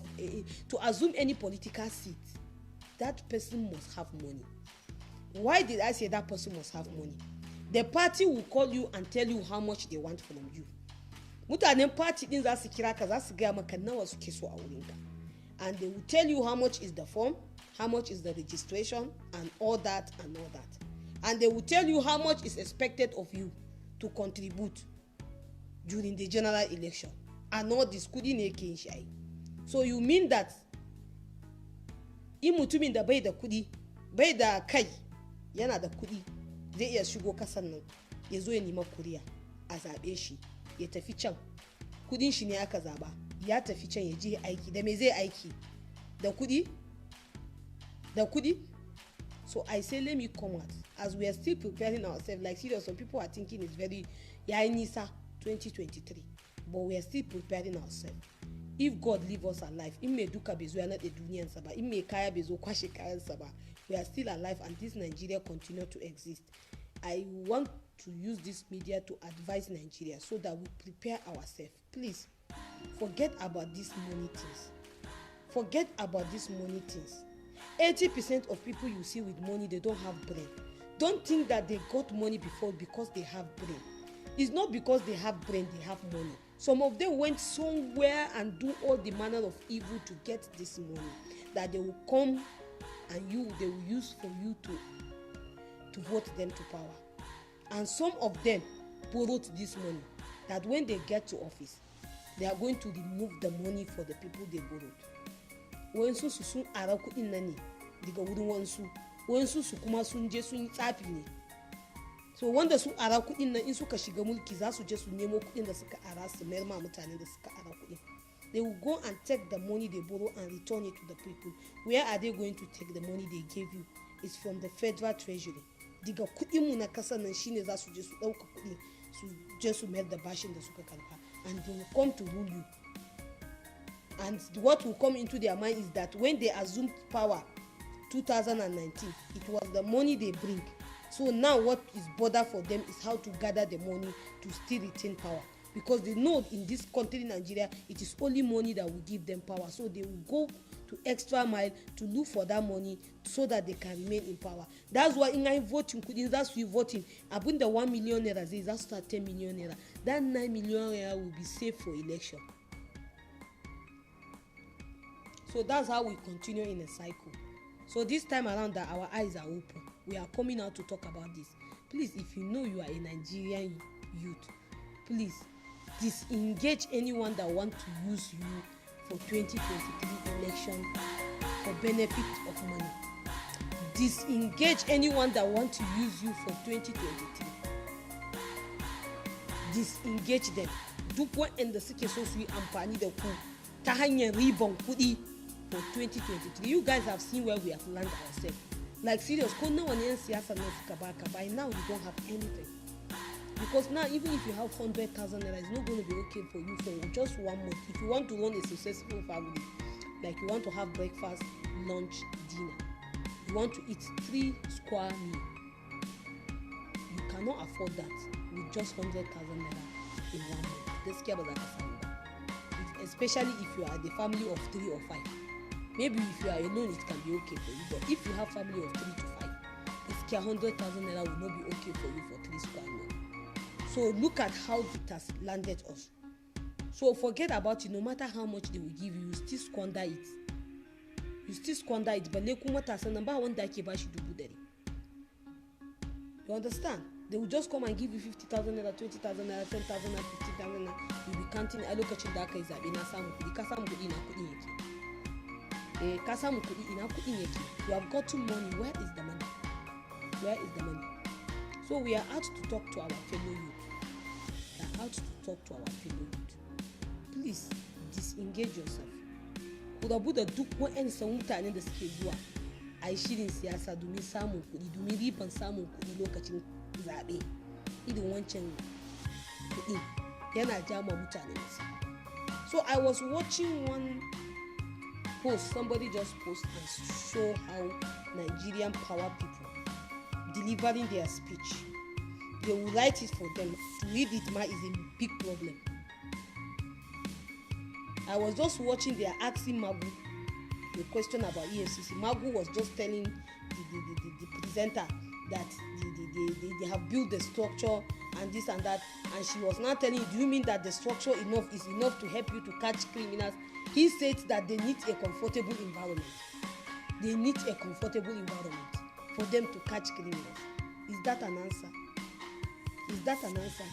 to assume any political seat, that person must have money. Why did I say that person must have money? The party will call you and tell you how much they want from you. Mutanen party din za su kira ka, za su gaya maka nawa suke so a wurinka. And they will tell you how much is the form, how much is the registration, and all that and all that. And they will tell you how much is expected of you to contribute during the general election. And all this kudi ne ke shi. So you mean that in mutumin da bai da kudi, bai da kai, yana da kudi, zai iya shigo kasan nan ya zo ya nima kuriya a zaɓe shi ya tafi can, kudin shi ne aka zaba, ya tafi can ya je aiki. Da me zai aiki? Da kudi? So I say let me come out as we are still preparing ourselves. Like serious, some people are thinking it's very nisa 2023, but we are still preparing ourselves. if God leave us alive, He may do kabezu na the dunya saba, He may kaya bezu kwashe kaya saba. We are still alive, and this Nigeria continue to exist. I want to use this media to advise Nigeria so that we prepare ourselves. Please, forget about these money things. Forget about these money things. 80% of people you see with money, they don't have brain. Don't think that they got money before because they have brain. It's not because they have brain, they have money. Some of them went somewhere and do all the manner of evil to get this money that they will come and they will use for you to vote them to power. And some of them borrowed this money that when they get to office, they are going to remove the money for the people they borrowed. Wansu su sun ara kuɗin nan ne daga wurin wansu su kuma sun je sun yi tsafi ne. So wanda su ara kuɗin nan in suka shiga mulki za su je su nemo kuɗin da suka ara su mayar ma mutanen da suka ara kuɗin. They will go and take the money they borrow and return it to the people. Where are they going to take the money they gave you? It's from the federal treasury. Diga kuɗin mu na kasa nan shine za su je su ɗauka kuɗi su je su mayar da bashin da suka karfa, and they will come to rule you. And what will come into their mind is that when they assumed power 2019, it was the money they bring. So now what is bother for them is how to gather the money to still retain power, because they know in this country Nigeria it is only money that will give them power. So they will go to extra mile to look for that money so that they can remain in power. That's why in I voting, that's we voting. Abun the 1 million naira is that's 10 million naira. That 9 million naira will be saved for election. So that's how we continue in a cycle. So this time around that our eyes are open, we are coming out to talk about this. Please, if you know you are a Nigerian youth, please disengage anyone that want to use you for 2023 election for benefit of money. Disengage anyone that want to use you for 2023. Disengage them. Duk waɗanda suke so su yi amfani da ku ta hanyar riban kuɗi for 2023. You guys have seen where we have landed ourselves. Like serious, ko nawa ne yan siyasa nan suka baka, by now you don't have anything. Because now even if you have 100,000 naira, it's not going to be okay for you for just 1 month. If you want to run a successful family, like you want to have breakfast, lunch, dinner, you want to eat 3 square meal, you cannot afford that with just 100,000 naira in 1 month. Gaskiya ba za ka samu ba. Especially if you are the family of 3 or 5. Maybe if you are alone, it can be okay for you. But if you have family of 3 to 5, it's 100,000 naira will not be okay for you for 3 square meal. So look at how it has landed us. So forget about it. No matter how much they will give you, you still squander it. You still squander it. But number one dake bashi dubu dari. You understand? They will just come and give you 50,000 naira, 20,000 naira, 10,000 naira, 50,000 naira. You'll be counting a lokacin da aka yi zabe na samu kudi. Ka samu kudi ina kudi yake. Ka samu kudi ina kudi yake. You have gotten money. Where is the money? Where is the money? So we are out to talk to our fellow youth. We are out to talk to our fellow youth. Please disengage yourself. Ku rabu da duk wa'ansu mutanen da suke zuwa a yi shirin siyasa domin samun kuɗi, domin riban samun kuɗi lokacin zaɓe. Irin wancan kuɗi yana jama mutane nasa. So I was watching one post, somebody just post and show how Nigerian power people delivering their speech. They will write it for them. To read it is a big problem. I was just watching, they are asking Magu a question about EFCC. Magu was just telling the presenter that they have built the structure and this and that, and she was now telling, do you mean that the structure is enough to help you to catch criminals? He said that they need a comfortable environment. They need a comfortable environment for them to catch criminals. Is that an answer? Is that an answer?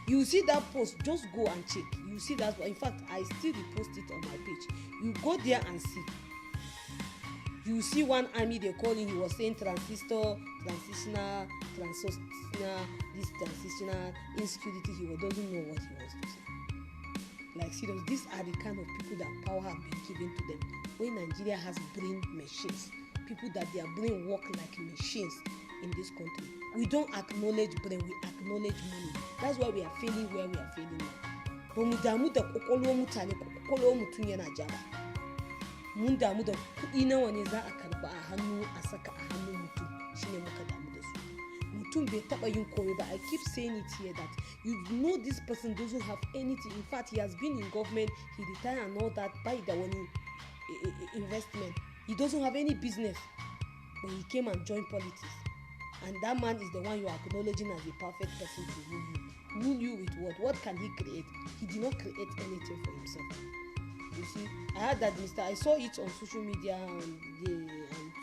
You see that post, just go and check. You see that. In fact, I still repost it on my page. You go there and see. You see one army they call him. He was saying transitional, this transitional insecurity. He doesn't know what he wants to say. Like serious, these are the kind of people that power have been given to them. When Nigeria has brain machines, people that their brain work like machines in this country. We don't acknowledge brain, we acknowledge money. That's why we are failing where we are failing now. ba mu damu da kwakwalwar mutane ko kwakwalwar mutum yana ja ba. Mun damu da kuɗi nawa ne za a karba a hannu a saka a hannun mutum, shine muka damu da su. Mutum bai taɓa yin komai ba. I keep saying it here that you know this person doesn't have anything. In fact, he has been in government, he retired and all that, by the one investment. He doesn't have any business, but he came and joined politics. And that man is the one you are acknowledging as a perfect person to rule you. Rule you with what? What can he create? He did not create anything for himself. You see, I heard that I saw it on social media, and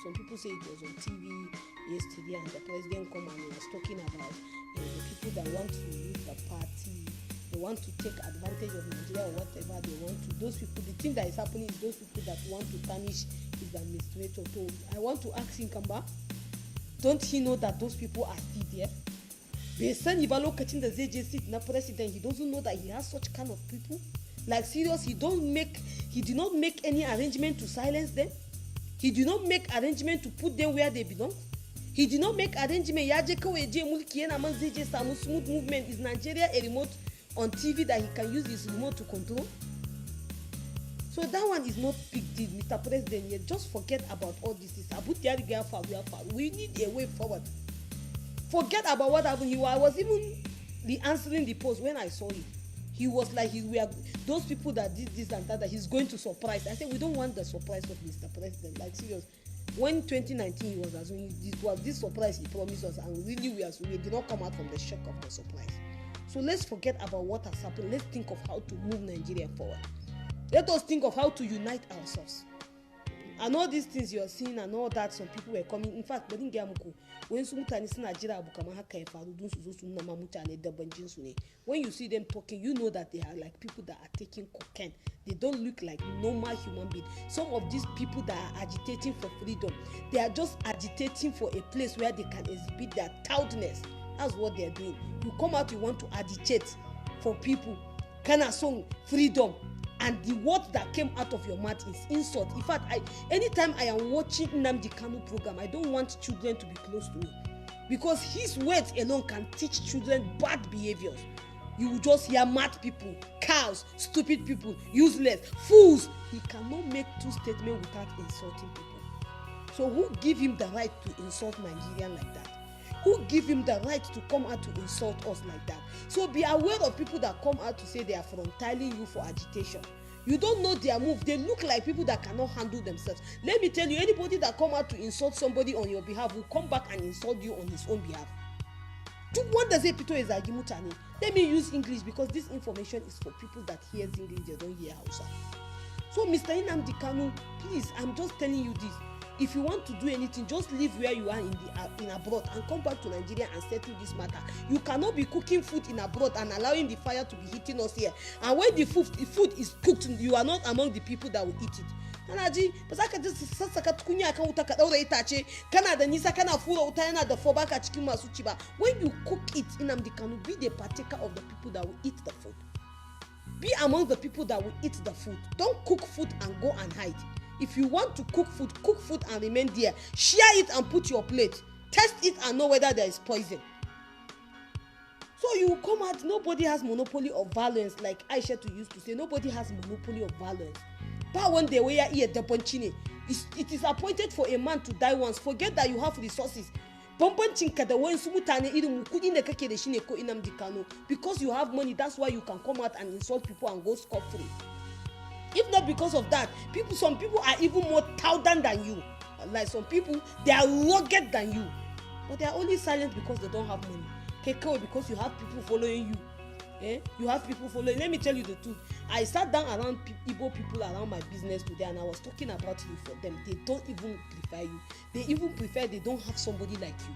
some people say it was on TV yesterday, and the president come and was talking about the people that want to leave the party, they want to take advantage of Nigeria or whatever they want to. Those people, the thing that is happening is those people that want to tarnish his administrator. So I want to ask him, Kamba, don't he know that those people are still there? Bai sani ba lokacin da zai je sit na president, he doesn't know that he has such kind of people. Like serious, he did not make any arrangement to silence them. He did not make arrangement to put them where they belong. He did not make arrangement. Ya je kawai je mulki yana man zai je samu smooth movement. Is Nigeria a remote on TV that he can use his remote to control? So that one is not big deal, Mr. President. You just forget about all this. We need a way forward. Forget about what happened. I was even answering the post when I saw it. He was like, we are those people that did this and that he's going to surprise. I said, we don't want the surprise of Mr. President. Like serious. When 2019 he was assuming it was this surprise he promised us, and really we did not come out from the shock of the surprise. So let's forget about what has happened. Let's think of how to move Nigeria forward. Let us think of how to unite ourselves. And all these things you are seeing and all that, some people were coming. In fact, when you see them talking, you know that they are like people that are taking cocaine. They don't look like normal human beings. Some of these people that are agitating for freedom, they are just agitating for a place where they can exhibit their stoutness. That's what they are doing. You come out, you want to agitate for people. Kind of song freedom. And the word that came out of your mouth is insult. In fact, anytime I am watching Nnamdi Kanu program, I don't want children to be close to me, because his words alone can teach children bad behaviors. You will just hear mad people, cows, stupid people, useless, fools. He cannot make two statements without insulting people. So who give him the right to insult Nigerian like that? Who give him the right to come out to insult us like that? So be aware of people that come out to say they are frontaling you for agitation. You don't know their move. They look like people that cannot handle themselves. Let me tell you, anybody that come out to insult somebody on your behalf will come back and insult you on his own behalf. Let me use English because this information is for people that hear English, they don't hear Hausa. So Mr. Nnamdi Kanu, please, I'm just telling you this. If you want to do anything, just leave where you are in abroad and come back to Nigeria and settle this matter. You cannot be cooking food in abroad and allowing the fire to be hitting us here. And when the food is cooked, you are not among the people that will eat it. Kanaji, ba za ka ji sassaka tukunya kan wuta ka daura itace, kana da nisa kana fura wuta yana da foba ka cikin masu ci ba. When you cook it, Nnamdi Kanu, be the partaker of the people that will eat the food. Be among the people that will eat the food. Don't cook food and go and hide. If you want to cook food and remain there. Share it and put your plate. Test it and know whether there is poison. So you come out, nobody has monopoly of violence, like Aisha used to say. Nobody has monopoly of violence. But when they were here, it is appointed for a man to die once. Forget that you have resources. Because you have money, that's why you can come out and insult people and go scot-free. If not because of that, some people are even more touted than you. Like some people, they are rugged than you. But they are only silent because they don't have money. Because you have people following you. You have people following. Let me tell you the truth. I sat down around Igbo people around my business today and I was talking about you for them. They don't even prefer you. They even prefer they don't have somebody like you.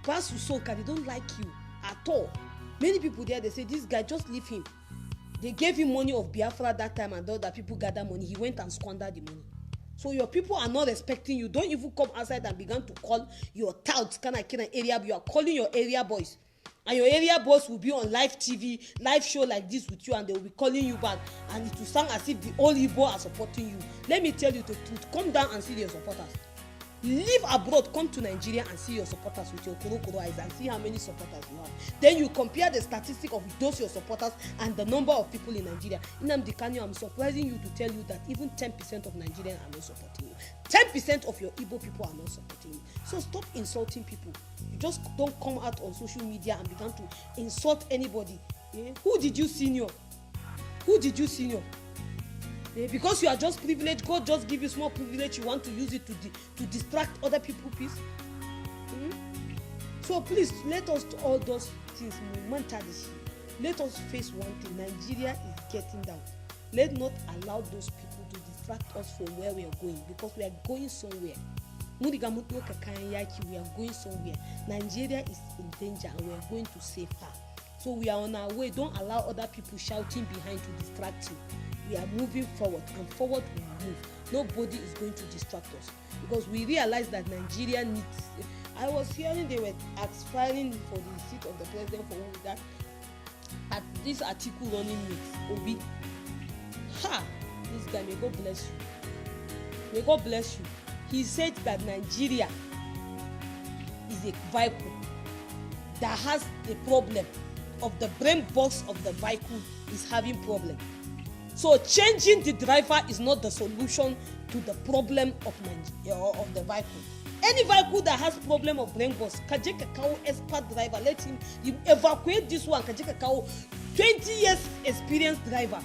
Pass Usoka, they don't like you at all. Many people there, they say, this guy, just leave him. They gave him money of Biafra that time and all that people gather money. He went and squandered the money. So your people are not respecting you. Don't even come outside and begin to call your touts, kind of area. You are calling your area boys. And your area boys will be on live TV, live show like this with you, and they will be calling you back. And it will sound as if the old Igbo are supporting you. Let me tell you the truth. Come down and see their supporters. Leave abroad, come to Nigeria and see your supporters with your kuro eyes and see how many supporters you have. Then you compare the statistic of those your supporters and the number of people in Nigeria. Nnamdi Kanu, I'm surprising you to tell you that even 10% of Nigerians are not supporting you. 10% of your Igbo people are not supporting you. So stop insulting people. You just don't come out on social media and begin to insult anybody. Who did you senior? Who did you senior? Because you are just privileged, God just give you small privilege, you want to use it to distract other people, please. So please, let us do all those things. Let us face one thing. Nigeria is getting down. Let's not allow those people to distract us from where we are going, because we are going somewhere. We are going somewhere. Nigeria is in danger and we are going to save her. So we are on our way. Don't allow other people shouting behind to distract you. We are moving forward, and forward we will move. Nobody is going to distract us, because we realize that Nigeria needs. I was hearing they were aspiring for the seat of the president for that at this article running with Obi. This guy, may God bless you. May God bless you. He said that Nigeria is a vehicle that has a problem of the brain box of the vehicle is having problem. So changing the driver is not the solution to the problem of Nigeria or of the vehicle. Any vehicle that has problem of brain box, Kajeka Kao expert driver, let him evacuate this one. Kajeka Kao, 20 years experienced driver,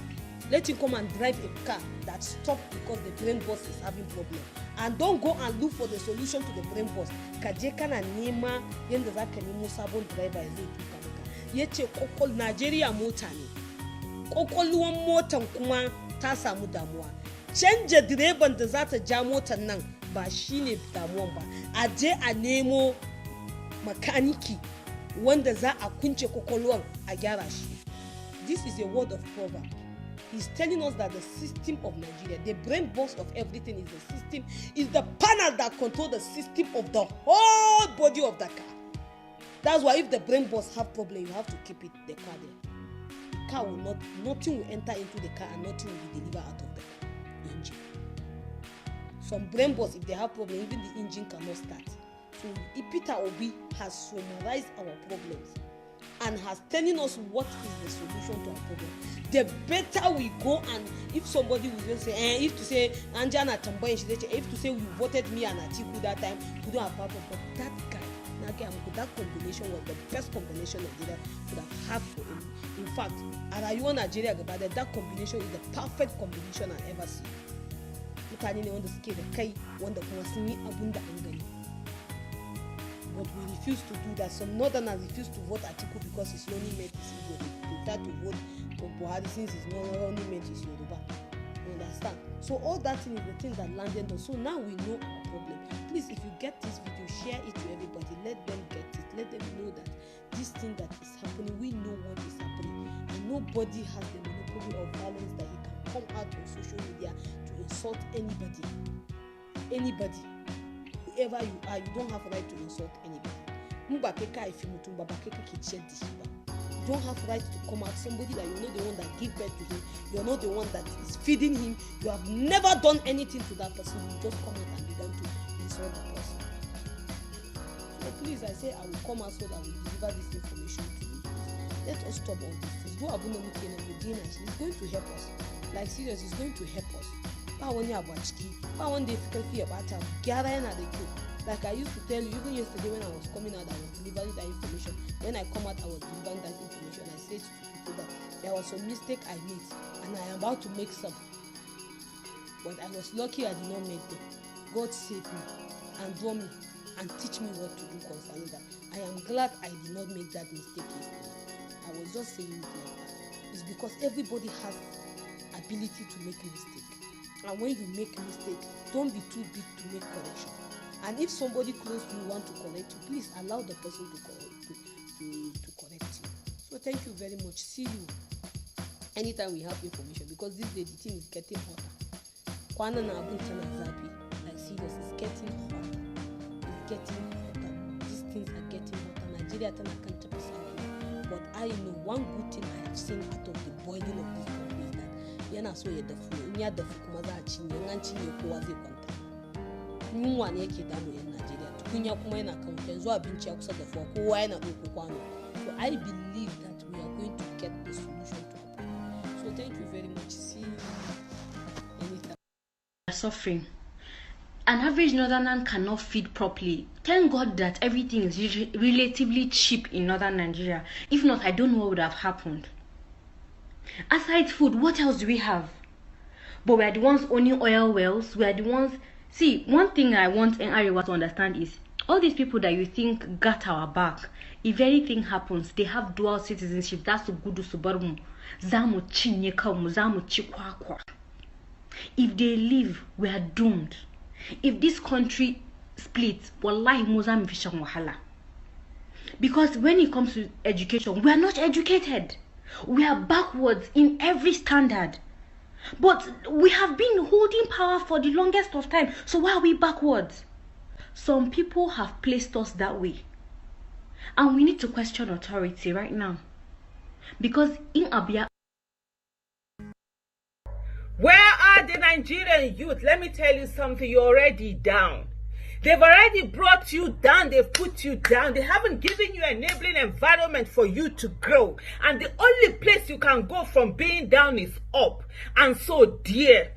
let him come and drive a car that stopped because the brain box is having problem. And don't go and look for the solution to the brain box. Kajeka na nema yenda zaka nemo sabon driver ya zai tuka maka. Yace kokol Nigeria mota ne. Kokolwan motan kuma ta samu damuwa. Canja direban da za ta ja motan nan ba shine damuwan ba. A je a nemo makaniki wanda za a kunce kokolwan a gyara shi. This is a word of proverb. He's telling us that the system of Nigeria, the brain box of everything, is the system, is the panel that controls the system of the whole body of the car. That's why if the brain box have problem, you have to keep it the car there. The car will not, nothing will enter into the car and nothing will be delivered out of the engine. Some brain box, if they have problem, even the engine cannot start. So Peter Obi has summarized our problems and has telling us what is the solution to our problem. The better we go, and if somebody will just say, if to say Anjana Tamboy, if to say you voted me and Atiku that time, we don't have problem. But that guy, that combination was the best combination Nigeria could have had for him. In fact, Arayuwa Nigeria, that combination is the perfect combination I ever seen. Mutane ne wanda suke da kai wanda kuma sun yi abun da an gani. But we refuse to do that. Some northerners refuse to vote Atiku because his only mate is Igbo. They prefer to vote for Buhari since his only mate is Yoruba. You understand? So all that thing is the thing that landed us. So now we know our problem. Please, if you get this video, share it to everybody. Let them get it. Let them know that this thing that is happening, we know what is happening. And nobody has the monopoly of violence that he can come out on social media to insult anybody. Anybody. Whoever you are, you don't have a right to insult anybody. You don't have right to come out somebody that you're not the one that give birth to him, you're not the one that is feeding him, you have never done anything to that person, you just come out and begin to insult the person. So please, I say I will come out so that we deliver this information to you. Let us stop all these things. Go Abu Namuki and it's going to help us. Like serious, it's going to help us. One day like I used to tell you, even yesterday when I was coming out, I was delivering that information. When I come out, I was delivering that information. I said to people that there was a mistake I made and I am about to make some. But I was lucky I did not make them. God saved me and draw me and teach me what to do concerning that. I am glad I did not make that mistake yesterday. I was just saying it like that. It's because everybody has ability to make a mistake. And when you make a mistake, don't be too big to make correction. And if somebody close to you want to correct you, please allow the person to correct you. So thank you very much. See you anytime we have information, because this day the thing is getting hotter. Kwana na abuntana zapi. Like serious, it's getting hotter. It's getting hotter. These things are getting hotter. Nigeria tana can't tell us. But I know one good thing I have seen out of the boiling of this country is that yana so ya dafu. In ya dafu kuma za a cinye. In an cinye kowa zai kwanta. yunwa ne yake damu yan Najeriya tukunya kuma yana kan yanzu abinci ya kusa da fa kowa yana ɗauko kwano. So I believe that we are going to get the solution to the problem. So thank you very much. See you anytime. Suffering. An average northerner cannot feed properly. Thank God that everything is relatively cheap in northern Nigeria. If not, I don't know what would have happened. Aside food, what else do we have? But we are the ones owning oil wells. We are the ones. See, one thing I want Arewa to understand is all these people that you think got our back, if anything happens, they have dual citizenship. That's the good subarmu. Zamu chinyekamu, zamu chikwakwa. If they leave, we are doomed. If this country splits, wallahi muzam fishang wahala. Because when it comes to education, we are not educated. We are backwards in every standard. But we have been holding power for the longest of time. So why are we backwards? Some people have placed us that way. And we need to question authority right now. Because in Abia... Where are the Nigerian youth? Let me tell you something, you're already down. They've already brought you down, they've put you down. They haven't given you an enabling environment for you to grow. And the only place you can go from being down is up. And so dare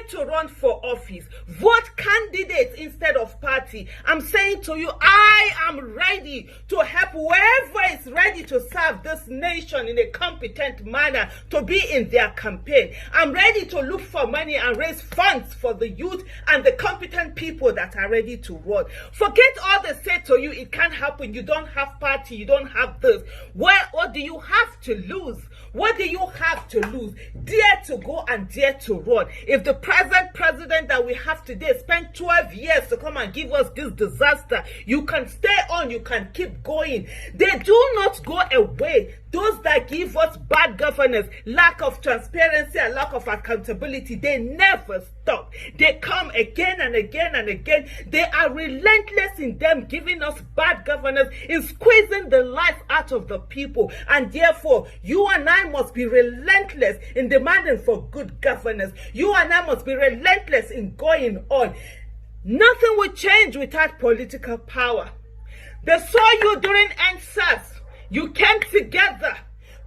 to run for office. Vote candidates instead of party. I'm saying to you, I am ready to help whoever is ready to serve this nation in a competent manner to be in their campaign. I'm ready to look for money and raise funds for the youth and the competent people that are ready to run. Forget all they say to you, it can't happen. You don't have party, you don't have this. What do you have to lose? What do you have to lose? Dare to go and dare to run. If the present president that we have today spent 12 years to come and give us this disaster, you can stay on, you can keep going. They do not go away. Those that give us bad governance, lack of transparency and lack of accountability, they never stop. They come again and again and again. They are relentless in them giving us bad governance, in squeezing the life out of the people. And therefore, you and I must be relentless in demanding for good governance. You and I must be relentless in going on. Nothing will change without political power. They saw you during NSAS. You came together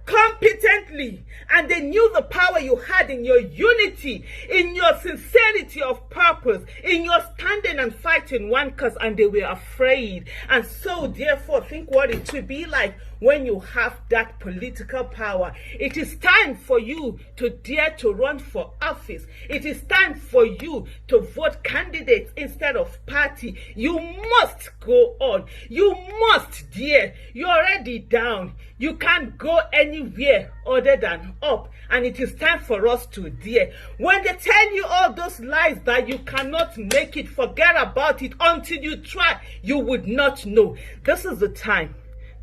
competently and they knew the power you had in your unity, in your sincerity of purpose, in your standing and fighting one cause, and they were afraid. And so therefore think what it will be like when you have that political power. It is time for you to dare to run for office. It is time for you to vote candidates instead of party. You must go on. You must dare. You're already down. You can't go anywhere other than up. And it is time for us to dare. When they tell you all those lies that you cannot make it, forget about it. Until you try, you would not know. This is the time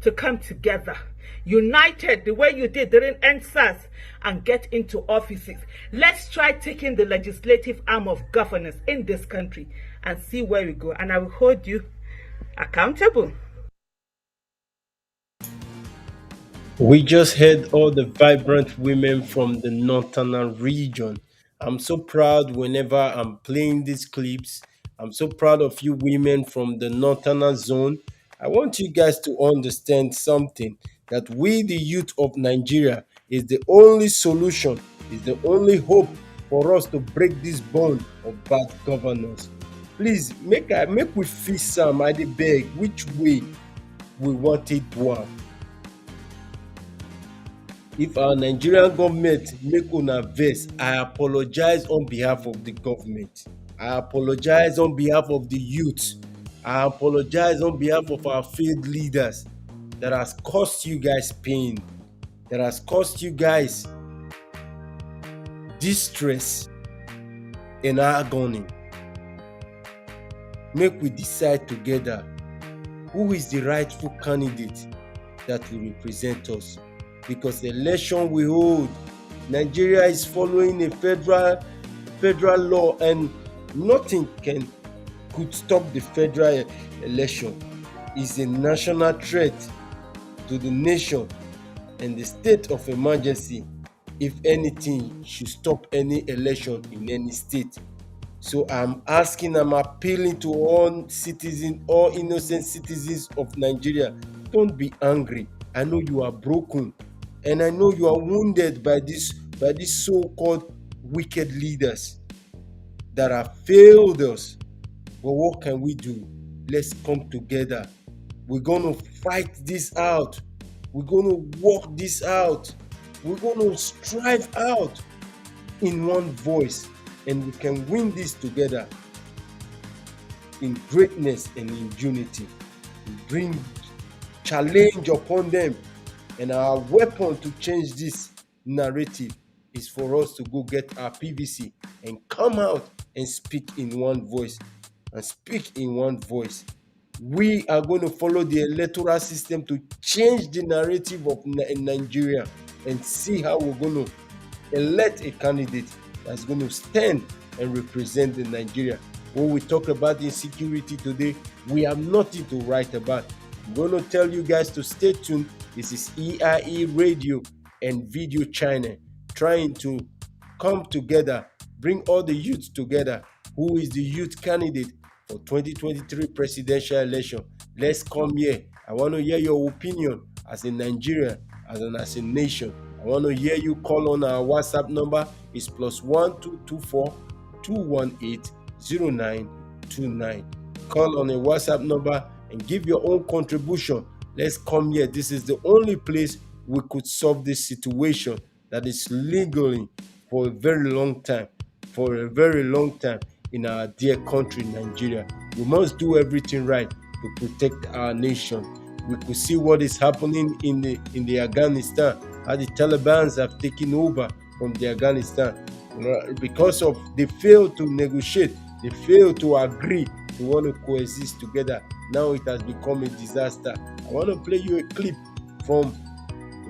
to come together, united the way you did during NSAS, and get into offices. Let's try taking the legislative arm of governance in this country and see where we go. And I will hold you accountable. We just heard all the vibrant women from the northern region. I'm so proud whenever I'm playing these clips. I'm so proud of you women from the northern zone. I want you guys to understand something, that we, the youth of Nigeria, is the only solution, is the only hope for us to break this bond of bad governance. Please, make we feel some, I dey beg, which way we want it one. If our Nigerian government make una vex, I apologize on behalf of the government. I apologize on behalf of the youth. I apologize on behalf of our field leaders that has caused you guys pain, that has caused you guys distress and agony. Make we decide together who is the rightful candidate that will represent us. Because the election we hold, Nigeria is following a federal law, and nothing could stop the federal election. It's a national threat to the nation, and the state of emergency, if anything, should stop any election in any state. So I'm appealing to all citizens, all innocent citizens of Nigeria. Don't be angry. I know you are broken, and I know you are wounded by these so-called wicked leaders that have failed us. But what can we do? Let's come together. We're going to fight this out. We're going to work this out. We're going to strive out in one voice, and we can win this together in greatness and in unity. We bring challenge upon them, and our weapon to change this narrative is for us to go get our PVC and come out and speak in one voice. We are going to follow the electoral system to change the narrative of Nigeria and see how we're going to elect a candidate that's going to stand and represent the Nigeria. When we talk about insecurity today, we have nothing to write about. I'm going to tell you guys to stay tuned. This is EIE Radio and Video Channel trying to come together, bring all the youth together. Who is the youth candidate for 2023 presidential election? Let's come here. I want to hear your opinion as a Nigerian, as a nation. I want to hear you. Call on our WhatsApp number. It's +1224 218 0929. Call on a WhatsApp number and give your own contribution. Let's come here. This is the only place we could solve this situation that is legally for a very long time in our dear country, Nigeria. We must do everything right to protect our nation. We could see what is happening in the Afghanistan, how the Taliban have taken over from the Afghanistan. Because of they failed to negotiate, they failed to agree to want to coexist together. Now it has become a disaster. I want to play you a clip from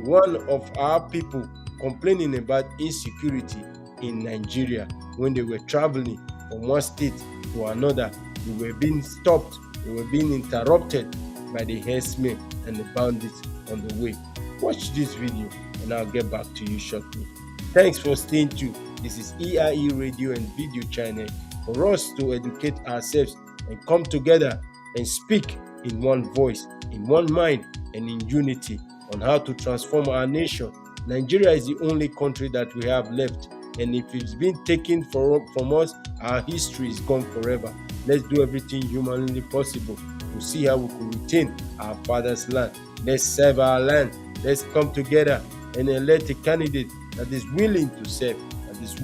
one of our people complaining about insecurity in Nigeria when they were traveling from one state to another. They were being stopped, they were being interrupted by the herdsmen and the bandits on the way. Watch this video and I'll get back to you shortly. Thanks for staying tuned. This is EIE Radio and Video Channel for us to educate ourselves and come together and speak in one voice, in one mind, and in unity on how to transform our nation. Nigeria is the only country that we have left, and if it's been taken from us, our history is gone forever. Let's do everything humanly possible to see how we can retain our father's land. Let's serve our land. Let's come together and elect a candidate that is willing to serve, that is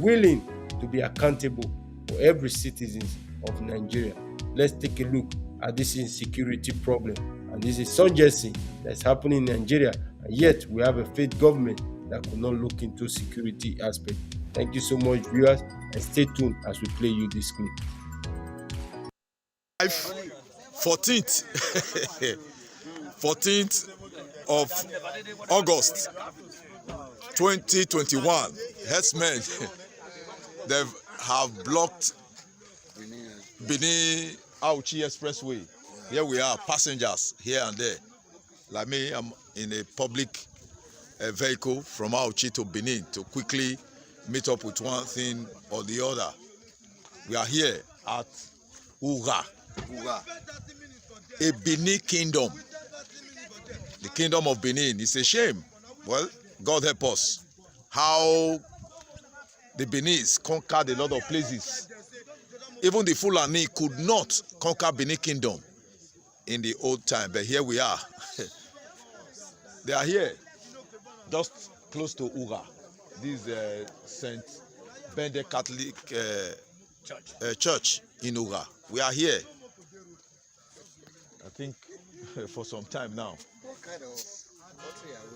willing to be accountable for every citizen of Nigeria. Let's take a look at this insecurity problem and this insurgency that's happening in Nigeria, and yet we have a failed government that could not look into security aspect. Thank you so much, viewers, and stay tuned as we play you this clip. 14th of August 2021, herdsmen they have blocked Benin Auchi Expressway. Here we are, passengers here and there. Like me, I'm in a public vehicle from Auchi to Benin to quickly meet up with one thing or the other. We are here at Ura, a Benin kingdom. The kingdom of Benin. It's a shame. Well, God help us. How the Benis conquered a lot of places. Even the Fulani could not conquer Benin kingdom in the old time, but here we are. They are here, just close to Ura. This is St. Benedict Catholic Church in Ura. We are here, I think, for some time now. What kind of country are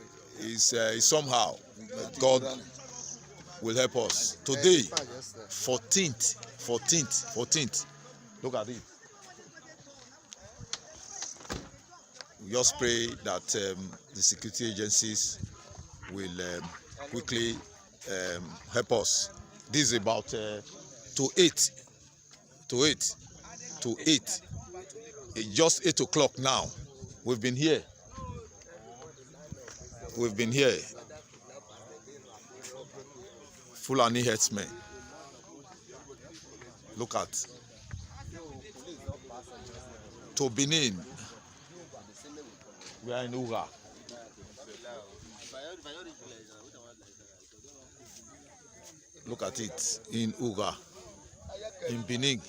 we? Is somehow God will help us. Today, 14th. Look at it. We just pray that the security agencies will quickly help us. This is about to 8. It's just 8 o'clock now. We've been here. Fulani herdsmen. Look at to Benin. We are in Uga. Look at it in Uga, in Benin.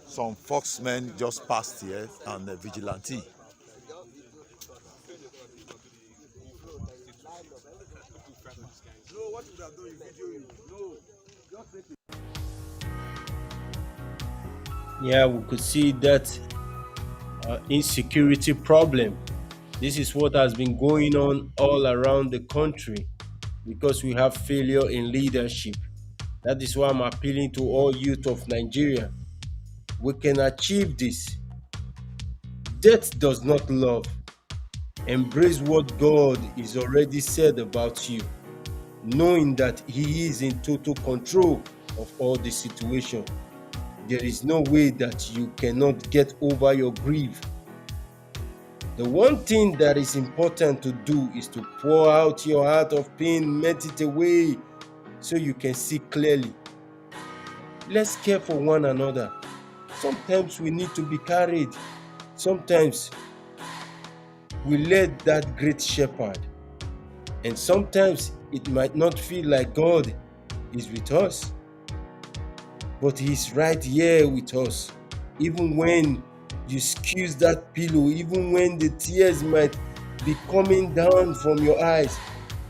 Some foxmen just passed here and a vigilante. Yeah, we could see that insecurity problem. This is what has been going on all around the country because we have failure in leadership. That is why I'm appealing to all youth of Nigeria. We can achieve this. Death does not love. Embrace what God is already said about you, knowing that He is in total control of all the situation. There is no way that you cannot get over your grief. The one thing that is important to do is to pour out your heart of pain, melt it away so you can see clearly. Let's care for one another. Sometimes we need to be carried. Sometimes we led that great shepherd. And sometimes it might not feel like God is with us, but He's right here with us. Even when you squeeze that pillow, even when the tears might be coming down from your eyes.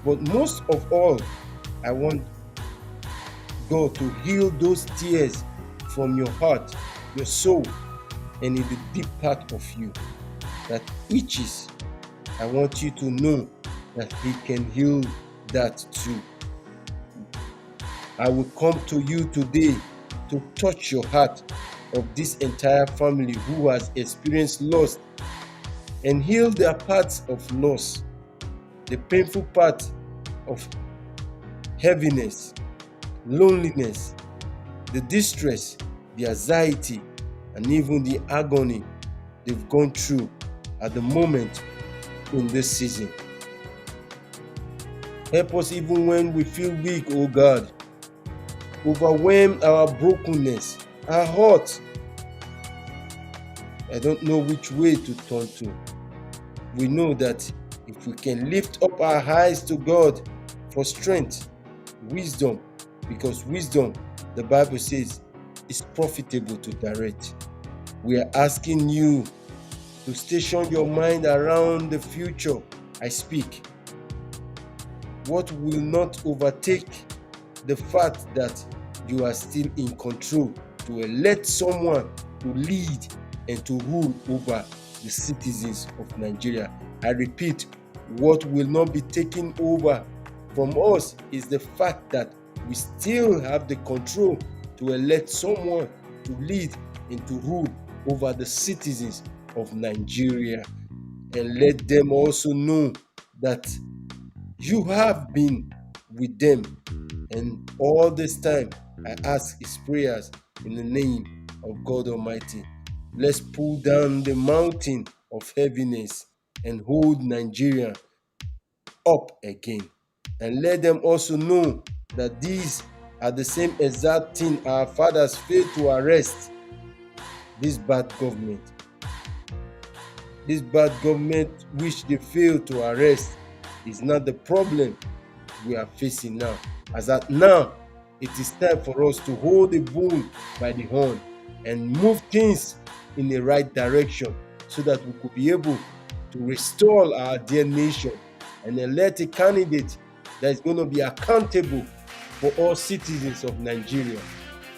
But most of all, I want God to heal those tears from your heart, your soul, and in the deep part of you that itches. I want you to know that He can heal that too. I will come to you today to touch your heart of this entire family who has experienced loss and heal their parts of loss, the painful part of heaviness, loneliness, the distress, the anxiety, and even the agony they've gone through at the moment in this season. Help us even when we feel weak, oh God. Overwhelm our brokenness, our heart. I don't know which way to turn to. We know that if we can lift up our eyes to God for strength, wisdom, because wisdom, the Bible says, is profitable to direct. We are asking you to station your mind around the future. I speak. What will not overtake the fact that you are still in control to elect someone to lead and to rule over the citizens of Nigeria. I repeat, what will not be taken over from us is the fact that we still have the control to elect someone to lead and to rule over the citizens of Nigeria. And let them also know that you have been with them. And all this time, I ask His prayers in the name of God Almighty. Let's pull down the mountain of heaviness and hold Nigeria up again. And let them also know that these are the same exact thing our fathers failed to arrest. This bad government. This bad government which they failed to arrest is not the problem we are facing now. As at now, it is time for us to hold the bull by the horn and move things in the right direction so that we could be able to restore our dear nation and elect a candidate that is going to be accountable for all citizens of Nigeria.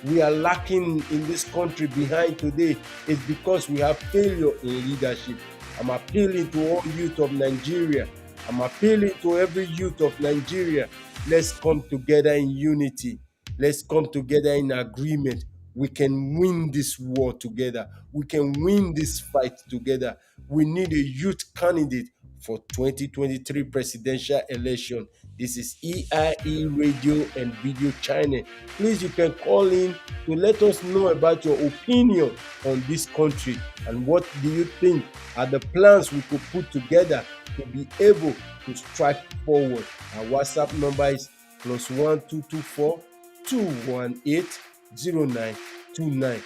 We are lacking in this country behind today is because we have failure in leadership. I'm appealing to all youth of Nigeria. I'm appealing to every youth of Nigeria. Let's come together in unity. Let's come together in agreement. We can win this war together. We can win this fight together. We need a youth candidate for 2023 presidential election. This is EIE Radio and Video Channel. Please, you can call in to let us know about your opinion on this country and what do you think are the plans we could put together to be able to strike forward. Our WhatsApp number is +1224 218 0929.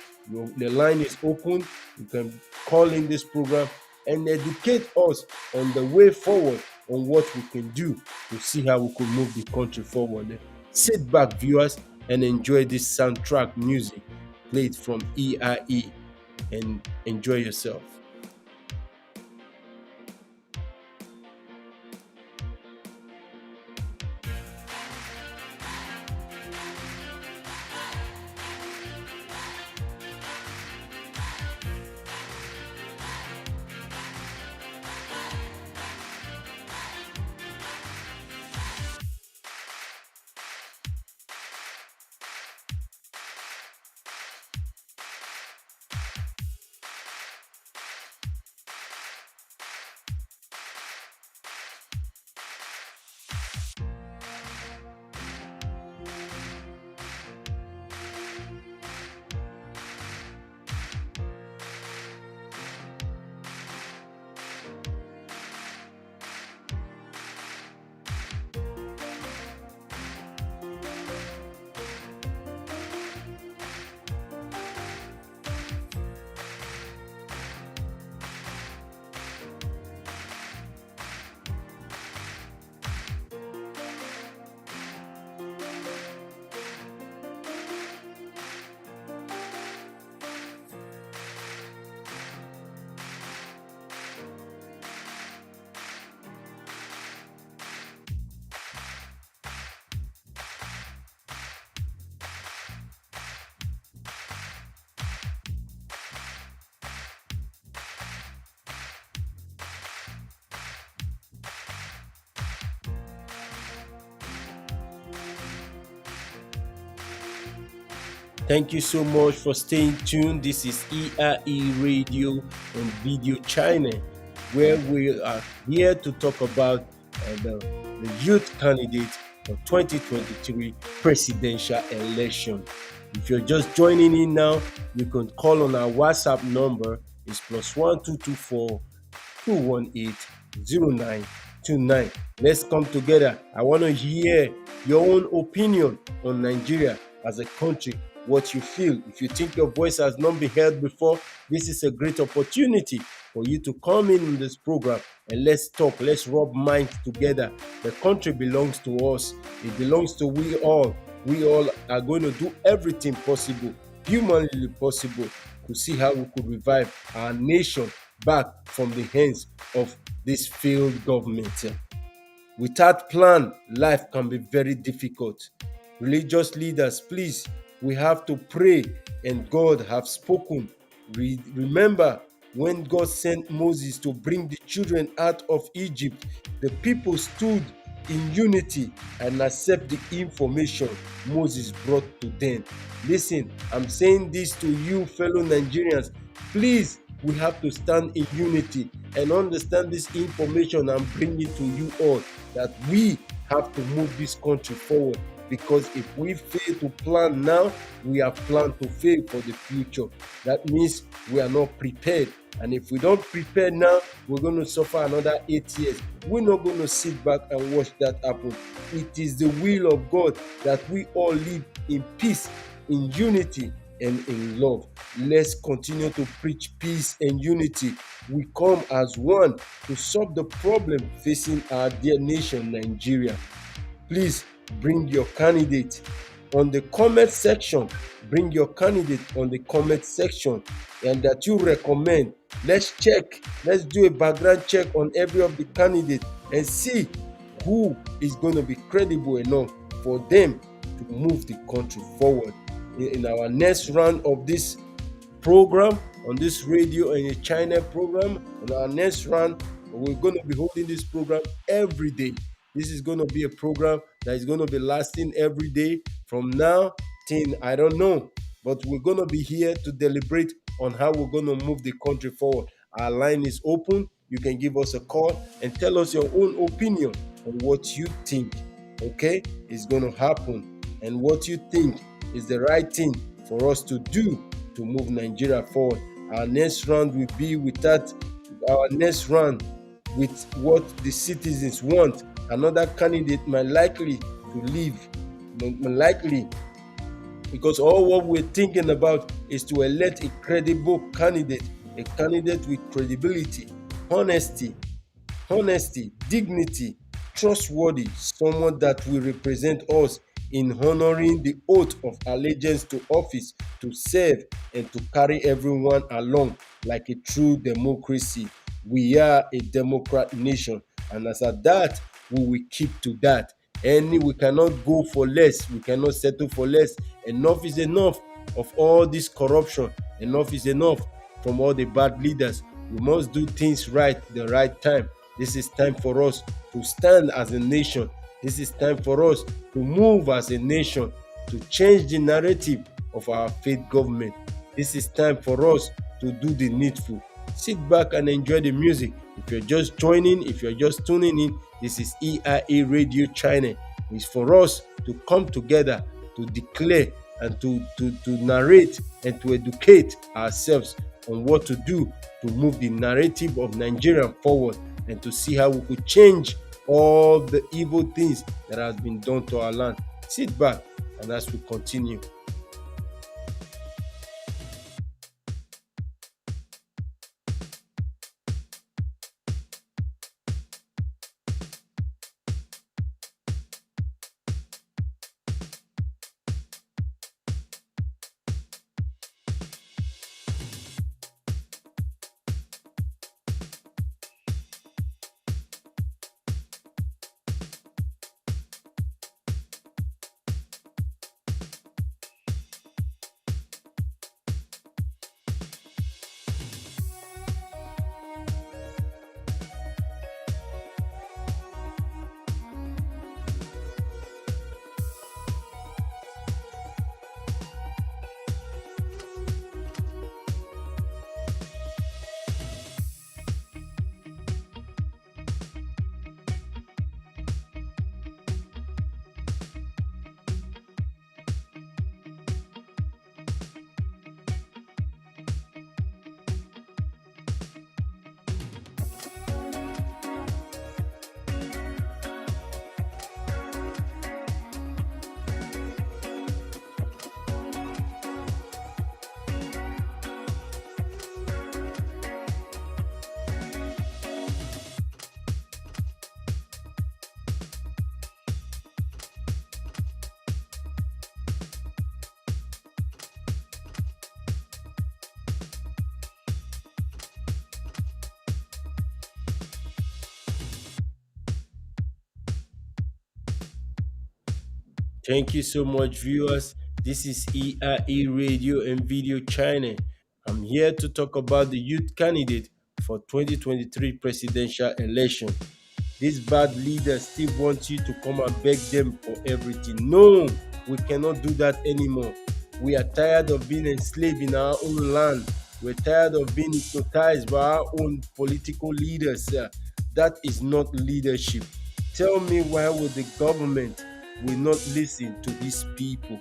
The line is open. You can call in this program and educate us on the way forward on what we can do to see how we could move the country forward. Sit back, viewers, and enjoy this soundtrack music played from EIE and enjoy yourself. Thank you so much for staying tuned. This is EIE Radio and Video Channel, where we are here to talk about the youth candidate for 2023 presidential election. If you're just joining in now, you can call on our WhatsApp number. It's +1224 218 0929. Let's come together. I want to hear your own opinion on Nigeria as a country, what you feel. If you think your voice has not been heard before, this is a great opportunity for you to come in this program and let's talk, let's rub minds together. The country belongs to us. It belongs to we all. We all are going to do everything possible, humanly possible, to see how we could revive our nation back from the hands of this failed government. Without plan, life can be very difficult. Religious leaders, please, we have to pray, and God have spoken. Remember when God sent Moses to bring the children out of Egypt, the people stood in unity and accept the information Moses brought to them. Listen, I'm saying this to you, fellow Nigerians. Please, we have to stand in unity and understand this information and bring it to you all, that we have to move this country forward. Because if we fail to plan now, we have planned to fail for the future. That means we are not prepared. And if we don't prepare now, we're going to suffer another 8 years. We're not going to sit back and watch that happen. It is the will of God that we all live in peace, in unity, and in love. Let's continue to preach peace and unity. We come as one to solve the problem facing our dear nation, Nigeria. Please bring your candidate on the comment section. Bring your candidate on the comment section and that you recommend. Let's check. Let's do a background check on every of the candidates and see who is going to be credible enough for them to move the country forward. In our next round of this program, on this radio and China program, on our next round, we're going to be holding this program every day. This is going to be a program that is going to be lasting every day from now till I don't know. But we're going to be here to deliberate on how we're going to move the country forward. Our line is open. you can give us a call and tell us your own opinion on what you think, okay, is going to happen and what you think is the right thing for us to do to move Nigeria forward. Our next round will be with that, our next round with what the citizens want. Another candidate might likely to leave, likely, because all what we're thinking about is to elect a credible candidate, a candidate with credibility, honesty, dignity, trustworthy, someone that will represent us in honoring the oath of allegiance to office, to serve and to carry everyone along like a true democracy. We are a democrat nation, and as at that, we will keep to that. And we cannot go for less. We cannot settle for less. Enough is enough of all this corruption. Enough is enough from all the bad leaders. We must do things right the right time. This is time for us to stand as a nation. This is time for us to move as a nation, to change the narrative of our faith government. This is time for us to do the needful. Sit back and enjoy the music. If you're just joining, if you're just tuning in, this is EIE Radio China. It's for us to come together to declare and to narrate and to educate ourselves on what to do to move the narrative of Nigeria forward and to see how we could change all the evil things that has been done to our land. Sit back and as we continue. Thank you so much, viewers. This is EIE Radio and Video China. I'm here to talk about the youth candidate for 2023 presidential election. These bad leaders still want you to come and beg them for everything. No, we cannot do that anymore. We are tired of being enslaved in our own land. We're tired of being hypnotized by our own political leaders. That is not leadership. Tell me, why would the government will not listen to these people?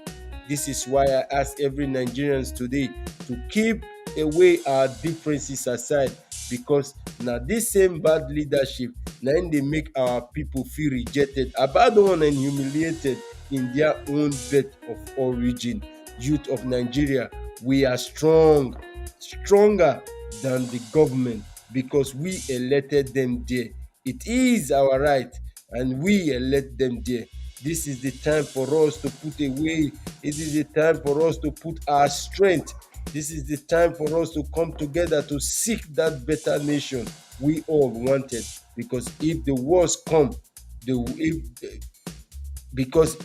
This is why I ask every Nigerians today to keep away our differences aside, because now this same bad leadership, now they make our people feel rejected, abandoned and humiliated in their own bed of origin. Youth of Nigeria, we are strong, stronger than the government, because we elected them there. It is our right, and we elect them there. This is the time for us to put away. It is the time for us to put our strength. This is the time for us to come together to seek that better nation we all wanted. Because if the worst come,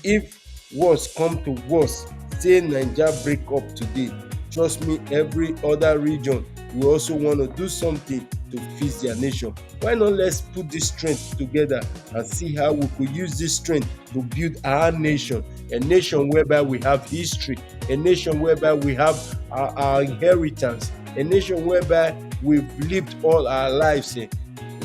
if worse come to worse, say Nigeria break up today, trust me, every other region will also want to do something to fix their nation. Why not let's put this strength together and see how we could use this strength to build our nation, a nation whereby we have history, a nation whereby we have our inheritance, a nation whereby we've lived all our lives.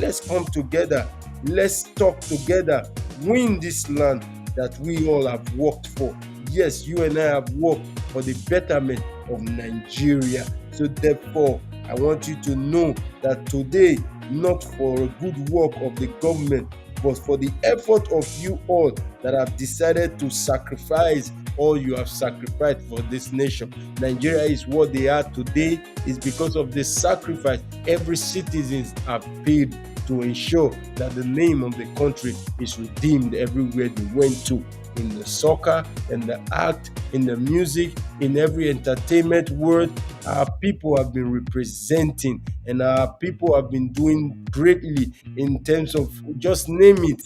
Let's come together. Let's talk together. Win this land that we all have worked for. Yes, you and I have worked for the betterment of Nigeria. So therefore, I want you to know that today, not for a good work of the government, but for the effort of you all that have decided to sacrifice all you have sacrificed for this nation. Nigeria is what they are today is because of the sacrifice every citizen have paid to ensure that the name of the country is redeemed everywhere they went to. In the soccer, in the act, in the music, in every entertainment world, our people have been representing and our people have been doing greatly in terms of, just name it,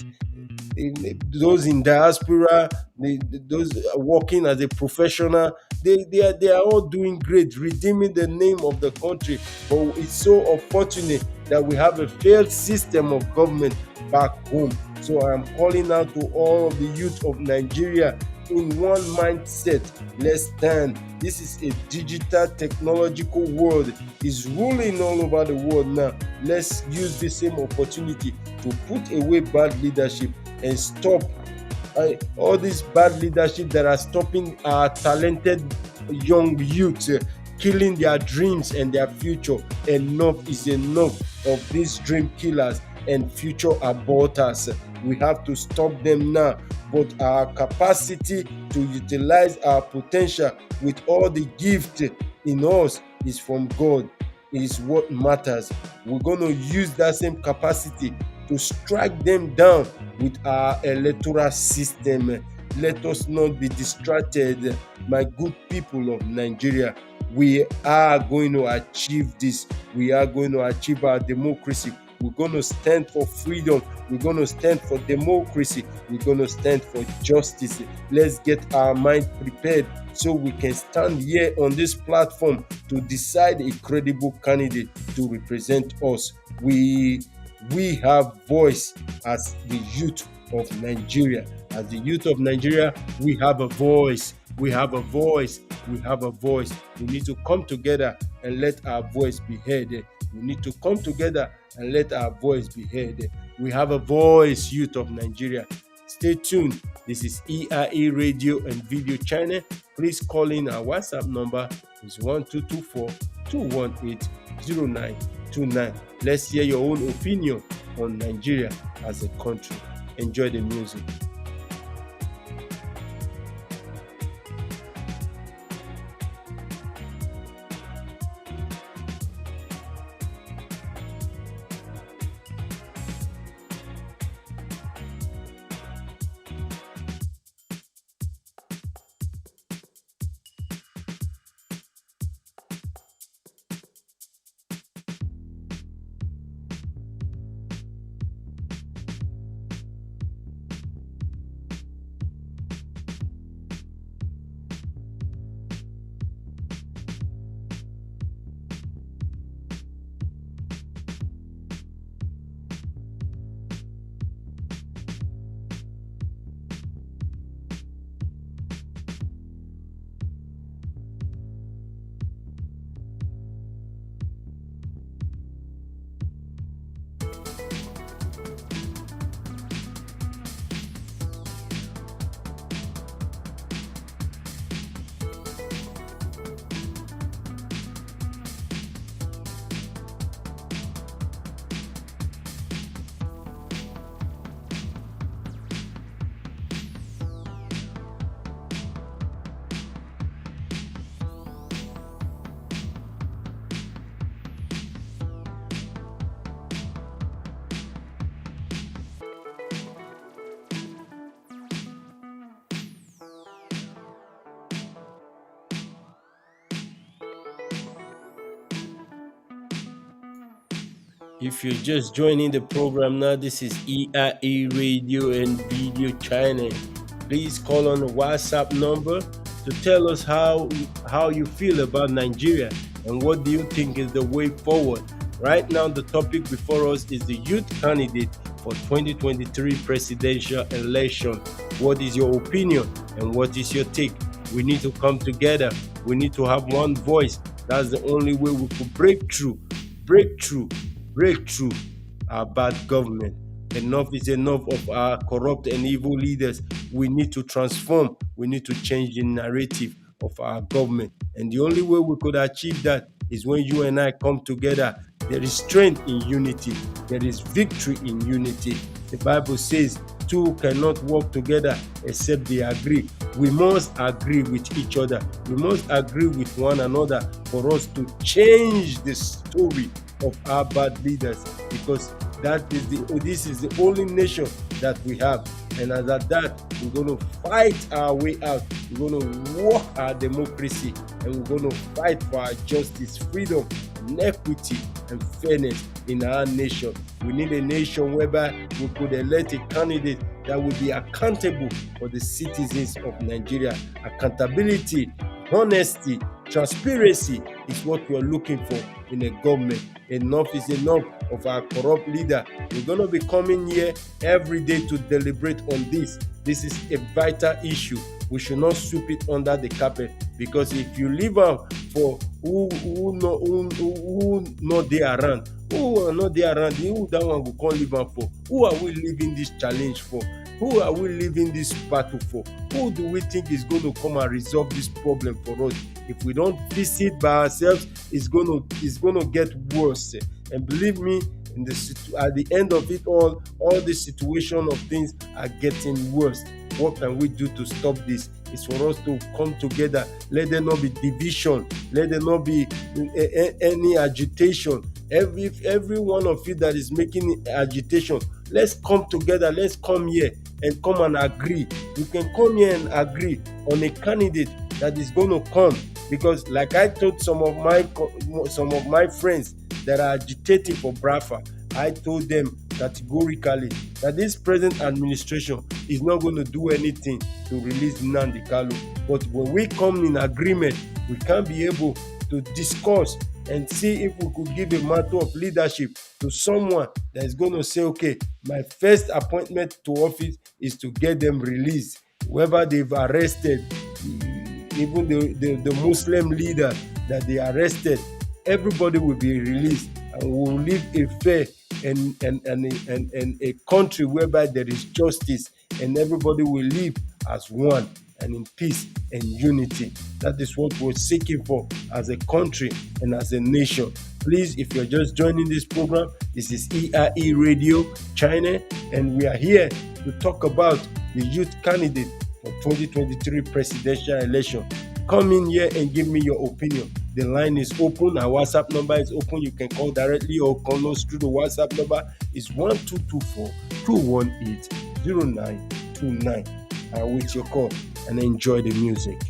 those in diaspora, those working as a professional, they are all doing great, redeeming the name of the country. But it's so unfortunate that we have a failed system of government back home. So I'm calling out to all of the youth of Nigeria in one mindset. Let's stand. This is a digital technological world. It's ruling all over the world now. Let's use the same opportunity to put away bad leadership and stop all this bad leadership that are stopping our talented young youth, killing their dreams and their future. Enough is enough of these dream killers and future aborters. We have to stop them now. But our capacity to utilize our potential with all the gift in us is from God. It is what matters. We're going to use that same capacity to strike them down with our electoral system. Let us not be distracted, my good people of Nigeria. We are going to achieve this. We are going to achieve our democracy. We're going to stand for freedom. We're going to stand for democracy. We're going to stand for justice. Let's get our mind prepared so we can stand here on this platform to decide a credible candidate to represent us. We have voice as the youth of Nigeria. As the youth of Nigeria, we have a voice. We have a voice. We have a voice. We need to come together and let our voice be heard. We need to come together and let our voice be heard. We have a voice, youth of Nigeria. Stay tuned. This is EIE Radio and Video Channel. Please call in. Our WhatsApp number is 1224-218-0929. Let's hear your own opinion on Nigeria as a country. Enjoy the music. If you're just joining the program now, this is EIE Radio and Video Channel. Please call on the WhatsApp number to tell us how you feel about Nigeria and what do you think is the way forward. Right now, the topic before us is the youth candidate for 2023 presidential election. What is your opinion and what is your take? We need to come together. We need to have one voice. That's the only way we could break through our bad government. Enough is enough of our corrupt and evil leaders. We need to transform. We need to change the narrative of our government. And the only way we could achieve that is when you and I come together. There is strength in unity. There is victory in unity. The Bible says two cannot work together except they agree. We must agree with each other. We must agree with one another for us to change the story of our bad leaders, because this is the only nation that we have. And as at that, we're going to fight our way out. We're going to war our democracy, and we're going to fight for our justice, freedom, and equity and fairness in our nation. We need a nation whereby we could elect a candidate that will be accountable for the citizens of Nigeria. Accountability, honesty, transparency is what we're looking for in a government. Enough is enough of our corrupt leader. We're going to be coming here every day to deliberate on this. This is a vital issue. We should not sweep it under the carpet, because if you leave out for who not there around, who are not there around, who that one will call leave out for? Who are we leaving this challenge for? Who are we leaving this battle for? Who do we think is going to come and resolve this problem for us? If we don't fix it by ourselves, it's going to get worse. And believe me, at the end of it all the situation of things are getting worse. What can we do to stop this? It's for us to come together. Let there not be division. Let there not be any agitation. Every one of you that is making agitation, let's come together. Let's come here and come and agree. We can come here and agree on a candidate that is going to come. Because like I told some of my friends that are agitating for Brafa, I told them categorically that this present administration is not going to do anything to release Nnamdi Kanu. But when we come in agreement, we can be able to discuss and see if we could give a mantle of leadership to someone that is going to say, okay, my first appointment to office is to get them released. Whoever they've arrested, even the Muslim leader that they arrested, everybody will be released, and we will live a fair and a country whereby there is justice, and everybody will live as one and in peace and unity. That is what we're seeking for as a country and as a nation. Please, if you're just joining this program, this is EIE Radio China, and we are here to talk about the youth candidate for 2023 presidential election. Come in here and give me your opinion. The line is open. Our WhatsApp number is open. You can call directly or call us through the WhatsApp number. It's 1224-218-0929. I'll wait your call and enjoy the music.